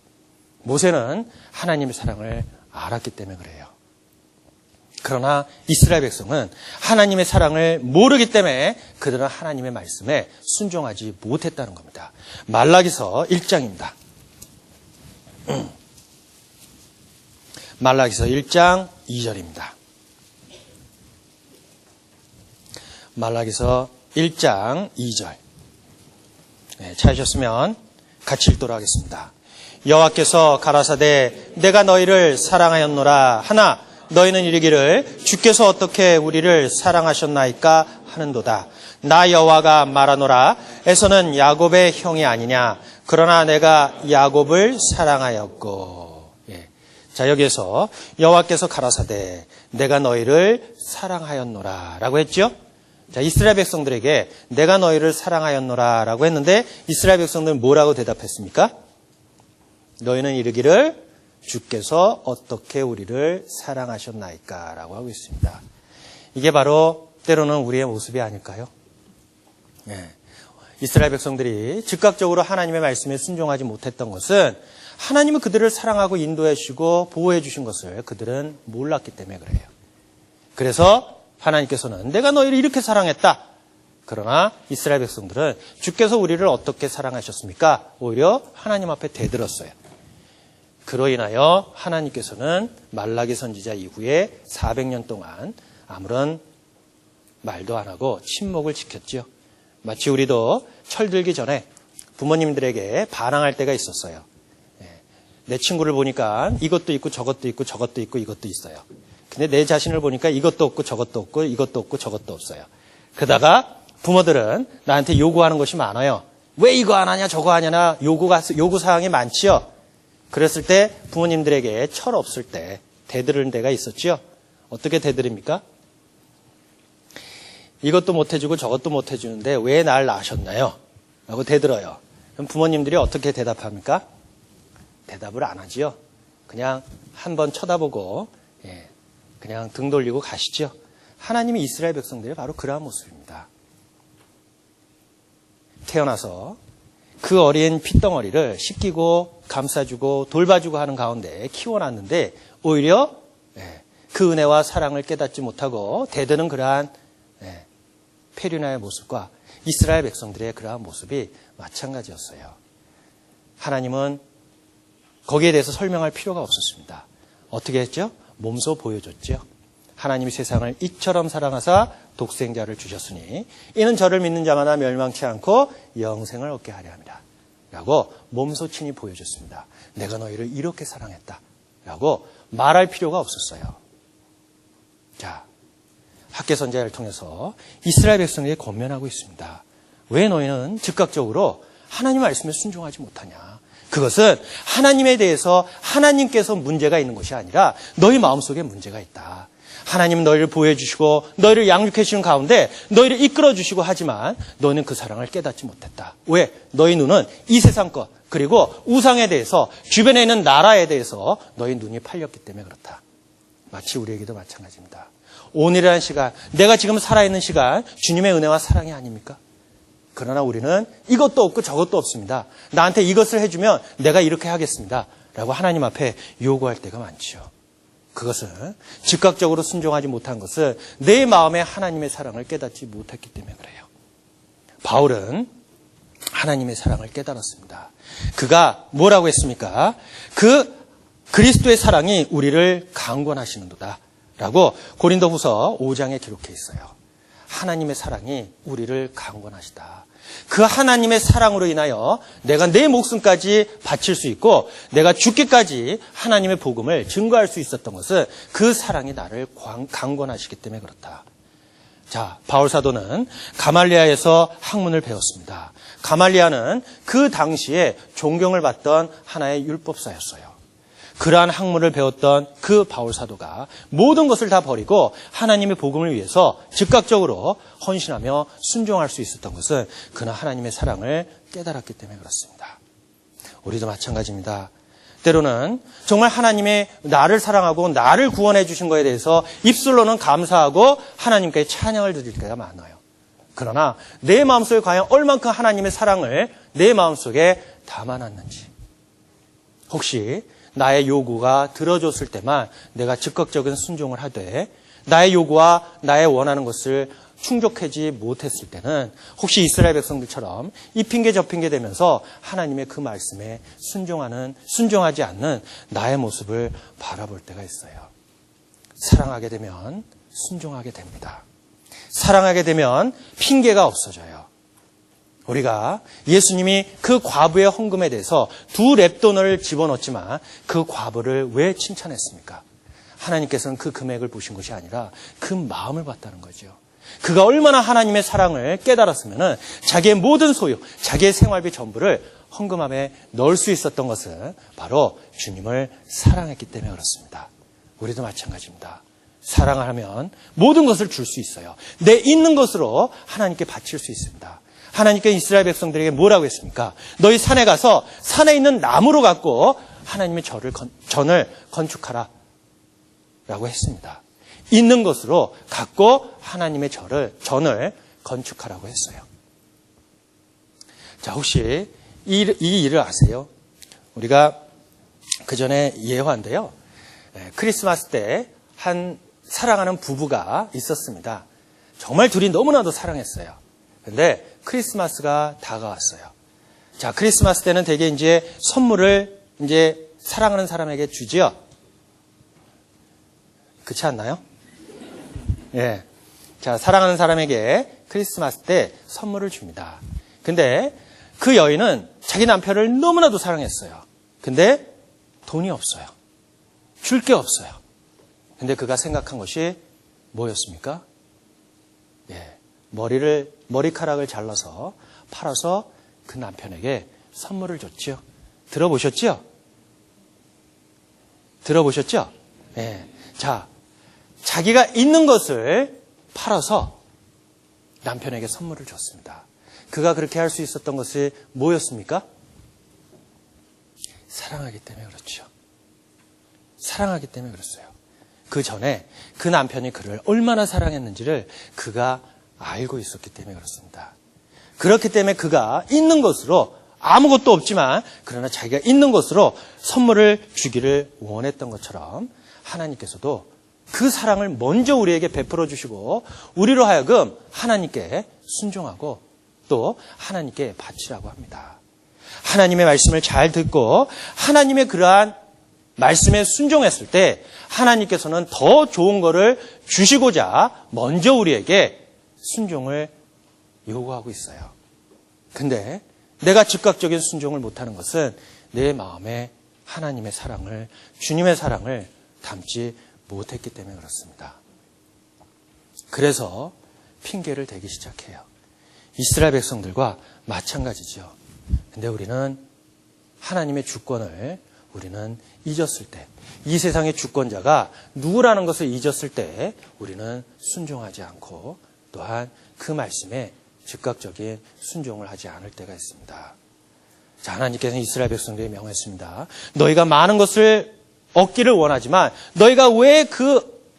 모세는 하나님의 사랑을 알았기 때문에 그래요. 그러나 이스라엘 백성은 하나님의 사랑을 모르기 때문에 그들은 하나님의 말씀에 순종하지 못했다는 겁니다. 말라기서 1장입니다. 말라기서 1장 2절입니다. 말라기서 1장 2절. 네, 찾으셨으면 같이 읽도록 하겠습니다. 여호와께서 가라사대 내가 너희를 사랑하였노라 하나 너희는 이르기를 주께서 어떻게 우리를 사랑하셨나이까 하는도다. 나 여호와가 말하노라 에서는 야곱의 형이 아니냐 그러나 내가 야곱을 사랑하였고. 예. 자, 여기에서 여호와께서 가라사대 내가 너희를 사랑하였노라 라고 했죠. 자, 이스라엘 백성들에게 내가 너희를 사랑하였노라 라고 했는데 이스라엘 백성들은 뭐라고 대답했습니까? 너희는 이르기를 주께서 어떻게 우리를 사랑하셨나이까 라고 하고 있습니다. 이게 바로 때로는 우리의 모습이 아닐까요? 네. 이스라엘 백성들이 즉각적으로 하나님의 말씀에 순종하지 못했던 것은 하나님은 그들을 사랑하고 인도해 주시고 보호해 주신 것을 그들은 몰랐기 때문에 그래요. 그래서 하나님께서는 내가 너희를 이렇게 사랑했다. 그러나 이스라엘 백성들은 주께서 우리를 어떻게 사랑하셨습니까? 오히려 하나님 앞에 대들었어요. 그로 인하여 하나님께서는 말라기 선지자 이후에 400년 동안 아무런 말도 안 하고 침묵을 지켰죠. 마치 우리도 철들기 전에 부모님들에게 반항할 때가 있었어요. 내 친구를 보니까 이것도 있고 저것도 있고 저것도 있고 이것도 있어요. 근데 내 자신을 보니까 이것도 없고 저것도 없고 이것도 없고 저것도 없어요. 그러다가 부모들은 나한테 요구하는 것이 많아요. 왜 이거 안 하냐 저거 하냐나 요구사항이 많지요. 그랬을 때 부모님들에게 철 없을 때 대들은 데가 있었죠. 어떻게 대들입니까? 이것도 못 해주고 저것도 못 해주는데 왜 날 낳으셨나요? 라고 대들어요. 그럼 부모님들이 어떻게 대답합니까? 대답을 안 하지요. 그냥 한번 쳐다보고 그냥 등 돌리고 가시죠. 하나님이 이스라엘 백성들이 바로 그러한 모습입니다. 태어나서 그 어린 핏덩어리를 씻기고 감싸주고 돌봐주고 하는 가운데 키워놨는데 오히려 그 은혜와 사랑을 깨닫지 못하고 대드는 그러한 페류나의 모습과 이스라엘 백성들의 그러한 모습이 마찬가지였어요. 하나님은 거기에 대해서 설명할 필요가 없었습니다. 어떻게 했죠? 몸소 보여줬죠. 하나님이 세상을 이처럼 사랑하사 독생자를 주셨으니 이는 저를 믿는 자마다 멸망치 않고 영생을 얻게 하려 함이라 라고 몸소 친히 보여줬습니다. 내가 너희를 이렇게 사랑했다 라고 말할 필요가 없었어요. 자, 학개 선지자를 통해서 이스라엘 백성에게 권면하고 있습니다. 왜 너희는 즉각적으로 하나님 말씀에 순종하지 못하냐? 그것은 하나님에 대해서 하나님께서 문제가 있는 것이 아니라 너희 마음속에 문제가 있다. 하나님은 너희를 보호해 주시고 너희를 양육해 주시는 가운데 너희를 이끌어 주시고 하지만 너희는 그 사랑을 깨닫지 못했다. 왜? 너희 눈은 이 세상 것 그리고 우상에 대해서 주변에 있는 나라에 대해서 너희 눈이 팔렸기 때문에 그렇다. 마치 우리에게도 마찬가지입니다. 오늘이라는 시간, 내가 지금 살아있는 시간 주님의 은혜와 사랑이 아닙니까? 그러나 우리는 이것도 없고 저것도 없습니다. 나한테 이것을 해주면 내가 이렇게 하겠습니다. 라고 하나님 앞에 요구할 때가 많지요. 그것은 즉각적으로 순종하지 못한 것은 내 마음에 하나님의 사랑을 깨닫지 못했기 때문에 그래요. 바울은 하나님의 사랑을 깨달았습니다. 그가 뭐라고 했습니까? 그 그리스도의 사랑이 우리를 강권하시는도다 라고 고린도후서 5장에 기록해 있어요. 하나님의 사랑이 우리를 강권하시다. 그 하나님의 사랑으로 인하여 내가 내 목숨까지 바칠 수 있고 내가 죽기까지 하나님의 복음을 증거할 수 있었던 것은 그 사랑이 나를 강권하시기 때문에 그렇다. 자, 바울 사도는 가말리아에서 학문을 배웠습니다. 가말리아는 그 당시에 존경을 받던 하나의 율법사였어요. 그러한 학문을 배웠던 그 바울 사도가 모든 것을 다 버리고 하나님의 복음을 위해서 즉각적으로 헌신하며 순종할 수 있었던 것은 그는 하나님의 사랑을 깨달았기 때문에 그렇습니다. 우리도 마찬가지입니다. 때로는 정말 하나님의 나를 사랑하고 나를 구원해 주신 것에 대해서 입술로는 감사하고 하나님께 찬양을 드릴 때가 많아요. 그러나 내 마음속에 과연 얼만큼 하나님의 사랑을 내 마음속에 담아놨는지, 혹시 나의 요구가 들어줬을 때만 내가 즉각적인 순종을 하되 나의 요구와 나의 원하는 것을 충족하지 못했을 때는 혹시 이스라엘 백성들처럼 이 핑계 저 핑계 대면서 하나님의 그 말씀에 순종하지 않는 나의 모습을 바라볼 때가 있어요. 사랑하게 되면 순종하게 됩니다. 사랑하게 되면 핑계가 없어져요. 우리가 예수님이 그 과부의 헌금에 대해서 2렙돈을 집어넣었지만 그 과부를 왜 칭찬했습니까? 하나님께서는 그 금액을 보신 것이 아니라 그 마음을 봤다는 거죠. 그가 얼마나 하나님의 사랑을 깨달았으면 자기의 모든 소유, 자기의 생활비 전부를 헌금함에 넣을 수 있었던 것은 바로 주님을 사랑했기 때문에 그렇습니다. 우리도 마찬가지입니다. 사랑을 하면 모든 것을 줄 수 있어요. 내 있는 것으로 하나님께 바칠 수 있습니다. 하나님께 이스라엘 백성들에게 뭐라고 했습니까? 너희 산에 가서 산에 있는 나무로 갖고 하나님의 전을 건축하라 라고 했습니다. 있는 것으로 갖고 하나님의 전을 건축하라고 했어요. 자, 혹시 이 일을 아세요? 우리가 그 전에 예화인데요. 크리스마스 때 한 사랑하는 부부가 있었습니다. 정말 둘이 너무나도 사랑했어요. 근데 크리스마스가 다가왔어요. 자, 크리스마스 때는 대개 이제 선물을 이제 사랑하는 사람에게 주지요. 그렇지 않나요? 예. 자, 사랑하는 사람에게 크리스마스 때 선물을 줍니다. 근데 그 여인은 자기 남편을 너무나도 사랑했어요. 근데 돈이 없어요. 줄 게 없어요. 근데 그가 생각한 것이 뭐였습니까? 예. 머리카락을 잘라서 팔아서 그 남편에게 선물을 줬죠. 들어보셨죠? 예. 자, 자기가 있는 것을 팔아서 남편에게 선물을 줬습니다. 그가 그렇게 할 수 있었던 것이 뭐였습니까? 사랑하기 때문에 그렇죠. 사랑하기 때문에 그랬어요. 그 전에 그 남편이 그를 얼마나 사랑했는지를 그가 알고 있었기 때문에 그렇습니다. 그렇기 때문에 그가 있는 것으로 아무것도 없지만 그러나 자기가 있는 것으로 선물을 주기를 원했던 것처럼 하나님께서도 그 사랑을 먼저 우리에게 베풀어 주시고 우리로 하여금 하나님께 순종하고 또 하나님께 바치라고 합니다. 하나님의 말씀을 잘 듣고 하나님의 그러한 말씀에 순종했을 때 하나님께서는 더 좋은 것을 주시고자 먼저 우리에게 순종을 요구하고 있어요. 근데 내가 즉각적인 순종을 못하는 것은 내 마음에 하나님의 사랑을, 주님의 사랑을 담지 못했기 때문에 그렇습니다. 그래서 핑계를 대기 시작해요. 이스라엘 백성들과 마찬가지죠. 근데 우리는 하나님의 주권을 우리는 잊었을 때, 이 세상의 주권자가 누구라는 것을 잊었을 때 우리는 순종하지 않고 또한 그 말씀에 즉각적인 순종을 하지 않을 때가 있습니다. 자, 하나님께서는 이스라엘 백성들에게 명했습니다. 너희가 많은 것을 얻기를 원하지만 너희가 왜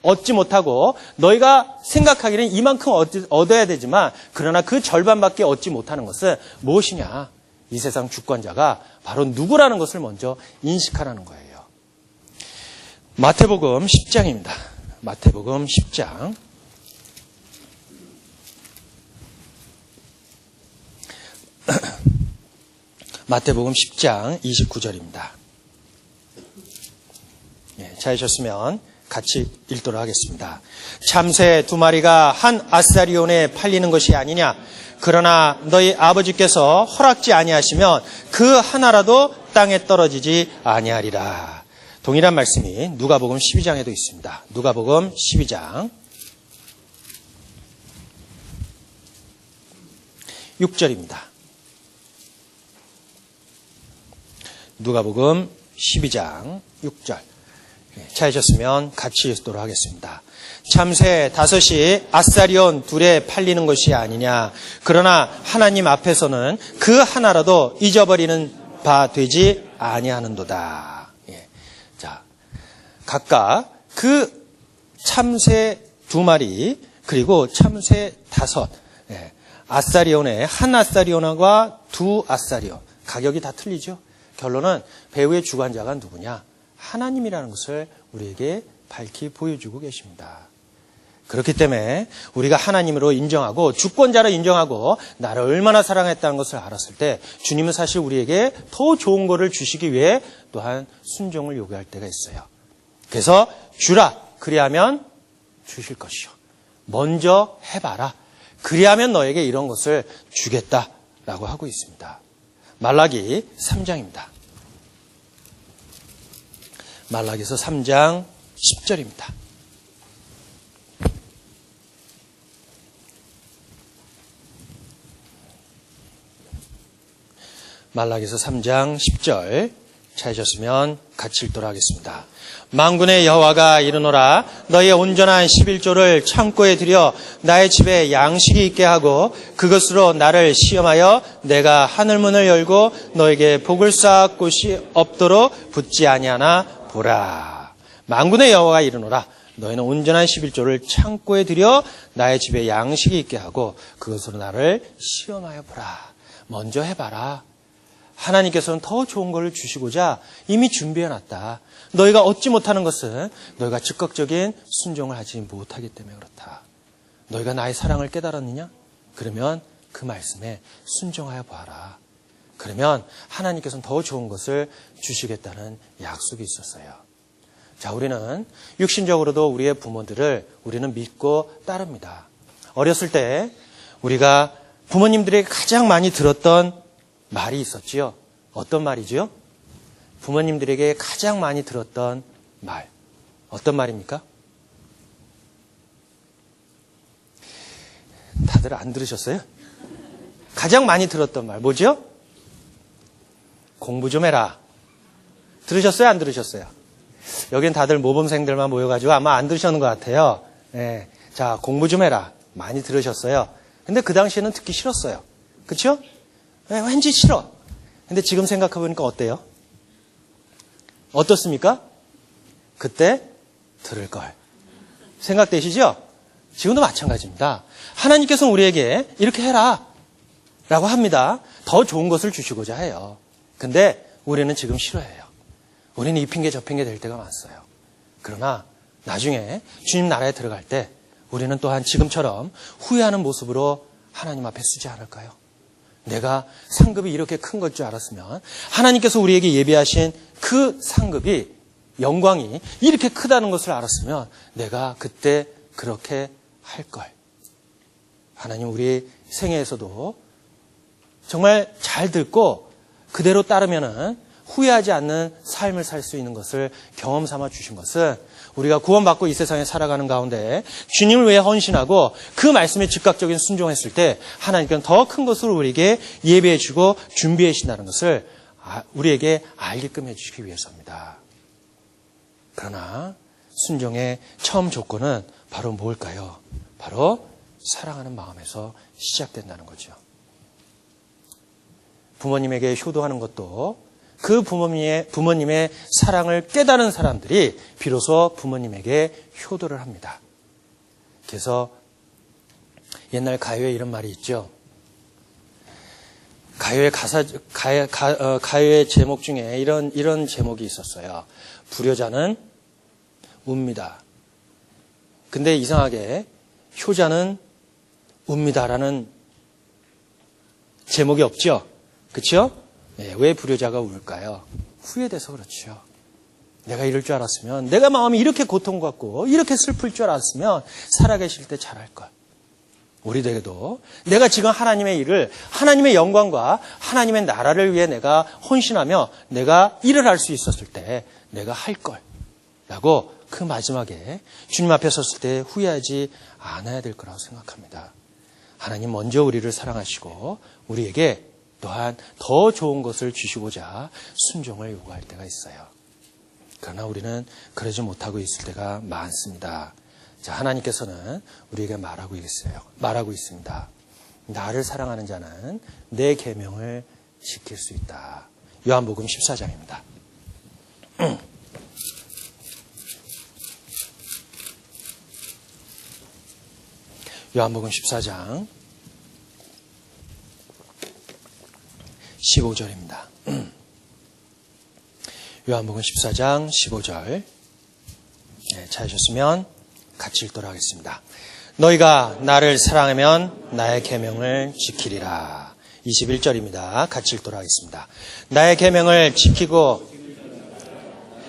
얻지 못하고 너희가 생각하기는 이만큼 얻어야 되지만 그러나 그 절반밖에 얻지 못하는 것은 무엇이냐? 이 세상 주권자가 바로 누구라는 것을 먼저 인식하라는 거예요. 마태복음 10장입니다. 마태복음 10장. 마태복음 10장 29절입니다. 찾으셨으면 같이 읽도록 하겠습니다. 참새 2마리가 한 아사리온에 팔리는 것이 아니냐? 그러나 너희 아버지께서 허락지 아니하시면 그 하나라도 땅에 떨어지지 아니하리라. 동일한 말씀이 누가복음 12장에도 있습니다. 누가복음 12장 6절입니다. 누가복음 12장 6절. 찾으셨으면 같이 읽도록 하겠습니다. 참새 5이 아사리온 2에 팔리는 것이 아니냐. 그러나 하나님 앞에서는 그 하나라도 잊어버리는 바 되지 아니하는도다. 자, 각각 그 참새 2마리 그리고 참새 5. 아사리온의 한 아사리온과 2 아사리온. 가격이 다 틀리죠. 결론은 배후의 주관자가 누구냐? 하나님이라는 것을 우리에게 밝히 보여주고 계십니다. 그렇기 때문에 우리가 하나님으로 인정하고 주권자로 인정하고 나를 얼마나 사랑했다는 것을 알았을 때 주님은 사실 우리에게 더 좋은 것을 주시기 위해 또한 순종을 요구할 때가 있어요. 그래서 주라. 그리하면 주실 것이요. 먼저 해봐라. 그리하면 너에게 이런 것을 주겠다라고 하고 있습니다. 말라기 3장입니다. 말라기서 3장 10절입니다. 말라기서 3장 10절 찾으셨으면 같이 읽도록 하겠습니다. 만군의 여호와가 이르노라. 너희의 온전한 11조를 창고에 들여 나의 집에 양식이 있게 하고 그것으로 나를 시험하여 내가 하늘문을 열고 너에게 복을 쌓을 곳이 없도록 붙지 아니하나 보라. 만군의 여호와가 이르노라. 너희는 온전한 11조를 창고에 들여 나의 집에 양식이 있게 하고 그것으로 나를 시험하여 보라. 먼저 해봐라. 하나님께서는 더 좋은 것을 주시고자 이미 준비해놨다. 너희가 얻지 못하는 것은 너희가 즉각적인 순종을 하지 못하기 때문에 그렇다. 너희가 나의 사랑을 깨달았느냐? 그러면 그 말씀에 순종하여 보아라. 그러면 하나님께서는 더 좋은 것을 주시겠다는 약속이 있었어요. 자, 우리는 육신적으로도 우리의 부모들을 우리는 믿고 따릅니다. 어렸을 때 우리가 부모님들에게 가장 많이 들었던 말이 있었지요. 어떤 말이죠? 부모님들에게 가장 많이 들었던 말. 어떤 말입니까? 다들 안 들으셨어요? 가장 많이 들었던 말 뭐죠? 공부 좀 해라. 들으셨어요? 안 들으셨어요? 여긴 다들 모범생들만 모여가지고 아마 안 들으셨는 것 같아요. 네. 자, 공부 좀 해라. 많이 들으셨어요. 근데 그 당시에는 듣기 싫었어요. 그렇죠? 왠지 싫어. 근데 지금 생각해보니까 어때요? 어떻습니까? 그때 들을 걸. 생각되시죠? 지금도 마찬가지입니다. 하나님께서는 우리에게 이렇게 해라 라고 합니다. 더 좋은 것을 주시고자 해요. 근데 우리는 지금 싫어해요. 우리는 이 핑계 저 핑계 될 때가 많았어요. 그러나 나중에 주님 나라에 들어갈 때 우리는 또한 지금처럼 후회하는 모습으로 하나님 앞에 쓰지 않을까요? 내가 상급이 이렇게 큰 것 줄 알았으면 하나님께서 우리에게 예비하신 그 상급이 영광이 이렇게 크다는 것을 알았으면 내가 그때 그렇게 할 걸. 하나님 우리 생애에서도 정말 잘 듣고 그대로 따르면은 후회하지 않는 삶을 살 수 있는 것을 경험 삼아 주신 것은 우리가 구원받고 이 세상에 살아가는 가운데 주님을 위해 헌신하고 그 말씀에 즉각적인 순종했을 때 하나님께는 더 큰 것을 우리에게 예비해 주고 준비해 주신다는 것을 우리에게 알게끔 해주시기 위해서입니다. 그러나 순종의 처음 조건은 바로 뭘까요? 바로 사랑하는 마음에서 시작된다는 거죠. 부모님에게 효도하는 것도 그 부모님의 사랑을 깨달은 사람들이 비로소 부모님에게 효도를 합니다. 그래서 옛날 가요에 이런 말이 있죠. 가요의 제목 중에 이런 제목이 있었어요. 불효자는 웁니다. 근데 이상하게 효자는 웁니다라는 제목이 없죠. 그렇죠? 네, 왜 불효자가 울까요? 후회돼서 그렇죠. 내가 이럴 줄 알았으면, 내가 마음이 이렇게 고통받고 이렇게 슬플 줄 알았으면 살아계실 때 잘할 걸. 우리에게도 내가 지금 하나님의 일을, 하나님의 영광과 하나님의 나라를 위해 내가 헌신하며 내가 일을 할 수 있었을 때 내가 할 걸. 라고 그 마지막에 주님 앞에 섰을 때 후회하지 않아야 될 거라고 생각합니다. 하나님 먼저 우리를 사랑하시고 우리에게 또한 더 좋은 것을 주시고자 순종을 요구할 때가 있어요. 그러나 우리는 그러지 못하고 있을 때가 많습니다. 자, 하나님께서는 우리에게 말하고 있습니다. 나를 사랑하는 자는 내 계명을 지킬 수 있다. 요한복음 14장입니다. 요한복음 14장 15절입니다. 요한복음 14장 15절. 찾으셨으면 같이 읽도록 하겠습니다. 너희가 나를 사랑하면 나의 계명을 지키리라. 21절입니다. 같이 읽도록 하겠습니다. 나의 계명을 지키고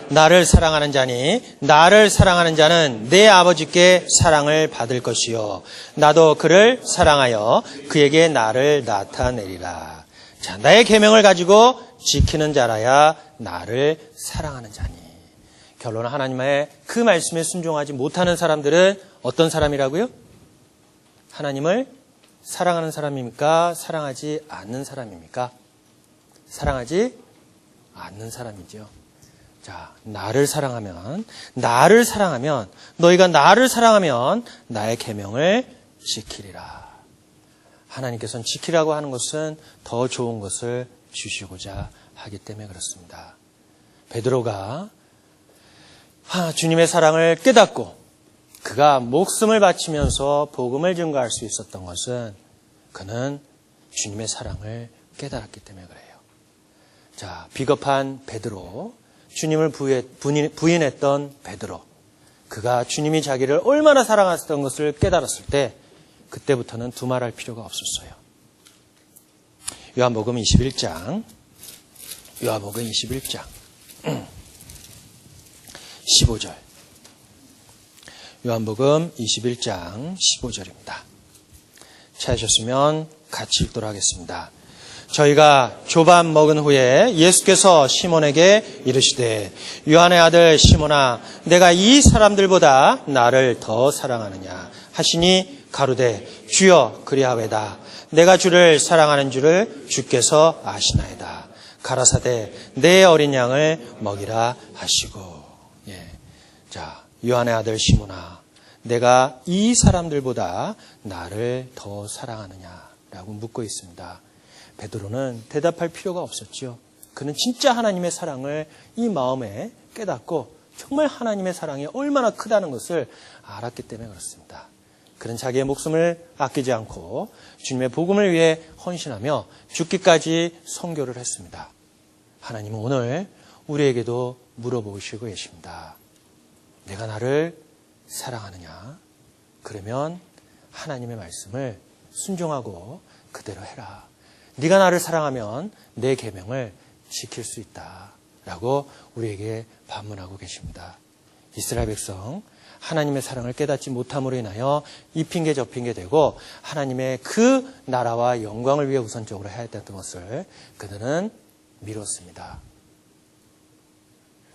나를 사랑하는 자니 나를 사랑하는 자는 내 아버지께 사랑을 받을 것이요 나도 그를 사랑하여 그에게 나를 나타내리라. 자, 나의 계명을 가지고 지키는 자라야 나를 사랑하는 자니. 결론은 하나님의 그 말씀에 순종하지 못하는 사람들은 어떤 사람이라고요? 하나님을 사랑하는 사람입니까? 사랑하지 않는 사람입니까? 사랑하지 않는 사람이죠. 자, 나를 사랑하면 너희가 나를 사랑하면 나의 계명을 지키리라. 하나님께서는 지키라고 하는 것은 더 좋은 것을 주시고자 하기 때문에 그렇습니다. 베드로가 주님의 사랑을 깨닫고 그가 목숨을 바치면서 복음을 증거할 수 있었던 것은 그는 주님의 사랑을 깨달았기 때문에 그래요. 자, 비겁한 베드로, 주님을 부인했던 베드로, 그가 주님이 자기를 얼마나 사랑하셨던 것을 깨달았을 때 그때부터는 두말할 필요가 없었어요. 요한복음 21장 15절. 요한복음 21장 15절입니다. 찾으셨으면 같이 읽도록 하겠습니다. 저희가 조반 먹은 후에 예수께서 시몬에게 이르시되 요한의 아들 시몬아 내가 이 사람들보다 나를 더 사랑하느냐 하시니 가로되 주여 그리하외다. 내가 주를 사랑하는 줄을 주께서 아시나이다. 가라사대 내 어린 양을 먹이라 하시고. 자, 요한의 아들 시몬아 내가 이 사람들보다 나를 더 사랑하느냐라고 묻고 있습니다. 베드로는 대답할 필요가 없었죠. 그는 진짜 하나님의 사랑을 이 마음에 깨닫고 정말 하나님의 사랑이 얼마나 크다는 것을 알았기 때문에 그렇습니다. 그는 자기의 목숨을 아끼지 않고 주님의 복음을 위해 헌신하며 죽기까지 선교를 했습니다. 하나님은 오늘 우리에게도 물어보시고 계십니다. 내가 나를 사랑하느냐? 그러면 하나님의 말씀을 순종하고 그대로 해라. 네가 나를 사랑하면 내 계명을 지킬 수 있다라고 우리에게 반문하고 계십니다. 이스라엘 백성 하나님의 사랑을 깨닫지 못함으로 인하여 이 핑계 저 핑계 대고 하나님의 그 나라와 영광을 위해 우선적으로 해야 했던 것을 그들은 미뤘습니다.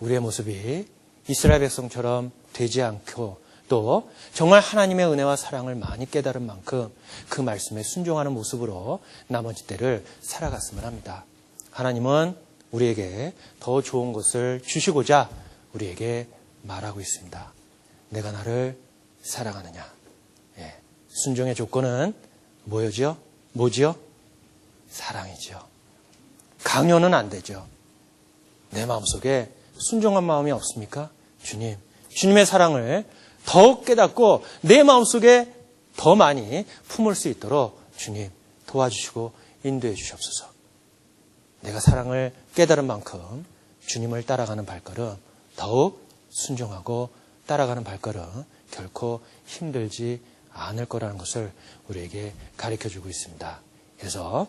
우리의 모습이 이스라엘 백성처럼 되지 않고 또 정말 하나님의 은혜와 사랑을 많이 깨달은 만큼 그 말씀에 순종하는 모습으로 나머지 때를 살아갔으면 합니다. 하나님은 우리에게 더 좋은 것을 주시고자 우리에게 말하고 있습니다. 내가 나를 사랑하느냐. 순종의 조건은 뭐지요? 사랑이죠. 강요는 안 되죠. 내 마음속에 순종한 마음이 없습니까? 주님의 사랑을 더욱 깨닫고 내 마음속에 더 많이 품을 수 있도록 주님 도와주시고 인도해 주시옵소서. 내가 사랑을 깨달은 만큼 주님을 따라가는 발걸음 더욱 순종하고 따라가는 발걸음 결코 힘들지 않을 거라는 것을 우리에게 가르쳐주고 있습니다. 그래서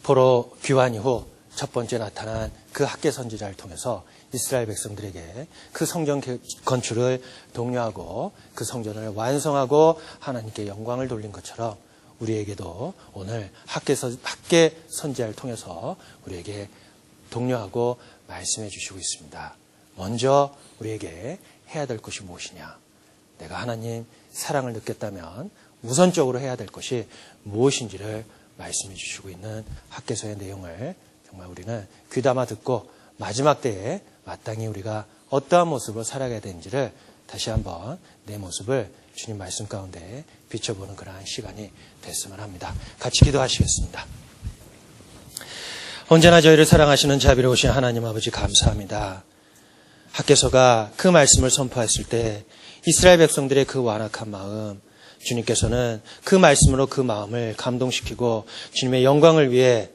포로 귀환 이후 첫 번째 나타난 그 학계 선지자를 통해서 이스라엘 백성들에게 그 성전 건축을 독려하고 그 성전을 완성하고 하나님께 영광을 돌린 것처럼 우리에게도 오늘 학계 선지자를 통해서 우리에게 독려하고 말씀해 주시고 있습니다. 먼저 우리에게 해야 될 것이 무엇이냐? 내가 하나님 사랑을 느꼈다면 우선적으로 해야 될 것이 무엇인지를 말씀해 주시고 있는 학개서의 내용을 정말 우리는 귀담아 듣고 마지막 때에 마땅히 우리가 어떠한 모습으로 살아가야 되는지를 다시 한번 내 모습을 주님 말씀 가운데 비춰보는 그러한 시간이 됐으면 합니다. 같이 기도하시겠습니다. 언제나 저희를 사랑하시는 자비로우신 하나님 아버지 감사합니다. 학개서가 그 말씀을 선포했을 때 이스라엘 백성들의 그 완악한 마음, 주님께서는 그 말씀으로 그 마음을 감동시키고 주님의 영광을 위해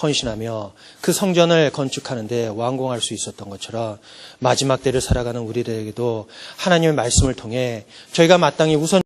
헌신하며 그 성전을 건축하는 데 완공할 수 있었던 것처럼 마지막 때를 살아가는 우리들에게도 하나님의 말씀을 통해 저희가 마땅히 우선